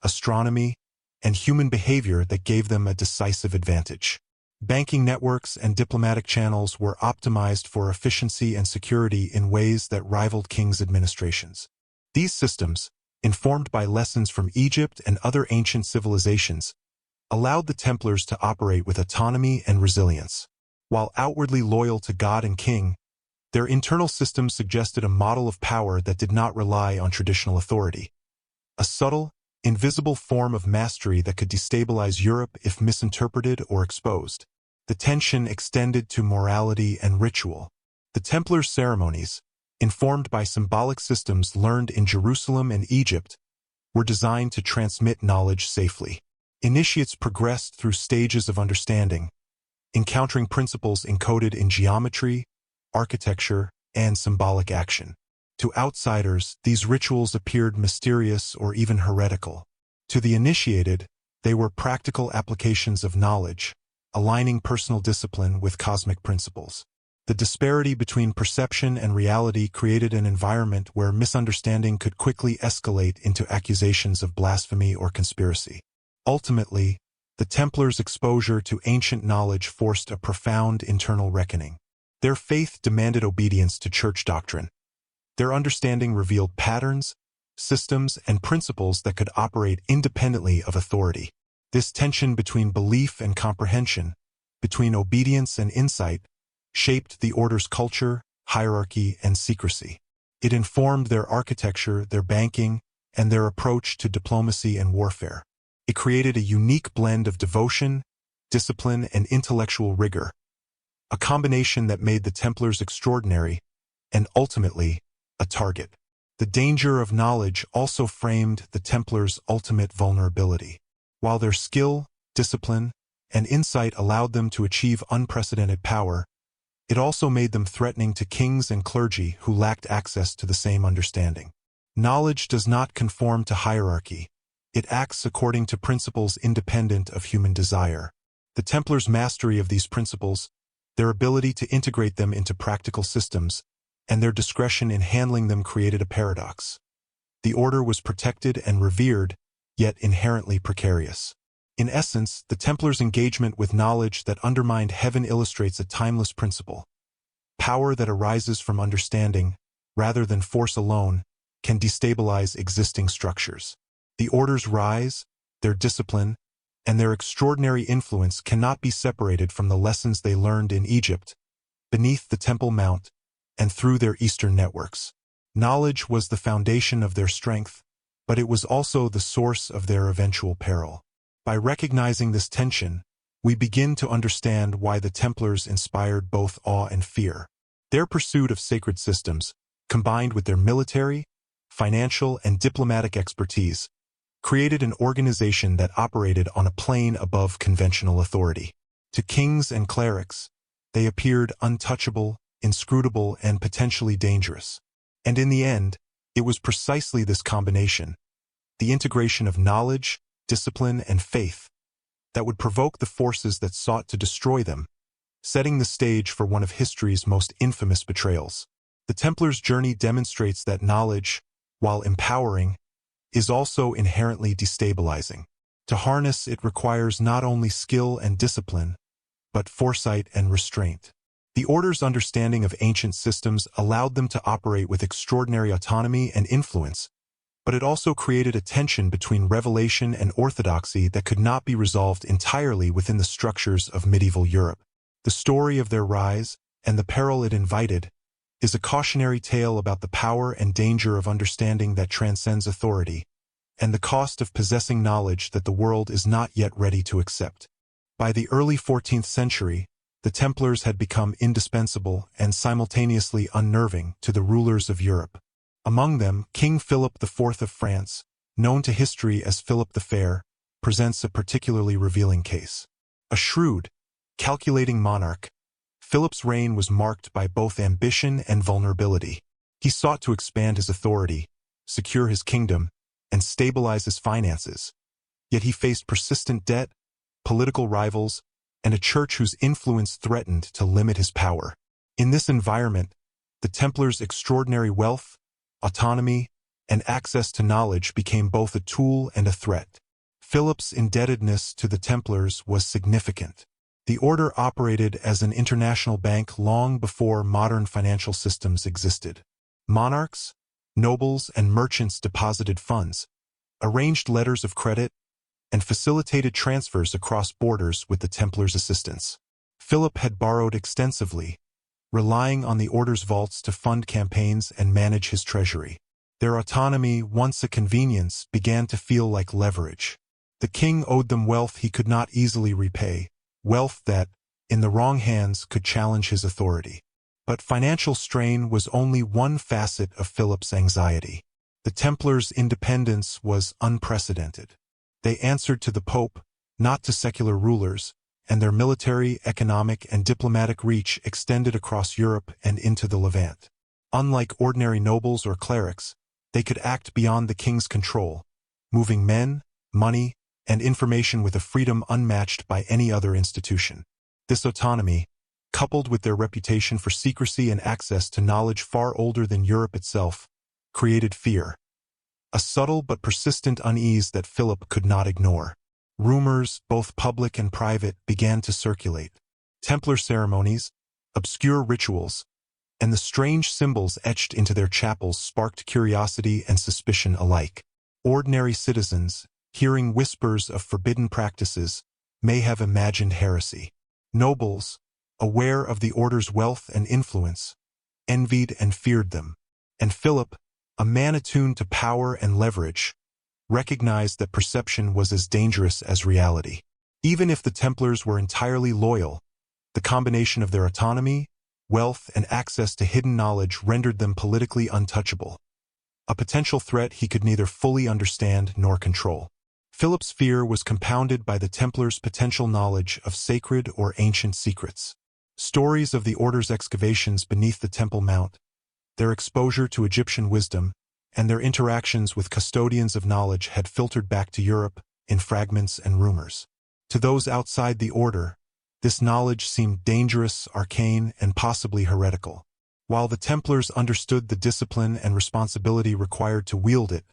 A: astronomy, and human behavior that gave them a decisive advantage. Banking networks and diplomatic channels were optimized for efficiency and security in ways that rivaled kings' administrations. These systems, informed by lessons from Egypt and other ancient civilizations, allowed the Templars to operate with autonomy and resilience. While outwardly loyal to God and king, their internal systems suggested a model of power that did not rely on traditional authority. A subtle, invisible form of mastery that could destabilize Europe if misinterpreted or exposed. The tension extended to morality and ritual. The Templars' ceremonies, informed by symbolic systems learned in Jerusalem and Egypt, were designed to transmit knowledge safely. Initiates progressed through stages of understanding, encountering principles encoded in geometry, architecture, and symbolic action. To outsiders, these rituals appeared mysterious or even heretical. To the initiated, they were practical applications of knowledge, aligning personal discipline with cosmic principles. The disparity between perception and reality created an environment where misunderstanding could quickly escalate into accusations of blasphemy or conspiracy. Ultimately, the Templars' exposure to ancient knowledge forced a profound internal reckoning. Their faith demanded obedience to church doctrine. Their understanding revealed patterns, systems, and principles that could operate independently of authority. This tension between belief and comprehension, between obedience and insight, shaped the order's culture, hierarchy, and secrecy. It informed their architecture, their banking, and their approach to diplomacy and warfare. It created a unique blend of devotion, discipline, and intellectual rigor, a combination that made the Templars extraordinary and, ultimately, a target. The danger of knowledge also framed the Templars' ultimate vulnerability. While their skill, discipline, and insight allowed them to achieve unprecedented power, it also made them threatening to kings and clergy who lacked access to the same understanding. Knowledge does not conform to hierarchy. It acts according to principles independent of human desire. The Templars' mastery of these principles, their ability to integrate them into practical systems, and their discretion in handling them created a paradox. The order was protected and revered, yet inherently precarious. In essence, the Templars' engagement with knowledge that undermined heaven illustrates a timeless principle. Power that arises from understanding, rather than force alone, can destabilize existing structures. The order's rise, their discipline, and their extraordinary influence cannot be separated from the lessons they learned in Egypt, beneath the Temple Mount, and through their eastern networks. Knowledge was the foundation of their strength, but it was also the source of their eventual peril. By recognizing this tension, we begin to understand why the Templars inspired both awe and fear. Their pursuit of sacred systems, combined with their military, financial, and diplomatic expertise, created an organization that operated on a plane above conventional authority. To kings and clerics, they appeared untouchable, inscrutable, and potentially dangerous. And in the end, it was precisely this combination, the integration of knowledge, discipline, and faith, that would provoke the forces that sought to destroy them, setting the stage for one of history's most infamous betrayals. The Templars' journey demonstrates that knowledge, while empowering, is also inherently destabilizing. To harness it requires not only skill and discipline, but foresight and restraint. The Order's understanding of ancient systems allowed them to operate with extraordinary autonomy and influence, but it also created a tension between revelation and orthodoxy that could not be resolved entirely within the structures of medieval Europe. The story of their rise, and the peril it invited, is a cautionary tale about the power and danger of understanding that transcends authority, and the cost of possessing knowledge that the world is not yet ready to accept. By the early 14th century, the Templars had become indispensable and simultaneously unnerving to the rulers of Europe. Among them, King Philip IV of France, known to history as Philip the Fair, presents a particularly revealing case. A shrewd, calculating monarch, Philip's reign was marked by both ambition and vulnerability. He sought to expand his authority, secure his kingdom, and stabilize his finances, yet he faced persistent debt, political rivals, and a church whose influence threatened to limit his power. In this environment, the Templars' extraordinary wealth, autonomy, and access to knowledge became both a tool and a threat. Philip's indebtedness to the Templars was significant. The order operated as an international bank long before modern financial systems existed. Monarchs, nobles, and merchants deposited funds, arranged letters of credit, and facilitated transfers across borders with the Templars' assistance. Philip had borrowed extensively, relying on the order's vaults to fund campaigns and manage his treasury. Their autonomy, once a convenience, began to feel like leverage. The king owed them wealth he could not easily repay, wealth that, in the wrong hands, could challenge his authority. But financial strain was only one facet of Philip's anxiety. The Templars' independence was unprecedented. They answered to the Pope, not to secular rulers, and their military, economic, and diplomatic reach extended across Europe and into the Levant. Unlike ordinary nobles or clerics, they could act beyond the king's control, moving men, money, and information with a freedom unmatched by any other institution. This autonomy, coupled with their reputation for secrecy and access to knowledge far older than Europe itself, created fear, a subtle but persistent unease that Philip could not ignore. Rumors, both public and private, began to circulate. Templar ceremonies, obscure rituals, and the strange symbols etched into their chapels sparked curiosity and suspicion alike. Ordinary citizens, hearing whispers of forbidden practices, may have imagined heresy. Nobles, aware of the order's wealth and influence, envied and feared them. And Philip, a man attuned to power and leverage, recognized that perception was as dangerous as reality. Even if the Templars were entirely loyal, the combination of their autonomy, wealth, and access to hidden knowledge rendered them politically untouchable, a potential threat he could neither fully understand nor control. Philip's fear was compounded by the Templars' potential knowledge of sacred or ancient secrets. Stories of the order's excavations beneath the Temple Mount, their exposure to Egyptian wisdom, and their interactions with custodians of knowledge had filtered back to Europe in fragments and rumors. To those outside the order, this knowledge seemed dangerous, arcane, and possibly heretical. While the Templars understood the discipline and responsibility required to wield it,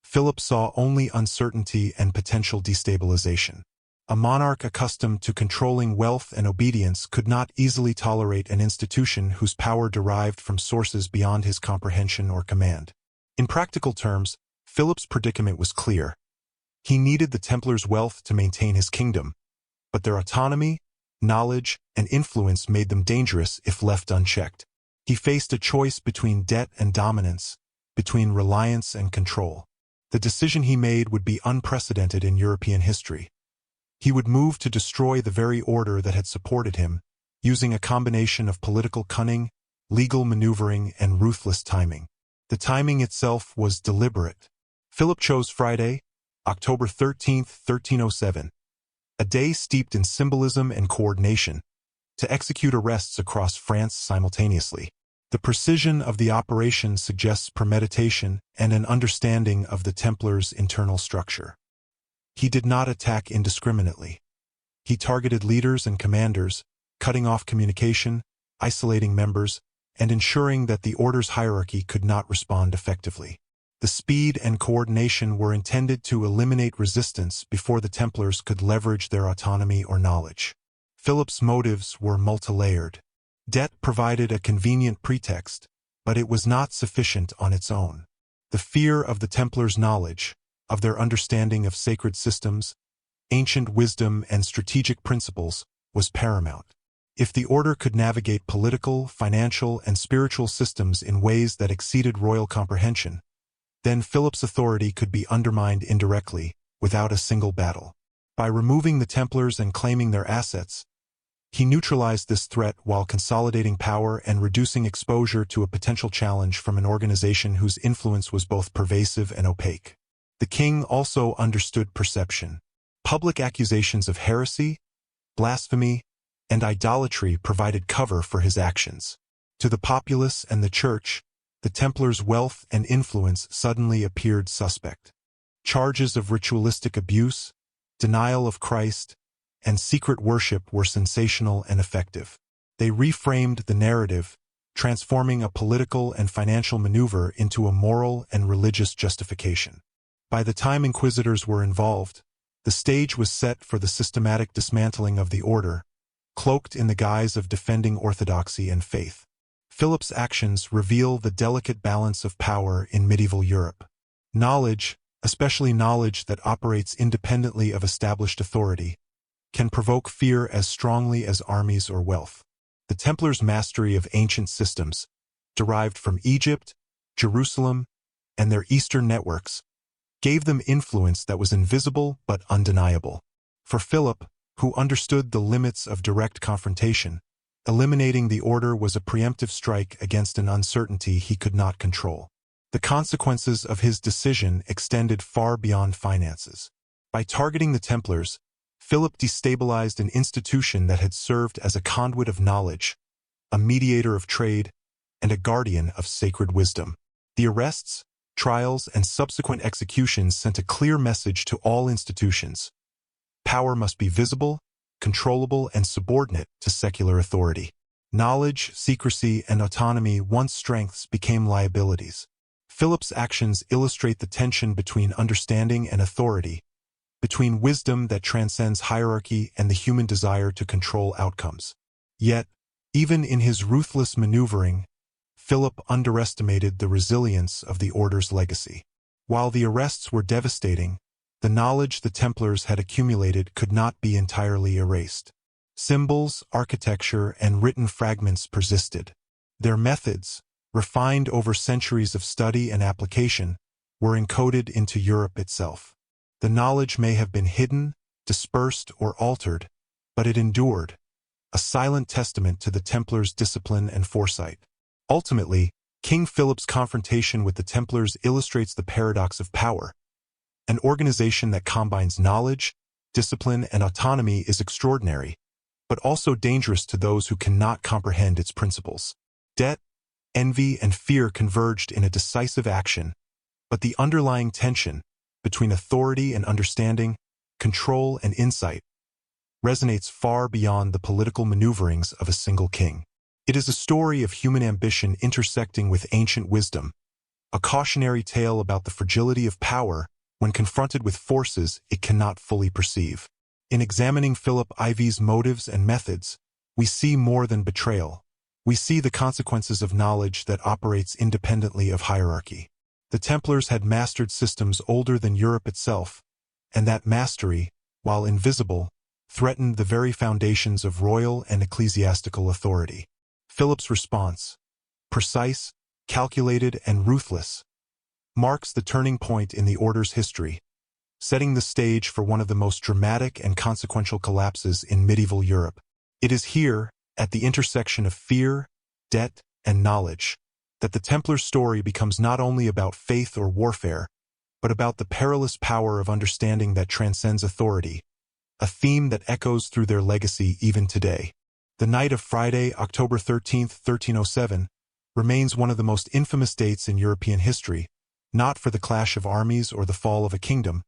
A: Philip saw only uncertainty and potential destabilization. A monarch accustomed to controlling wealth and obedience could not easily tolerate an institution whose power derived from sources beyond his comprehension or command. In practical terms, Philip's predicament was clear. He needed the Templars' wealth to maintain his kingdom, but their autonomy, knowledge, and influence made them dangerous if left unchecked. He faced a choice between debt and dominance, between reliance and control. The decision he made would be unprecedented in European history. He would move to destroy the very order that had supported him, using a combination of political cunning, legal maneuvering, and ruthless timing. The timing itself was deliberate. Philip chose Friday, October 13, 1307, a day steeped in symbolism and coordination, to execute arrests across France simultaneously. The precision of the operation suggests premeditation and an understanding of the Templars' internal structure. He did not attack indiscriminately. He targeted leaders and commanders, cutting off communication, isolating members, and ensuring that the order's hierarchy could not respond effectively. The speed and coordination were intended to eliminate resistance before the Templars could leverage their autonomy or knowledge. Philip's motives were multi-layered. Debt provided a convenient pretext, but it was not sufficient on its own. The fear of the Templars' knowledge, of their understanding of sacred systems, ancient wisdom, and strategic principles, was paramount. If the order could navigate political, financial, and spiritual systems in ways that exceeded royal comprehension, then Philip's authority could be undermined indirectly, without a single battle. By removing the Templars and claiming their assets, he neutralized this threat while consolidating power and reducing exposure to a potential challenge from an organization whose influence was both pervasive and opaque. The king also understood perception. Public accusations of heresy, blasphemy, and idolatry provided cover for his actions. To the populace and the church, the Templars' wealth and influence suddenly appeared suspect. Charges of ritualistic abuse, denial of Christ, and secret worship were sensational and effective. They reframed the narrative, transforming a political and financial maneuver into a moral and religious justification. By the time inquisitors were involved, the stage was set for the systematic dismantling of the order, cloaked in the guise of defending orthodoxy and faith. Philip's actions reveal the delicate balance of power in medieval Europe. Knowledge, especially knowledge that operates independently of established authority, can provoke fear as strongly as armies or wealth. The Templars' mastery of ancient systems, derived from Egypt, Jerusalem, and their Eastern networks, gave them influence that was invisible but undeniable. For Philip, who understood the limits of direct confrontation, eliminating the order was a preemptive strike against an uncertainty he could not control. The consequences of his decision extended far beyond finances. By targeting the Templars, Philip destabilized an institution that had served as a conduit of knowledge, a mediator of trade, and a guardian of sacred wisdom. The arrests, trials, and subsequent executions sent a clear message to all institutions. Power must be visible, controllable, and subordinate to secular authority. Knowledge, secrecy, and autonomy, once strengths, became liabilities. Philip's actions illustrate the tension between understanding and authority, between wisdom that transcends hierarchy and the human desire to control outcomes. Yet, even in his ruthless maneuvering, Philip underestimated the resilience of the order's legacy. While the arrests were devastating, the knowledge the Templars had accumulated could not be entirely erased. Symbols, architecture, and written fragments persisted. Their methods, refined over centuries of study and application, were encoded into Europe itself. The knowledge may have been hidden, dispersed, or altered, but it endured, a silent testament to the Templars' discipline and foresight. Ultimately, King Philip's confrontation with the Templars illustrates the paradox of power. An organization that combines knowledge, discipline, and autonomy is extraordinary, but also dangerous to those who cannot comprehend its principles. Debt, envy, and fear converged in a decisive action, but the underlying tension between authority and understanding, control and insight, resonates far beyond the political maneuverings of a single king. It is a story of human ambition intersecting with ancient wisdom, a cautionary tale about the fragility of power when confronted with forces it cannot fully perceive. In examining Philip IV's motives and methods, we see more than betrayal. We see the consequences of knowledge that operates independently of hierarchy. The Templars had mastered systems older than Europe itself, and that mastery, while invisible, threatened the very foundations of royal and ecclesiastical authority. Philip's response, precise, calculated, and ruthless, marks the turning point in the order's history, setting the stage for one of the most dramatic and consequential collapses in medieval Europe. It is here, at the intersection of fear, debt, and knowledge, that the Templar story becomes not only about faith or warfare, but about the perilous power of understanding that transcends authority, a theme that echoes through their legacy even today. The night of Friday, October 13, 1307, remains one of the most infamous dates in European history, not for the clash of armies or the fall of a kingdom,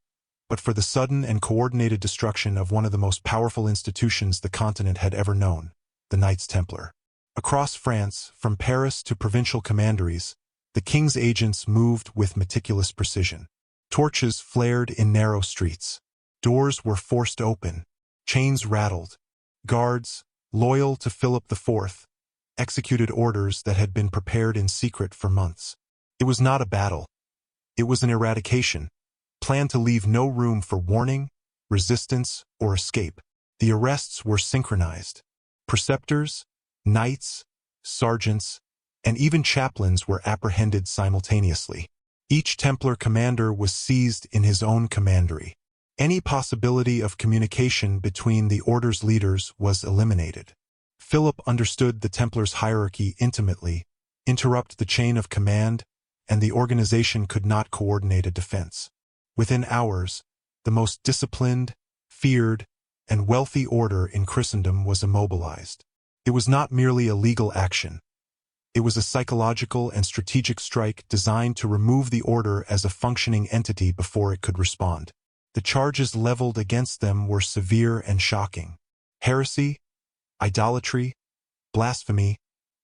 A: but for the sudden and coordinated destruction of one of the most powerful institutions the continent had ever known, the Knights Templar. Across France, from Paris to provincial commanderies, the king's agents moved with meticulous precision. Torches flared in narrow streets. Doors were forced open. Chains rattled. Guards, loyal to Philip IV, executed orders that had been prepared in secret for months. It was not a battle. It was an eradication, planned to leave no room for warning, resistance, or escape. The arrests were synchronized. Preceptors, knights, sergeants, and even chaplains were apprehended simultaneously. Each Templar commander was seized in his own commandery. Any possibility of communication between the order's leaders was eliminated. Philip understood the Templars' hierarchy intimately, interrupt the chain of command, and the organization could not coordinate a defense. Within hours, the most disciplined, feared, and wealthy order in Christendom was immobilized. It was not merely a legal action. It was a psychological and strategic strike designed to remove the order as a functioning entity before it could respond. The charges leveled against them were severe and shocking. Heresy, idolatry, blasphemy,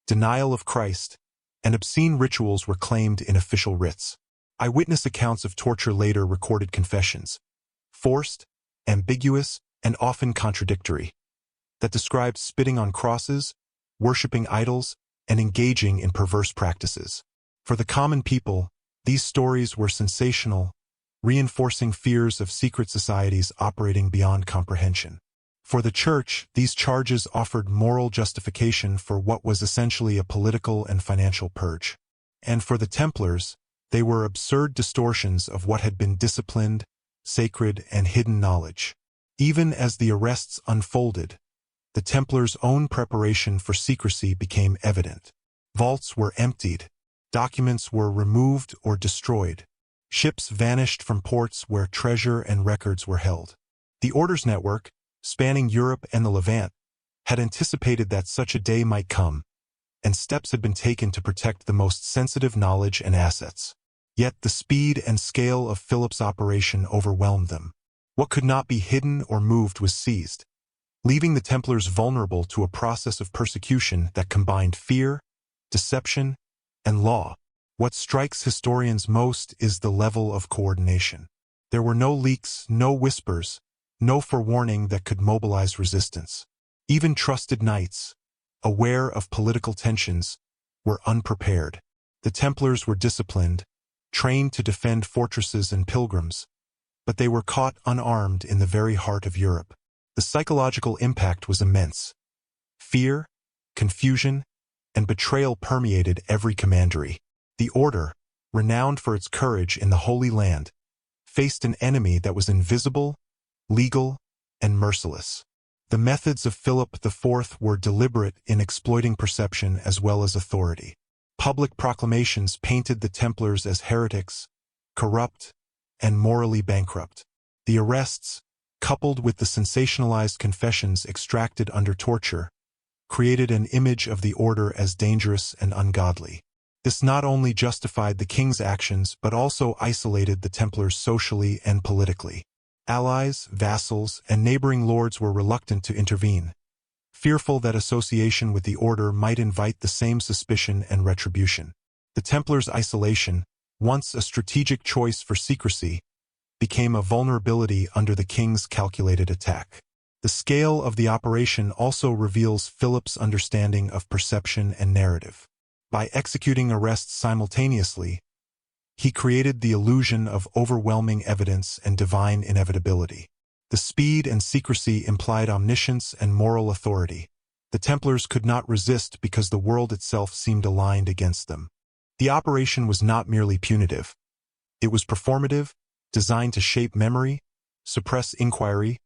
A: denial of Christ, and obscene rituals were claimed in official writs. Eyewitness accounts of torture later recorded confessions, forced, ambiguous, and often contradictory, that described spitting on crosses, worshipping idols, and engaging in perverse practices. For the common people, these stories were sensational, reinforcing fears of secret societies operating beyond comprehension. For the Church, these charges offered moral justification for what was essentially a political and financial purge. And for the Templars, they were absurd distortions of what had been disciplined, sacred, and hidden knowledge. Even as the arrests unfolded, the Templars' own preparation for secrecy became evident. Vaults were emptied, documents were removed or destroyed, ships vanished from ports where treasure and records were held. The Order's network, spanning Europe and the Levant, had anticipated that such a day might come, and steps had been taken to protect the most sensitive knowledge and assets. Yet the speed and scale of Philip's operation overwhelmed them. What could not be hidden or moved was seized, leaving the Templars vulnerable to a process of persecution that combined fear, deception, and law. What strikes historians most is the level of coordination. There were no leaks, no whispers, no forewarning that could mobilize resistance. Even trusted knights, aware of political tensions, were unprepared. The Templars were disciplined, trained to defend fortresses and pilgrims, but they were caught unarmed in the very heart of Europe. The psychological impact was immense. Fear, confusion, and betrayal permeated every commandery. The Order, renowned for its courage in the Holy Land, faced an enemy that was invisible, legal, and merciless. The methods of Philip IV were deliberate in exploiting perception as well as authority. Public proclamations painted the Templars as heretics, corrupt, and morally bankrupt. The arrests, coupled with the sensationalized confessions extracted under torture, created an image of the Order as dangerous and ungodly. This not only justified the king's actions but also isolated the Templars socially and politically. Allies, vassals, and neighboring lords were reluctant to intervene, fearful that association with the Order might invite the same suspicion and retribution. The Templars' isolation, once a strategic choice for secrecy, became a vulnerability under the king's calculated attack. The scale of the operation also reveals Philip's understanding of perception and narrative. By executing arrests simultaneously, he created the illusion of overwhelming evidence and divine inevitability. The speed and secrecy implied omniscience and moral authority. The Templars could not resist because the world itself seemed aligned against them. The operation was not merely punitive. It was performative, designed to shape memory, suppress inquiry,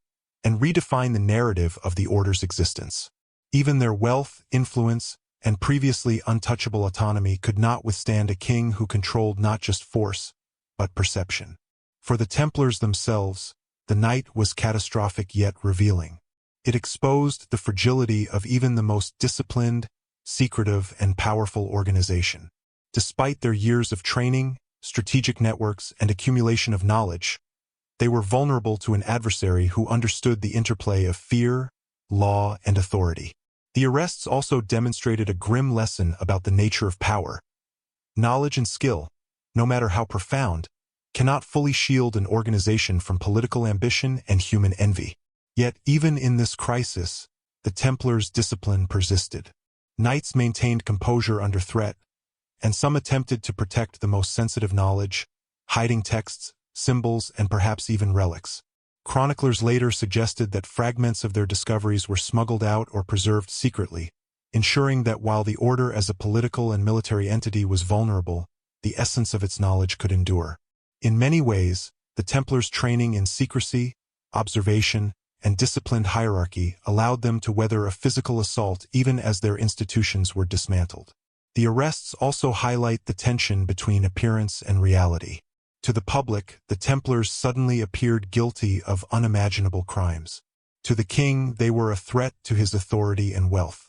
A: and redefine the narrative of the Order's existence. Even their wealth, influence, and previously untouchable autonomy could not withstand a king who controlled not just force, but perception. For the Templars themselves, the night was catastrophic yet revealing. It exposed the fragility of even the most disciplined, secretive, and powerful organization. Despite their years of training, strategic networks, and accumulation of knowledge, they were vulnerable to an adversary who understood the interplay of fear, law, and authority. The arrests also demonstrated a grim lesson about the nature of power. Knowledge and skill, no matter how profound, cannot fully shield an organization from political ambition and human envy. Yet, even in this crisis, the Templars' discipline persisted. Knights maintained composure under threat, and some attempted to protect the most sensitive knowledge, hiding texts, symbols, and perhaps even relics. Chroniclers later suggested that fragments of their discoveries were smuggled out or preserved secretly, ensuring that while the Order as a political and military entity was vulnerable, the essence of its knowledge could endure. In many ways, the Templars' training in secrecy, observation, and disciplined hierarchy allowed them to weather a physical assault even as their institutions were dismantled. The arrests also highlight the tension between appearance and reality. To the public, the Templars suddenly appeared guilty of unimaginable crimes. To the king, they were a threat to his authority and wealth.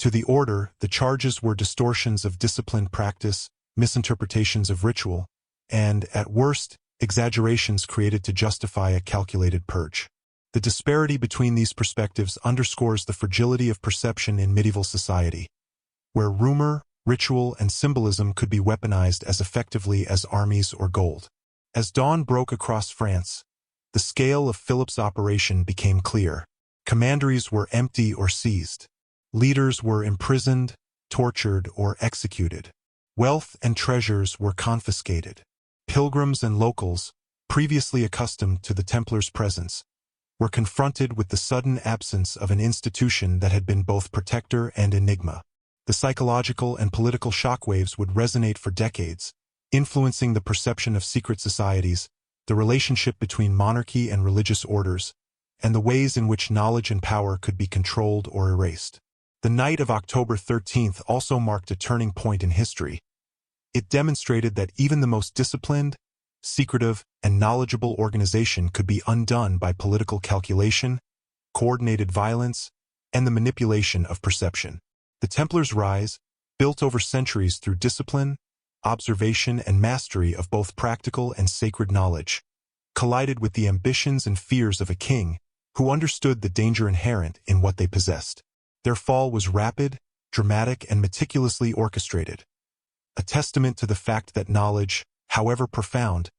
A: To the Order, the charges were distortions of disciplined practice, misinterpretations of ritual, and, at worst, exaggerations created to justify a calculated purge. The disparity between these perspectives underscores the fragility of perception in medieval society, where rumor, ritual, and symbolism could be weaponized as effectively as armies or gold. As dawn broke across France, the scale of Philip's operation became clear. Commanderies were empty or seized. Leaders were imprisoned, tortured, or executed. Wealth and treasures were confiscated. Pilgrims and locals, previously accustomed to the Templars' presence, were confronted with the sudden absence of an institution that had been both protector and enigma. The psychological and political shockwaves would resonate for decades, influencing the perception of secret societies, the relationship between monarchy and religious orders, and the ways in which knowledge and power could be controlled or erased. The night of October 13th also marked a turning point in history. It demonstrated that even the most disciplined, secretive, and knowledgeable organization could be undone by political calculation, coordinated violence, and the manipulation of perception. The Templars' rise, built over centuries through discipline, observation, and mastery of both practical and sacred knowledge, collided with the ambitions and fears of a king who understood the danger inherent in what they possessed. Their fall was rapid, dramatic, and meticulously orchestrated, a testament to the fact that knowledge, however profound,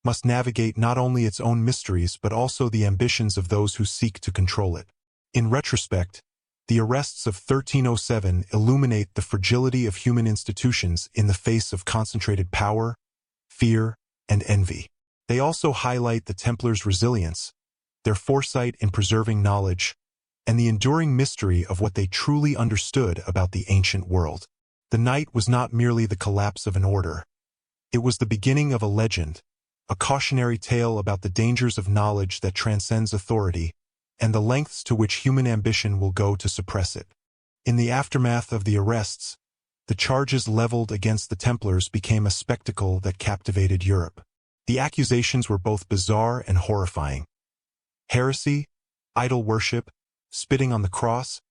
A: must navigate not only its own mysteries but also the ambitions of those who seek to control it. In retrospect, the arrests of 1307 illuminate the fragility of human institutions in the face of concentrated power, fear, and envy. They also highlight the Templars' resilience, their foresight in preserving knowledge, and the enduring mystery of what they truly understood about the ancient world. The night was not merely the collapse of an order. It was the beginning of a legend, a cautionary tale about the dangers of knowledge that transcends authority, and the lengths to which human ambition will go to suppress it. In the aftermath of the arrests, the charges leveled against the Templars became a spectacle that captivated Europe. The accusations were both bizarre and horrifying. Heresy, idol worship, spitting on the cross,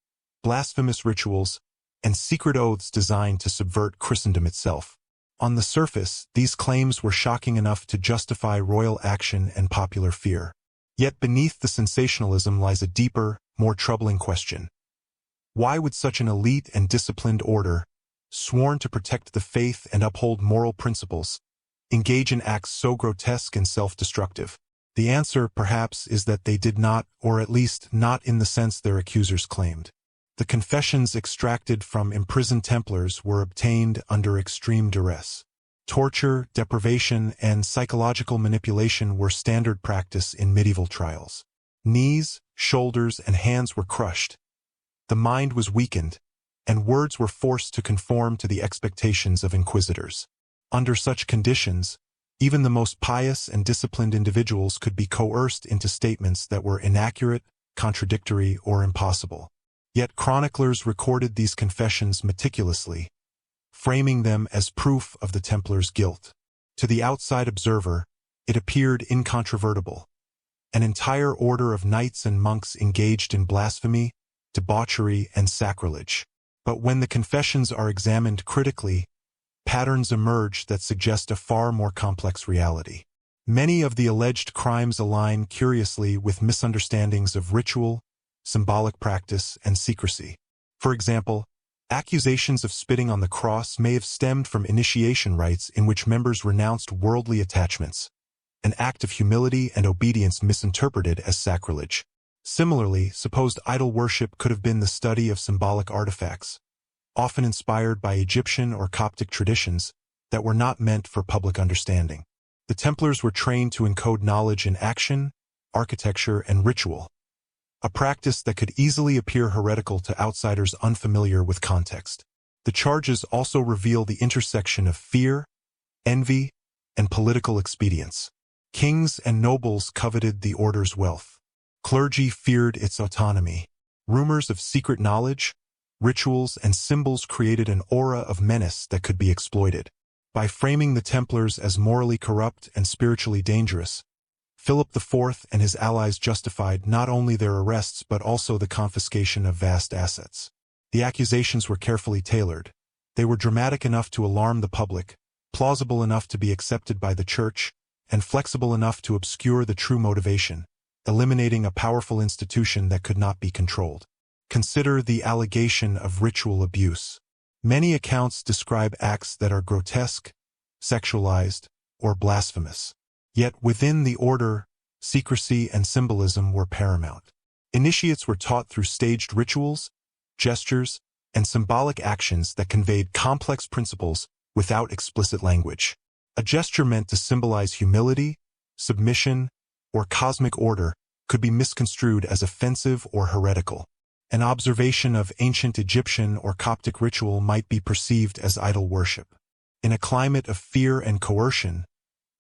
A: blasphemous rituals, and secret oaths designed to subvert Christendom itself. On the surface, these claims were shocking enough to justify royal action and popular fear. Yet beneath the sensationalism lies a deeper, more troubling question. Why would such an elite and disciplined order, sworn to protect the faith and uphold moral principles, engage in acts so grotesque and self-destructive? The answer, perhaps, is that they did not, or at least not in the sense their accusers claimed. The confessions extracted from imprisoned Templars were obtained under extreme duress. Torture, deprivation, and psychological manipulation were standard practice in medieval trials. Knees, shoulders, and hands were crushed. The mind was weakened, and words were forced to conform to the expectations of inquisitors. Under such conditions, even the most pious and disciplined individuals could be coerced into statements that were inaccurate, contradictory, or impossible. Yet chroniclers recorded these confessions meticulously, framing them as proof of the Templars' guilt. To the outside observer, it appeared incontrovertible. An entire order of knights and monks engaged in blasphemy, debauchery, and sacrilege. But when the confessions are examined critically, patterns emerge that suggest a far more complex reality. Many of the alleged crimes align curiously with misunderstandings of ritual, symbolic practice, and secrecy. For example, accusations of spitting on the cross may have stemmed from initiation rites in which members renounced worldly attachments, an act of humility and obedience misinterpreted as sacrilege. Similarly, supposed idol worship could have been the study of symbolic artifacts, often inspired by Egyptian or Coptic traditions that were not meant for public understanding. The Templars were trained to encode knowledge in action, architecture, and ritual, a practice that could easily appear heretical to outsiders unfamiliar with context. The charges also reveal the intersection of fear, envy, and political expedience. Kings and nobles coveted the order's wealth. Clergy feared its autonomy. Rumors of secret knowledge, rituals, and symbols created an aura of menace that could be exploited. By framing the Templars as morally corrupt and spiritually dangerous, Philip IV and his allies justified not only their arrests but also the confiscation of vast assets. The accusations were carefully tailored. They were dramatic enough to alarm the public, plausible enough to be accepted by the Church, and flexible enough to obscure the true motivation, eliminating a powerful institution that could not be controlled. Consider the allegation of ritual abuse. Many accounts describe acts that are grotesque, sexualized, or blasphemous. Yet within the order, secrecy and symbolism were paramount. Initiates were taught through staged rituals, gestures, and symbolic actions that conveyed complex principles without explicit language. A gesture meant to symbolize humility, submission, or cosmic order could be misconstrued as offensive or heretical. An observation of ancient Egyptian or Coptic ritual might be perceived as idol worship. In a climate of fear and coercion,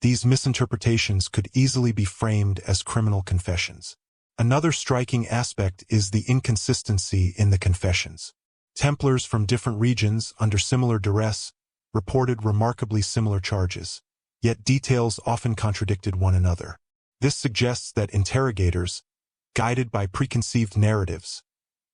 A: these misinterpretations could easily be framed as criminal confessions. Another striking aspect is the inconsistency in the confessions. Templars from different regions, under similar duress, reported remarkably similar charges, yet details often contradicted one another. This suggests that interrogators, guided by preconceived narratives,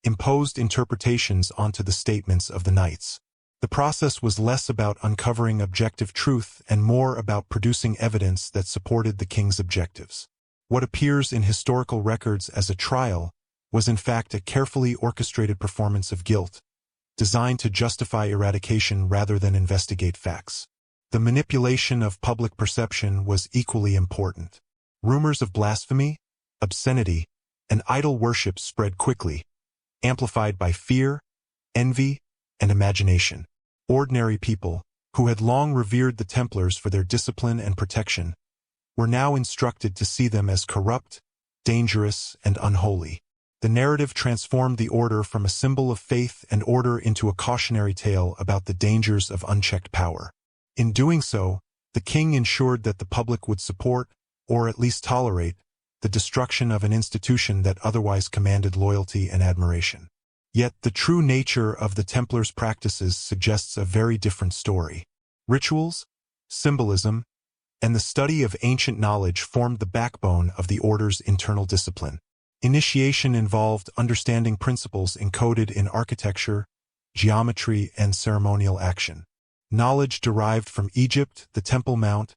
A: imposed interpretations onto the statements of the knights. The process was less about uncovering objective truth and more about producing evidence that supported the king's objectives. What appears in historical records as a trial was in fact a carefully orchestrated performance of guilt, designed to justify eradication rather than investigate facts. The manipulation of public perception was equally important. Rumors of blasphemy, obscenity, and idol worship spread quickly, amplified by fear, envy, and imagination. Ordinary people, who had long revered the Templars for their discipline and protection, were now instructed to see them as corrupt, dangerous, and unholy. The narrative transformed the order from a symbol of faith and order into a cautionary tale about the dangers of unchecked power. In doing so, the king ensured that the public would support, or at least tolerate, the destruction of an institution that otherwise commanded loyalty and admiration. Yet the true nature of the Templars' practices suggests a very different story. Rituals, symbolism, and the study of ancient knowledge formed the backbone of the order's internal discipline. Initiation involved understanding principles encoded in architecture, geometry, and ceremonial action. Knowledge derived from Egypt, the Temple Mount,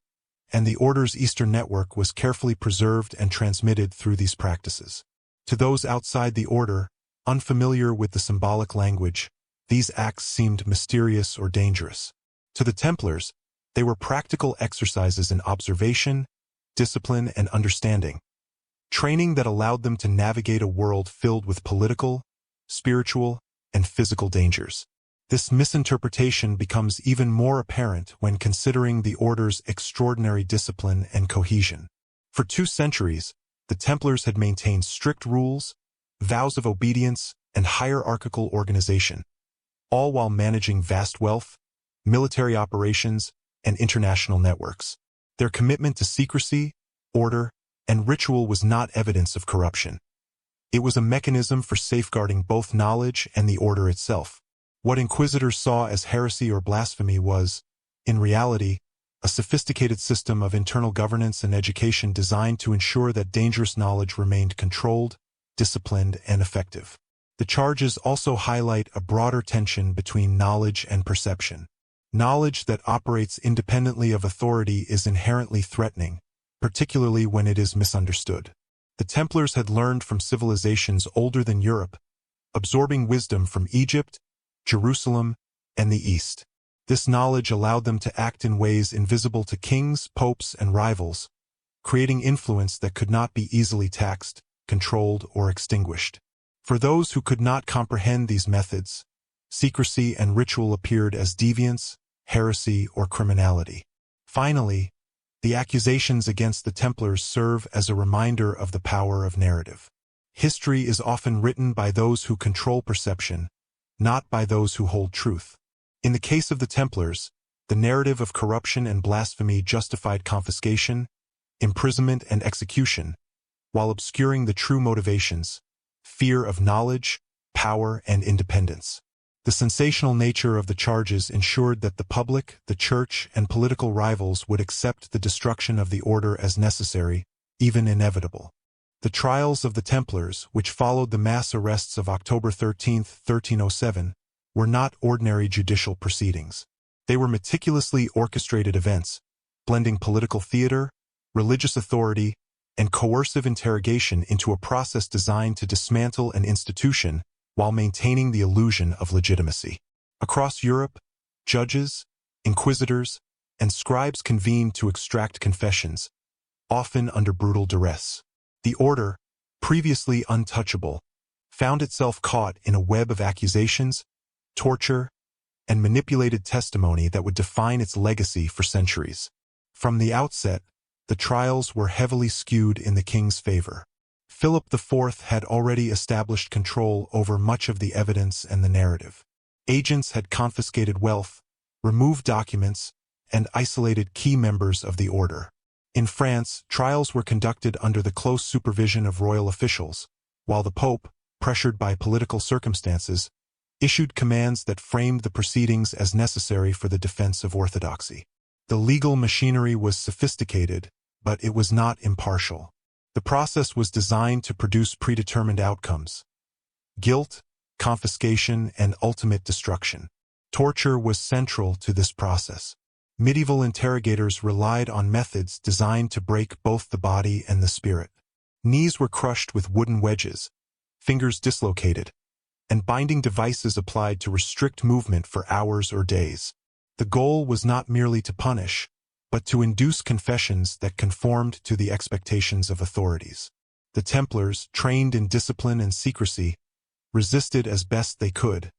A: and the order's Eastern network was carefully preserved and transmitted through these practices. To those outside the order, unfamiliar with the symbolic language, these acts seemed mysterious or dangerous. To the Templars, they were practical exercises in observation, discipline, and understanding, training that allowed them to navigate a world filled with political, spiritual, and physical dangers. This misinterpretation becomes even more apparent when considering the order's extraordinary discipline and cohesion. For 2 centuries, the Templars had maintained strict rules, vows of obedience, and hierarchical organization, all while managing vast wealth, military operations, and international networks. Their commitment to secrecy, order, and ritual was not evidence of corruption. It was a mechanism for safeguarding both knowledge and the order itself. What inquisitors saw as heresy or blasphemy was, in reality, a sophisticated system of internal governance and education designed to ensure that dangerous knowledge remained controlled, disciplined, and effective. The charges also highlight a broader tension between knowledge and perception. Knowledge that operates independently of authority is inherently threatening, particularly when it is misunderstood. The Templars had learned from civilizations older than Europe, absorbing wisdom from Egypt, Jerusalem, and the East. This knowledge allowed them to act in ways invisible to kings, popes, and rivals, creating influence that could not be easily taxed, controlled, or extinguished. For those who could not comprehend these methods, secrecy and ritual appeared as deviance, heresy, or criminality. Finally, the accusations against the Templars serve as a reminder of the power of narrative. History is often written by those who control perception, not by those who hold truth. In the case of the Templars, the narrative of corruption and blasphemy justified confiscation, imprisonment, and execution, while obscuring the true motivations, fear of knowledge, power, and independence. The sensational nature of the charges ensured that the public, the church, and political rivals would accept the destruction of the order as necessary, even inevitable. The trials of the Templars, which followed the mass arrests of October 13, 1307, were not ordinary judicial proceedings. They were meticulously orchestrated events, blending political theater, religious authority, and coercive interrogation into a process designed to dismantle an institution while maintaining the illusion of legitimacy. Across Europe, judges, inquisitors, and scribes convened to extract confessions, often under brutal duress. The order, previously untouchable, found itself caught in a web of accusations, torture, and manipulated testimony that would define its legacy for centuries. From the outset, the trials were heavily skewed in the king's favor. Philip IV had already established control over much of the evidence and the narrative. Agents had confiscated wealth, removed documents, and isolated key members of the order. In France, trials were conducted under the close supervision of royal officials, while the Pope, pressured by political circumstances, issued commands that framed the proceedings as necessary for the defense of orthodoxy. The legal machinery was sophisticated, but it was not impartial. The process was designed to produce predetermined outcomes: guilt, confiscation, and ultimate destruction. Torture was central to this process. Medieval interrogators relied on methods designed to break both the body and the spirit. Knees were crushed with wooden wedges, fingers dislocated, and binding devices applied to restrict movement for hours or days. The goal was not merely to punish, but to induce confessions that conformed to the expectations of authorities. The Templars, trained in discipline and secrecy, resisted as best they could,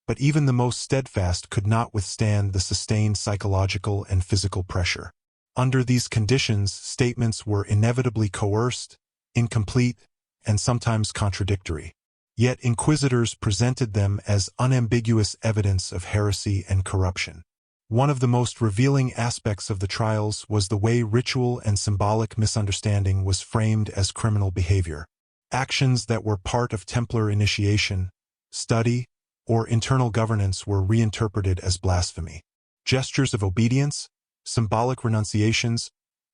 A: but even the most steadfast could not withstand the sustained psychological and physical pressure. Under these conditions, statements were inevitably coerced, incomplete, and sometimes contradictory. Yet inquisitors presented them as unambiguous evidence of heresy and corruption. One of the most revealing aspects of the trials was the way ritual and symbolic misunderstanding was framed as criminal behavior. Actions that were part of Templar initiation, study, or internal governance were reinterpreted as blasphemy. Gestures of obedience, symbolic renunciations,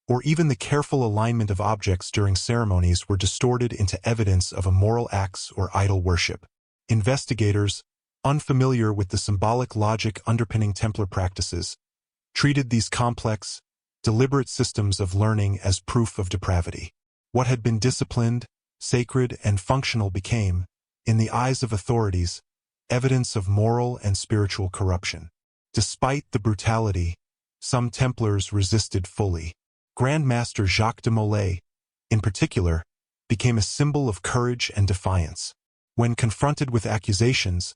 A: or even the careful alignment of objects during ceremonies were distorted into evidence of immoral acts or idol worship. Investigators, unfamiliar with the symbolic logic underpinning Templar practices, treated these complex, deliberate systems of learning as proof of depravity. What had been disciplined, sacred, and functional became, in the eyes of authorities, evidence of moral and spiritual corruption. Despite the brutality, some Templars resisted fully. Grand Master Jacques de Molay, in particular, became a symbol of courage and defiance. When confronted with accusations,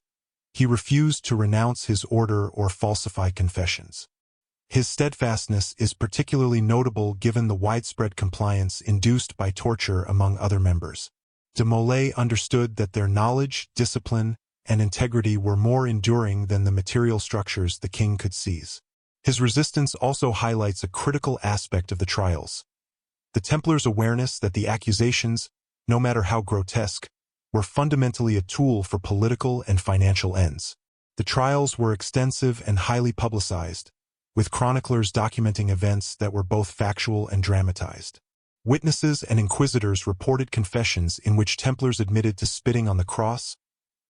A: he refused to renounce his order or falsify confessions. His steadfastness is particularly notable given the widespread compliance induced by torture among other members. De Molay understood that their knowledge, discipline, and integrity were more enduring than the material structures the king could seize. His resistance also highlights a critical aspect of the trials: the Templars' awareness that the accusations, no matter how grotesque, were fundamentally a tool for political and financial ends. The trials were extensive and highly publicized, with chroniclers documenting events that were both factual and dramatized. Witnesses and inquisitors reported confessions in which Templars admitted to spitting on the cross,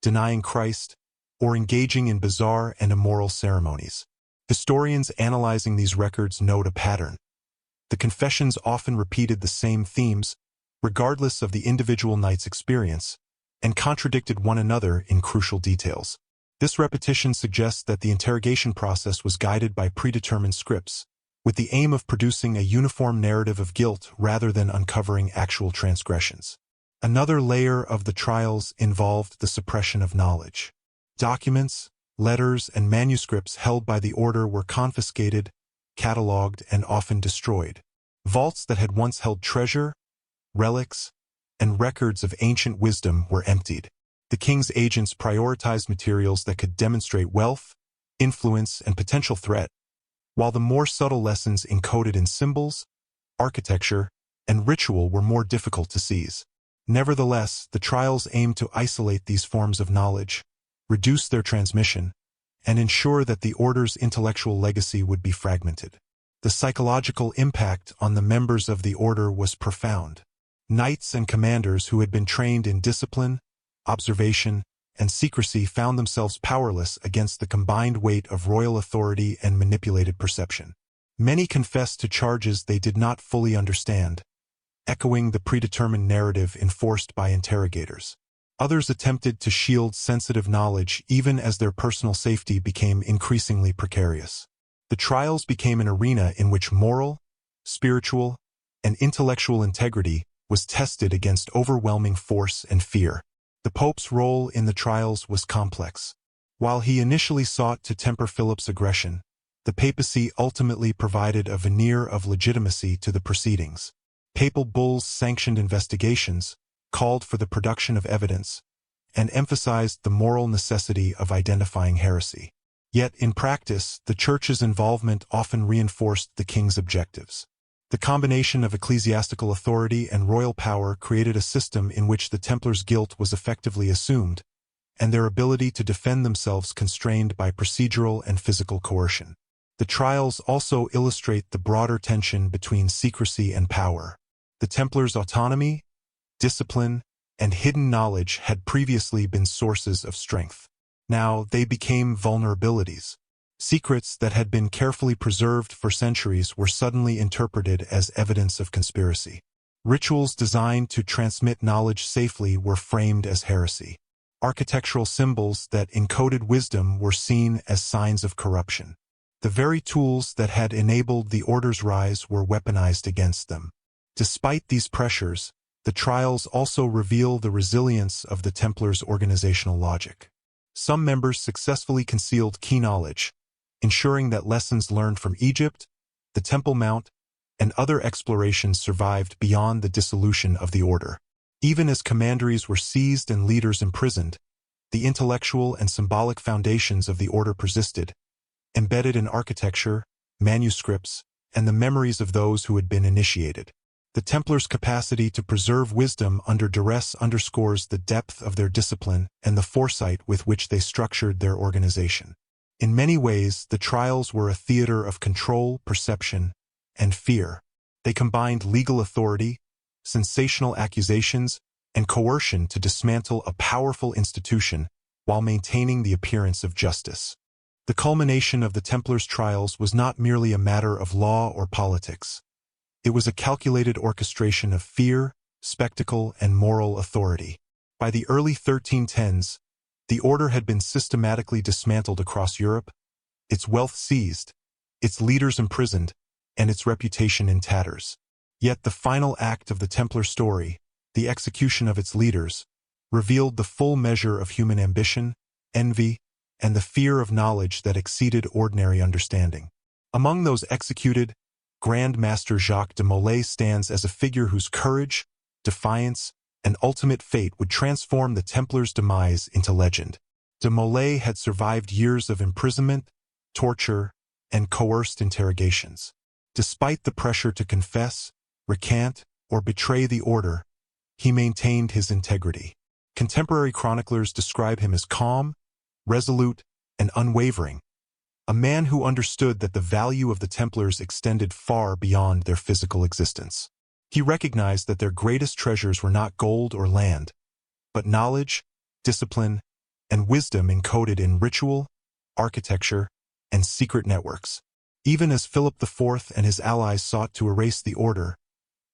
A: denying Christ, or engaging in bizarre and immoral ceremonies. Historians analyzing these records note a pattern. The confessions often repeated the same themes, regardless of the individual knight's experience, and contradicted one another in crucial details. This repetition suggests that the interrogation process was guided by predetermined scripts, with the aim of producing a uniform narrative of guilt rather than uncovering actual transgressions. Another layer of the trials involved the suppression of knowledge. Documents, letters, and manuscripts held by the order were confiscated, catalogued, and often destroyed. Vaults that had once held treasure, relics, and records of ancient wisdom were emptied. The king's agents prioritized materials that could demonstrate wealth, influence, and potential threat, while the more subtle lessons encoded in symbols, architecture, and ritual were more difficult to seize. Nevertheless, the trials aimed to isolate these forms of knowledge, reduce their transmission, and ensure that the order's intellectual legacy would be fragmented. The psychological impact on the members of the order was profound. Knights and commanders who had been trained in discipline, observation, and secrecy found themselves powerless against the combined weight of royal authority and manipulated perception. Many confessed to charges they did not fully understand, echoing the predetermined narrative enforced by interrogators. Others attempted to shield sensitive knowledge even as their personal safety became increasingly precarious. The trials became an arena in which moral, spiritual, and intellectual integrity was tested against overwhelming force and fear. The Pope's role in the trials was complex. While he initially sought to temper Philip's aggression, the papacy ultimately provided a veneer of legitimacy to the proceedings. Papal bulls sanctioned investigations, called for the production of evidence, and emphasized the moral necessity of identifying heresy. Yet, in practice, the Church's involvement often reinforced the king's objectives. The combination of ecclesiastical authority and royal power created a system in which the Templars' guilt was effectively assumed, and their ability to defend themselves constrained by procedural and physical coercion. The trials also illustrate the broader tension between secrecy and power. The Templars' autonomy, discipline, and hidden knowledge had previously been sources of strength. Now they became vulnerabilities. Secrets that had been carefully preserved for centuries were suddenly interpreted as evidence of conspiracy. Rituals designed to transmit knowledge safely were framed as heresy. Architectural symbols that encoded wisdom were seen as signs of corruption. The very tools that had enabled the Order's rise were weaponized against them. Despite these pressures, the trials also reveal the resilience of the Templars' organizational logic. Some members successfully concealed key knowledge, ensuring that lessons learned from Egypt, the Temple Mount, and other explorations survived beyond the dissolution of the Order. Even as commanderies were seized and leaders imprisoned, the intellectual and symbolic foundations of the Order persisted, embedded in architecture, manuscripts, and the memories of those who had been initiated. The Templars' capacity to preserve wisdom under duress underscores the depth of their discipline and the foresight with which they structured their organization. In many ways, the trials were a theater of control, perception, and fear. They combined legal authority, sensational accusations, and coercion to dismantle a powerful institution while maintaining the appearance of justice. The culmination of the Templars' trials was not merely a matter of law or politics. It was a calculated orchestration of fear, spectacle, and moral authority. By the early 1310s, the Order had been systematically dismantled across Europe, its wealth seized, its leaders imprisoned, and its reputation in tatters. Yet the final act of the Templar story, the execution of its leaders, revealed the full measure of human ambition, envy, and the fear of knowledge that exceeded ordinary understanding. Among those executed, Grand Master Jacques de Molay stands as a figure whose courage, defiance, and ultimate fate would transform the Templars' demise into legend. De Molay had survived years of imprisonment, torture, and coerced interrogations. Despite the pressure to confess, recant, or betray the Order, he maintained his integrity. Contemporary chroniclers describe him as calm, resolute, and unwavering, a man who understood that the value of the Templars extended far beyond their physical existence. He recognized that their greatest treasures were not gold or land, but knowledge, discipline, and wisdom encoded in ritual, architecture, and secret networks. Even as Philip IV and his allies sought to erase the Order,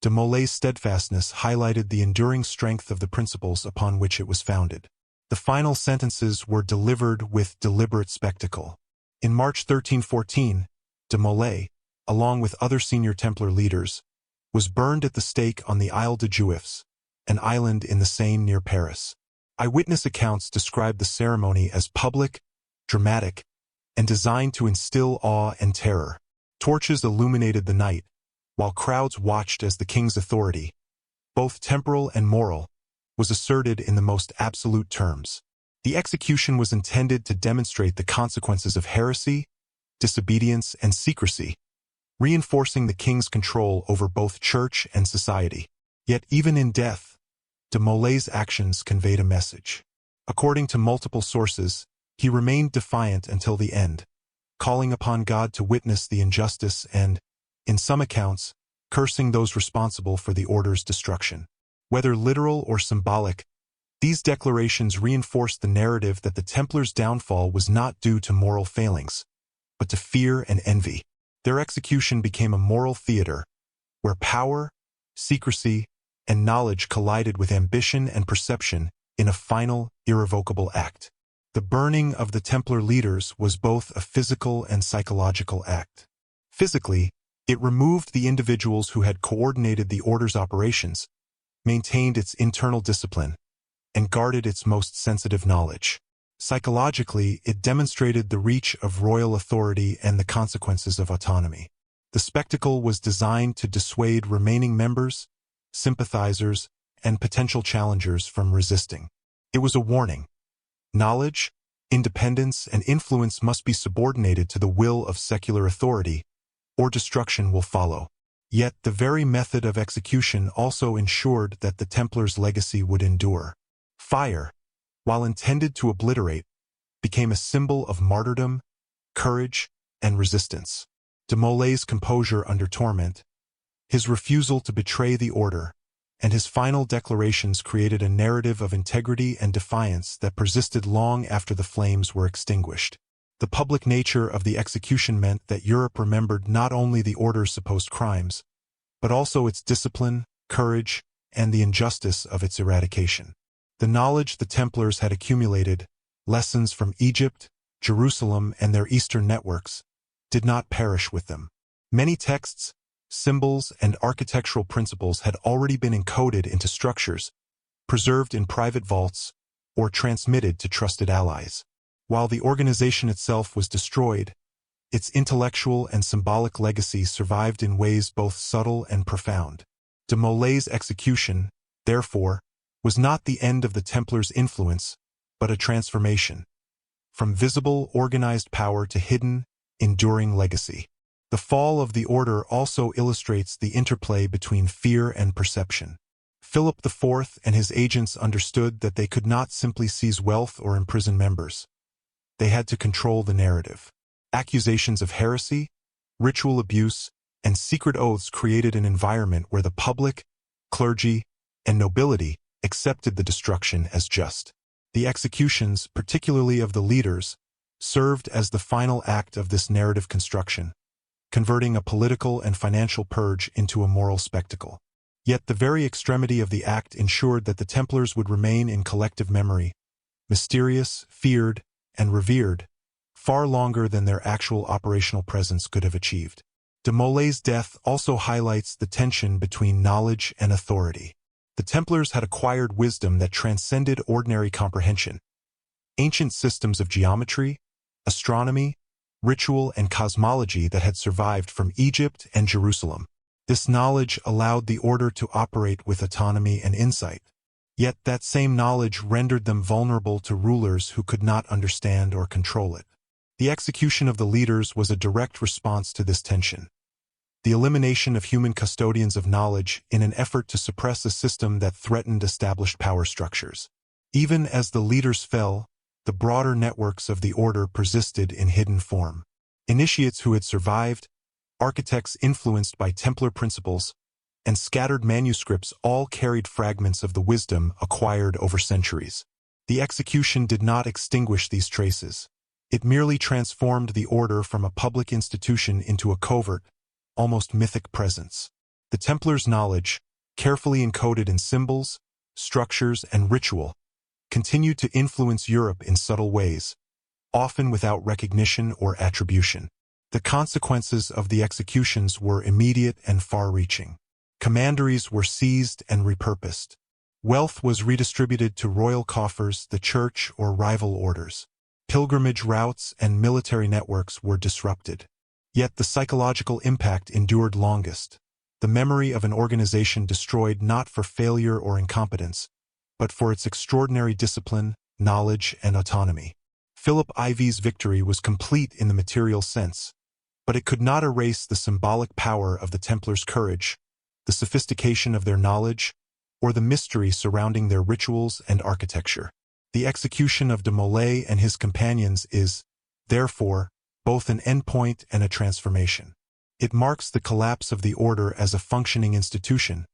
A: de Molay's steadfastness highlighted the enduring strength of the principles upon which it was founded. The final sentences were delivered with deliberate spectacle. In March 1314, de Molay, along with other senior Templar leaders, was burned at the stake on the Isle de Juifs, an island in the Seine near Paris. Eyewitness accounts describe the ceremony as public, dramatic, and designed to instill awe and terror. Torches illuminated the night, while crowds watched as the king's authority, both temporal and moral, was asserted in the most absolute terms. The execution was intended to demonstrate the consequences of heresy, disobedience, and secrecy, reinforcing the king's control over both church and society. Yet even in death, de Molay's actions conveyed a message. According to multiple sources, he remained defiant until the end, calling upon God to witness the injustice and, in some accounts, cursing those responsible for the Order's destruction. Whether literal or symbolic, these declarations reinforced the narrative that the Templars' downfall was not due to moral failings, but to fear and envy. Their execution became a moral theater, where power, secrecy, and knowledge collided with ambition and perception in a final, irrevocable act. The burning of the Templar leaders was both a physical and psychological act. Physically, it removed the individuals who had coordinated the order's operations, maintained its internal discipline, and guarded its most sensitive knowledge. Psychologically, it demonstrated the reach of royal authority and the consequences of autonomy. The spectacle was designed to dissuade remaining members, sympathizers, and potential challengers from resisting. It was a warning. Knowledge, independence, and influence must be subordinated to the will of secular authority, or destruction will follow. Yet the very method of execution also ensured that the Templars' legacy would endure. Fire, while intended to obliterate, became a symbol of martyrdom, courage, and resistance. De Molay's composure under torment, his refusal to betray the order, and his final declarations created a narrative of integrity and defiance that persisted long after the flames were extinguished. The public nature of the execution meant that Europe remembered not only the order's supposed crimes, but also its discipline, courage, and the injustice of its eradication. The knowledge the Templars had accumulated, lessons from Egypt, Jerusalem, and their eastern networks, did not perish with them. Many texts, symbols, and architectural principles had already been encoded into structures, preserved in private vaults, or transmitted to trusted allies. While the organization itself was destroyed, its intellectual and symbolic legacy survived in ways both subtle and profound. De Molay's execution, therefore, was not the end of the Templars' influence, but a transformation, from visible, organized power to hidden, enduring legacy. The fall of the order also illustrates the interplay between fear and perception. Philip IV and his agents understood that they could not simply seize wealth or imprison members. They had to control the narrative. Accusations of heresy, ritual abuse, and secret oaths created an environment where the public, clergy, and nobility accepted the destruction as just. The executions, particularly of the leaders, served as the final act of this narrative construction, converting a political and financial purge into a moral spectacle. Yet the very extremity of the act ensured that the Templars would remain in collective memory, mysterious, feared, and revered, far longer than their actual operational presence could have achieved. De Molay's death also highlights the tension between knowledge and authority. The Templars had acquired wisdom that transcended ordinary comprehension. Ancient systems of geometry, astronomy, ritual, and cosmology that had survived from Egypt and Jerusalem. This knowledge allowed the order to operate with autonomy and insight. Yet that same knowledge rendered them vulnerable to rulers who could not understand or control it. The execution of the leaders was a direct response to this tension. The elimination of human custodians of knowledge in an effort to suppress a system that threatened established power structures. Even as the leaders fell, the broader networks of the order persisted in hidden form. Initiates who had survived, architects influenced by Templar principles, and scattered manuscripts all carried fragments of the wisdom acquired over centuries. The execution did not extinguish these traces. It merely transformed the order from a public institution into a covert, almost mythic presence. The Templars' knowledge, carefully encoded in symbols, structures, and ritual, continued to influence Europe in subtle ways, often without recognition or attribution. The consequences of the executions were immediate and far-reaching. Commanderies were seized and repurposed. Wealth was redistributed to royal coffers, the church, or rival orders. Pilgrimage routes and military networks were disrupted. Yet the psychological impact endured longest. The memory of an organization destroyed not for failure or incompetence, but for its extraordinary discipline, knowledge, and autonomy. Philip IV's victory was complete in the material sense, but it could not erase the symbolic power of the Templars' courage, the sophistication of their knowledge, or the mystery surrounding their rituals and architecture. The execution of de Molay and his companions is, therefore, both an endpoint and a transformation. It marks the collapse of the order as a functioning institution,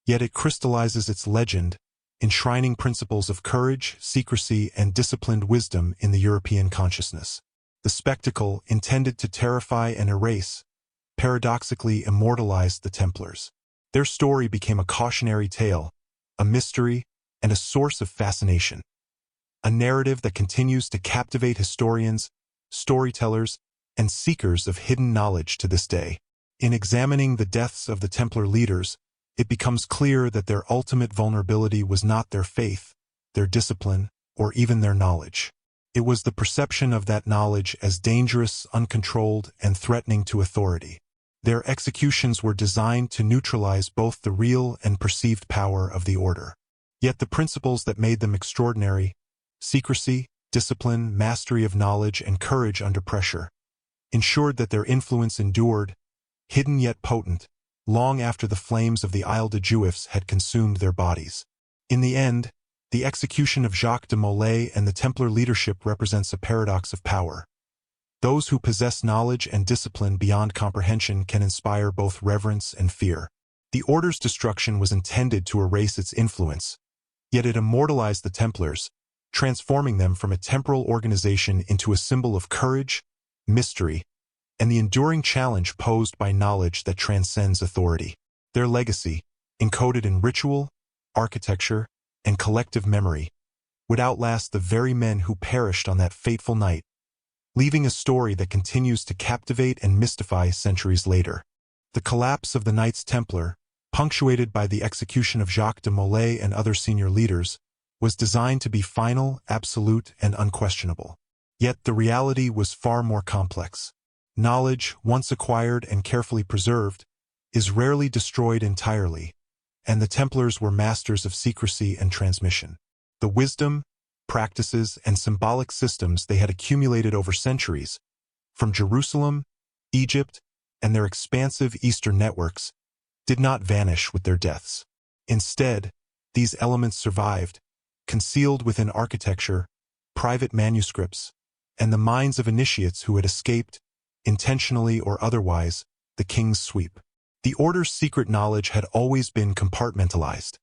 A: yet it crystallizes its legend, enshrining principles of courage, secrecy, and disciplined wisdom in the European consciousness. The spectacle, intended to terrify and erase, paradoxically immortalized the Templars. Their story became a cautionary tale, a mystery, and a source of fascination. A narrative that continues to captivate historians, storytellers, and seekers of hidden knowledge to this day. In examining the deaths of the Templar leaders, it becomes clear that their ultimate vulnerability was not their faith, their discipline, or even their knowledge. It was the perception of that knowledge as dangerous, uncontrolled, and threatening to authority. Their executions were designed to neutralize both the real and perceived power of the order. Yet the principles that made them extraordinary, secrecy, discipline, mastery of knowledge, and courage under pressure, ensured that their influence endured, hidden yet potent, long after the flames of the Isle de Juifs had consumed their bodies. In the end, the execution of Jacques de Molay and the Templar leadership represents a paradox of power. Those who possess knowledge and discipline beyond comprehension can inspire both reverence and fear. The order's destruction was intended to erase its influence, yet it immortalized the Templars, transforming them from a temporal organization into a symbol of courage, mystery, and the enduring challenge posed by knowledge that transcends authority. Their legacy, encoded in ritual, architecture, and collective memory, would outlast the very men who perished on that fateful night, leaving a story that continues to captivate and mystify centuries later. The collapse of the Knights Templar, punctuated by the execution of Jacques de Molay and other senior leaders, was designed to be final, absolute, and unquestionable. Yet the reality was far more complex. Knowledge, once acquired and carefully preserved, is rarely destroyed entirely, and the Templars were masters of secrecy and transmission. The wisdom, practices, and symbolic systems they had accumulated over centuries, from Jerusalem, Egypt, and their expansive Eastern networks, did not vanish with their deaths. Instead, these elements survived, concealed within architecture, private manuscripts, and the minds of initiates who had escaped, intentionally or otherwise, the king's sweep. The order's secret knowledge had always been compartmentalized,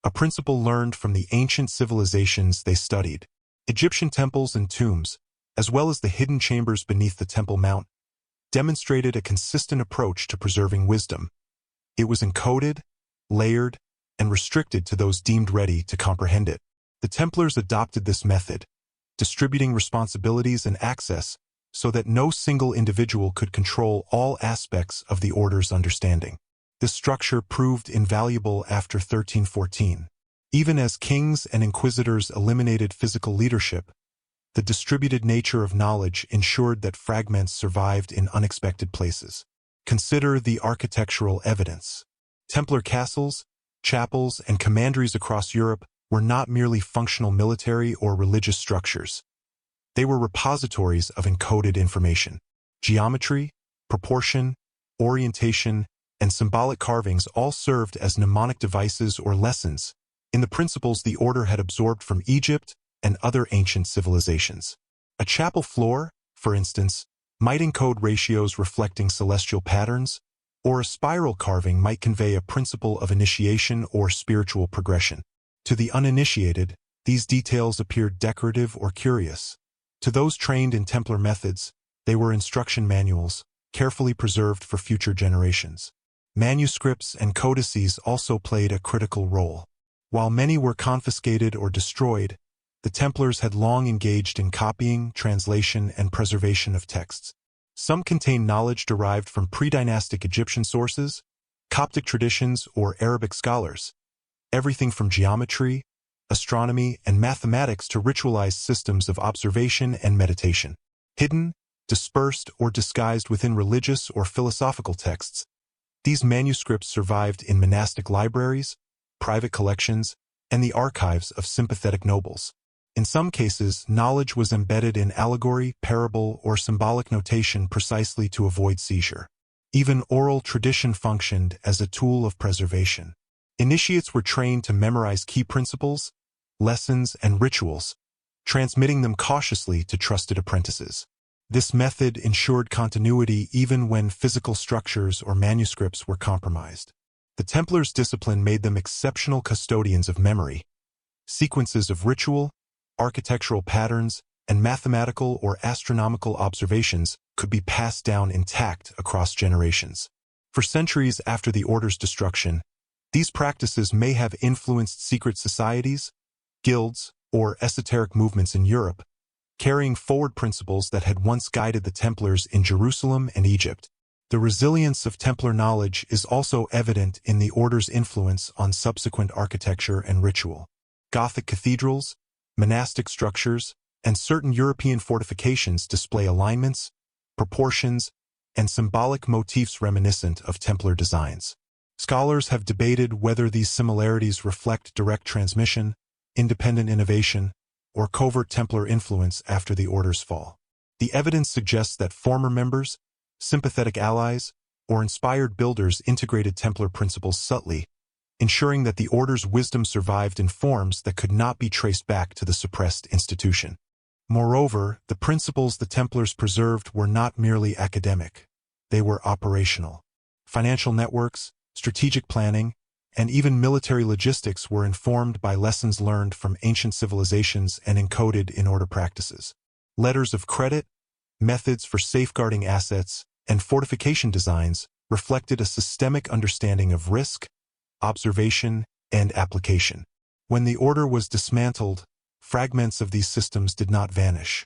A: a principle learned from the ancient civilizations they studied. Egyptian temples and tombs, as well as the hidden chambers beneath the Temple Mount, demonstrated a consistent approach to preserving wisdom. It was encoded, layered, and restricted to those deemed ready to comprehend it. The Templars adopted this method, distributing responsibilities and access so that no single individual could control all aspects of the order's understanding. This structure proved invaluable after 1314. Even as kings and inquisitors eliminated physical leadership, the distributed nature of knowledge ensured that fragments survived in unexpected places. Consider the architectural evidence. Templar castles, chapels, and commanderies across Europe were not merely functional military or religious structures. They were repositories of encoded information. Geometry, proportion, orientation, and symbolic carvings all served as mnemonic devices or lessons in the principles the order had absorbed from Egypt and other ancient civilizations. A chapel floor, for instance, might encode ratios reflecting celestial patterns, or a spiral carving might convey a principle of initiation or spiritual progression. To the uninitiated, these details appeared decorative or curious. To those trained in Templar methods, they were instruction manuals, carefully preserved for future generations. Manuscripts and codices also played a critical role. While many were confiscated or destroyed, the Templars had long engaged in copying, translation, and preservation of texts. Some contained knowledge derived from pre-dynastic Egyptian sources, Coptic traditions, or Arabic scholars. Everything from geometry, astronomy, and mathematics to ritualized systems of observation and meditation. Hidden, dispersed, or disguised within religious or philosophical texts, these manuscripts survived in monastic libraries, private collections, and the archives of sympathetic nobles. In some cases, knowledge was embedded in allegory, parable, or symbolic notation precisely to avoid seizure. Even oral tradition functioned as a tool of preservation. Initiates were trained to memorize key principles, lessons, and rituals, transmitting them cautiously to trusted apprentices. This method ensured continuity even when physical structures or manuscripts were compromised. The Templars' discipline made them exceptional custodians of memory. Sequences of ritual, architectural patterns, and mathematical or astronomical observations could be passed down intact across generations. For centuries after the Order's destruction, these practices may have influenced secret societies, guilds, or esoteric movements in Europe, carrying forward principles that had once guided the Templars in Jerusalem and Egypt. The resilience of Templar knowledge is also evident in the Order's influence on subsequent architecture and ritual. Gothic cathedrals, monastic structures, and certain European fortifications display alignments, proportions, and symbolic motifs reminiscent of Templar designs. Scholars have debated whether these similarities reflect direct transmission, independent innovation, or covert Templar influence after the Order's fall. The evidence suggests that former members, sympathetic allies, or inspired builders integrated Templar principles subtly, ensuring that the Order's wisdom survived in forms that could not be traced back to the suppressed institution. Moreover, the principles the Templars preserved were not merely academic. They were operational. Financial networks, strategic planning, and even military logistics were informed by lessons learned from ancient civilizations and encoded in Order practices. Letters of credit, methods for safeguarding assets, and fortification designs reflected a systemic understanding of risk, observation, and application. When the Order was dismantled, fragments of these systems did not vanish.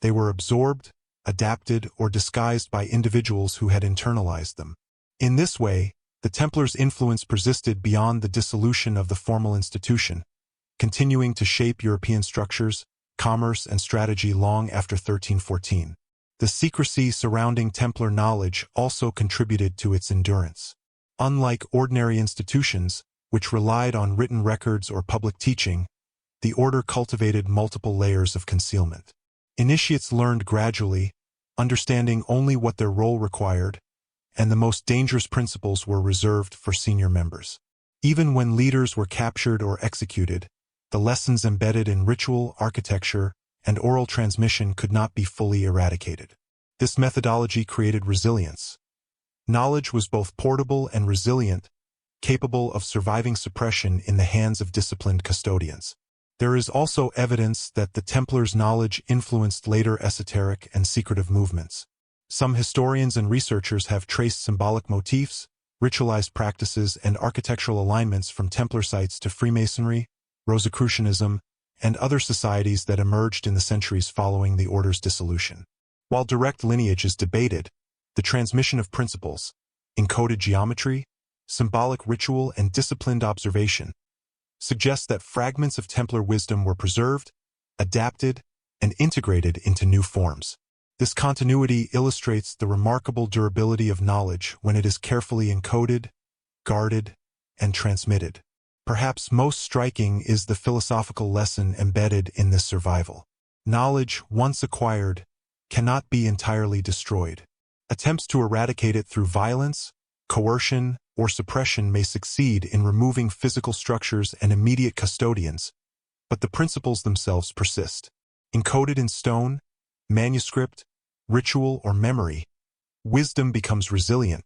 A: They were absorbed, adapted, or disguised by individuals who had internalized them. In this way, the Templars' influence persisted beyond the dissolution of the formal institution, continuing to shape European structures, commerce, and strategy long after 1314. The secrecy surrounding Templar knowledge also contributed to its endurance. Unlike ordinary institutions, which relied on written records or public teaching, the Order cultivated multiple layers of concealment. Initiates learned gradually, understanding only what their role required, and the most dangerous principles were reserved for senior members. Even when leaders were captured or executed, the lessons embedded in ritual, architecture, and oral transmission could not be fully eradicated. This methodology created resilience. Knowledge was both portable and resilient, capable of surviving suppression in the hands of disciplined custodians. There is also evidence that the Templars' knowledge influenced later esoteric and secretive movements. Some historians and researchers have traced symbolic motifs, ritualized practices, and architectural alignments from Templar sites to Freemasonry, Rosicrucianism, and other societies that emerged in the centuries following the Order's dissolution. While direct lineage is debated, the transmission of principles, encoded geometry, symbolic ritual, and disciplined observation suggests that fragments of Templar wisdom were preserved, adapted, and integrated into new forms. This continuity illustrates the remarkable durability of knowledge when it is carefully encoded, guarded, and transmitted. Perhaps most striking is the philosophical lesson embedded in this survival. Knowledge, once acquired, cannot be entirely destroyed. Attempts to eradicate it through violence, coercion, or suppression may succeed in removing physical structures and immediate custodians, but the principles themselves persist. Encoded in stone, manuscript, ritual, or memory, wisdom becomes resilient,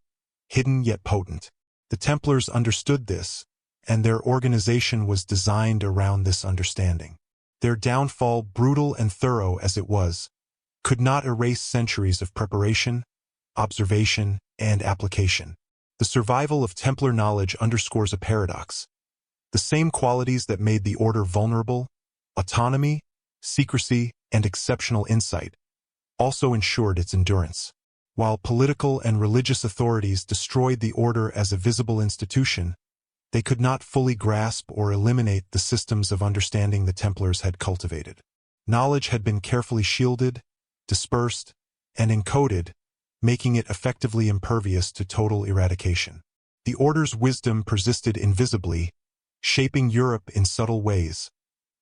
A: hidden yet potent. The Templars understood this, and their organization was designed around this understanding. Their downfall, brutal and thorough as it was, could not erase centuries of preparation, observation, and application. The survival of Templar knowledge underscores a paradox. The same qualities that made the Order vulnerable, autonomy, secrecy, and exceptional insight, also ensured its endurance. While political and religious authorities destroyed the Order as a visible institution, they could not fully grasp or eliminate the systems of understanding the Templars had cultivated. Knowledge had been carefully shielded, dispersed, and encoded, making it effectively impervious to total eradication. The Order's wisdom persisted invisibly, shaping Europe in subtle ways,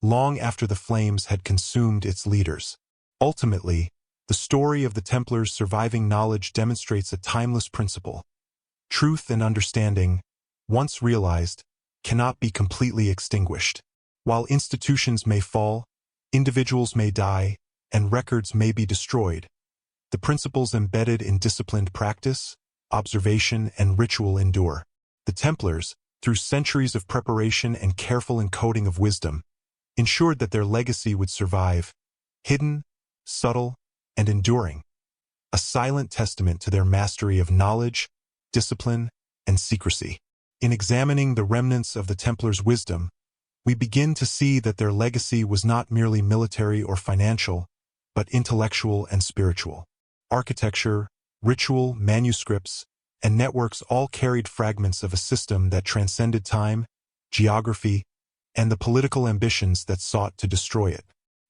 A: long after the flames had consumed its leaders. Ultimately, the story of the Templars' surviving knowledge demonstrates a timeless principle. Truth and understanding, once realized, cannot be completely extinguished. While institutions may fall, individuals may die, and records may be destroyed, the principles embedded in disciplined practice, observation, and ritual endure. The Templars, through centuries of preparation and careful encoding of wisdom, ensured that their legacy would survive, hidden, subtle, and enduring, a silent testament to their mastery of knowledge, discipline, and secrecy. In examining the remnants of the Templars' wisdom, we begin to see that their legacy was not merely military or financial, but intellectual and spiritual. Architecture, ritual, manuscripts, and networks all carried fragments of a system that transcended time, geography, and the political ambitions that sought to destroy it.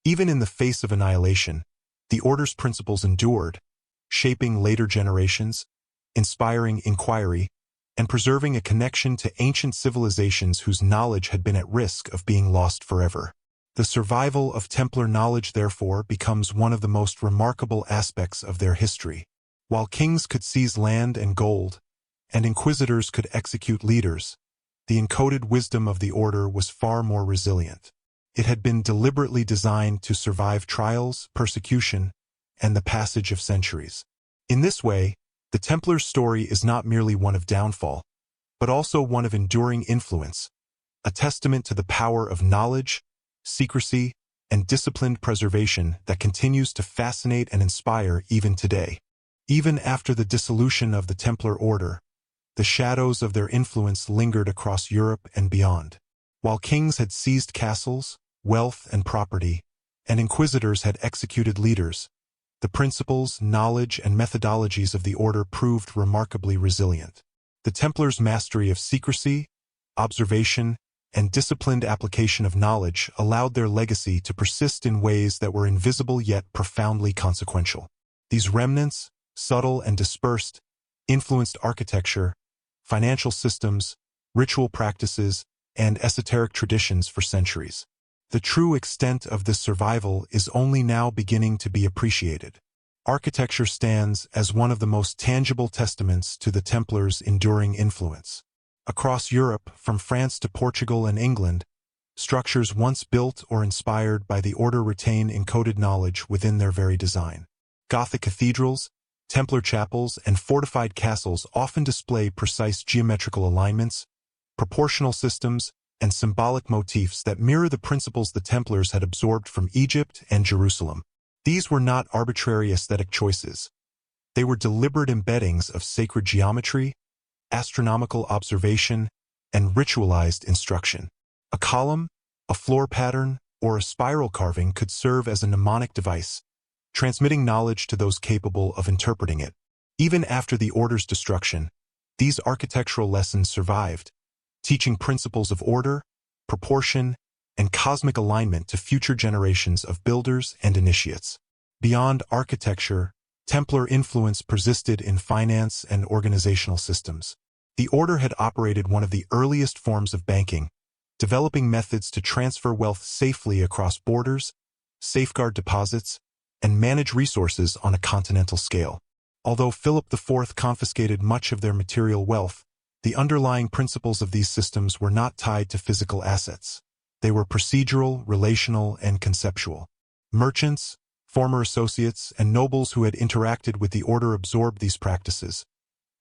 A: Even in the face of annihilation, the Order's principles endured, shaping later generations, inspiring inquiry, and preserving a connection to ancient civilizations whose knowledge had been at risk of being lost forever. The survival of Templar knowledge, therefore, becomes one of the most remarkable aspects of their history. While kings could seize land and gold, and inquisitors could execute leaders, the encoded wisdom of the Order was far more resilient. It had been deliberately designed to survive trials, persecution, and the passage of centuries. In this way, the Templars' story is not merely one of downfall, but also one of enduring influence, a testament to the power of knowledge, secrecy, and disciplined preservation that continues to fascinate and inspire even today. Even after the dissolution of the Templar Order, the shadows of their influence lingered across Europe and beyond. While kings had seized castles, wealth, and property, and inquisitors had executed leaders, the principles, knowledge, and methodologies of the Order proved remarkably resilient. The Templars' mastery of secrecy, observation, and disciplined application of knowledge allowed their legacy to persist in ways that were invisible yet profoundly consequential. These remnants, subtle and dispersed, influenced architecture, financial systems, ritual practices, and esoteric traditions for centuries. The true extent of this survival is only now beginning to be appreciated. Architecture stands as one of the most tangible testaments to the Templars' enduring influence. Across Europe, from France to Portugal and England, structures once built or inspired by the Order retain encoded knowledge within their very design. Gothic cathedrals, Templar chapels, and fortified castles often display precise geometrical alignments, proportional systems, and symbolic motifs that mirror the principles the Templars had absorbed from Egypt and Jerusalem. These were not arbitrary aesthetic choices. They were deliberate embeddings of sacred geometry, astronomical observation, and ritualized instruction. A column, a floor pattern, or a spiral carving could serve as a mnemonic device, transmitting knowledge to those capable of interpreting it. Even after the Order's destruction, these architectural lessons survived, teaching principles of order, proportion, and cosmic alignment to future generations of builders and initiates. Beyond architecture, Templar influence persisted in finance and organizational systems. The Order had operated one of the earliest forms of banking, developing methods to transfer wealth safely across borders, safeguard deposits, and manage resources on a continental scale. Although Philip IV confiscated much of their material wealth, the underlying principles of these systems were not tied to physical assets. They were procedural, relational, and conceptual. Merchants, former associates, and nobles who had interacted with the Order absorbed these practices,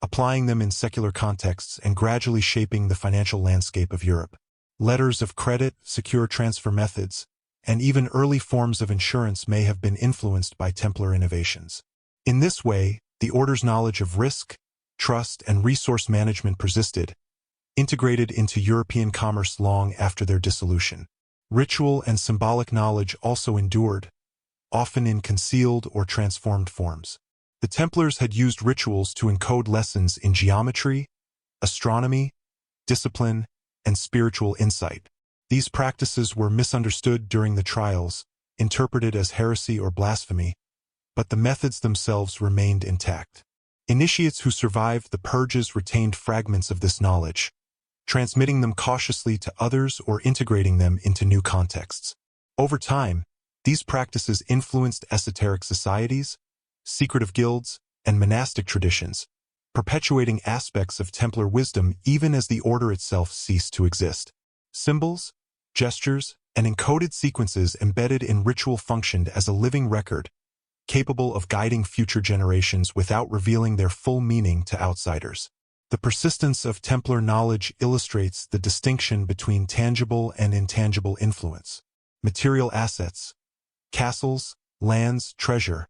A: applying them in secular contexts and gradually shaping the financial landscape of Europe. Letters of credit, secure transfer methods, and even early forms of insurance may have been influenced by Templar innovations. In this way, the Order's knowledge of risk, trust, and resource management persisted, integrated into European commerce long after their dissolution. Ritual and symbolic knowledge also endured, often in concealed or transformed forms. The Templars had used rituals to encode lessons in geometry, astronomy, discipline, and spiritual insight. These practices were misunderstood during the trials, interpreted as heresy or blasphemy, but the methods themselves remained intact. Initiates who survived the purges retained fragments of this knowledge, transmitting them cautiously to others or integrating them into new contexts. Over time, these practices influenced esoteric societies, secretive guilds, and monastic traditions, perpetuating aspects of Templar wisdom even as the Order itself ceased to exist. Symbols, gestures, and encoded sequences embedded in ritual functioned as a living record, capable of guiding future generations without revealing their full meaning to outsiders. The persistence of Templar knowledge illustrates the distinction between tangible and intangible influence. Material assets, castles, lands, treasure,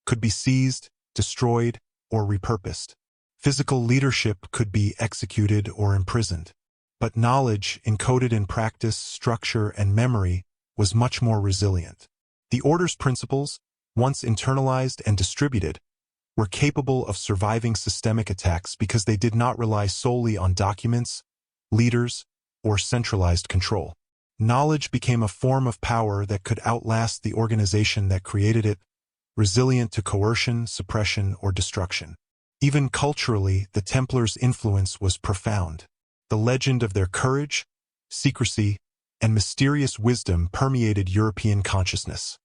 A: could be seized, destroyed, or repurposed. Physical leadership could be executed or imprisoned. But knowledge, encoded in practice, structure, and memory, was much more resilient. The Order's principles, once internalized and distributed, were capable of surviving systemic attacks because they did not rely solely on documents, leaders, or centralized control. Knowledge became a form of power that could outlast the organization that created it, resilient to coercion, suppression, or destruction. Even culturally, the Templars' influence was profound. The legend of their courage, secrecy, and mysterious wisdom permeated European consciousness.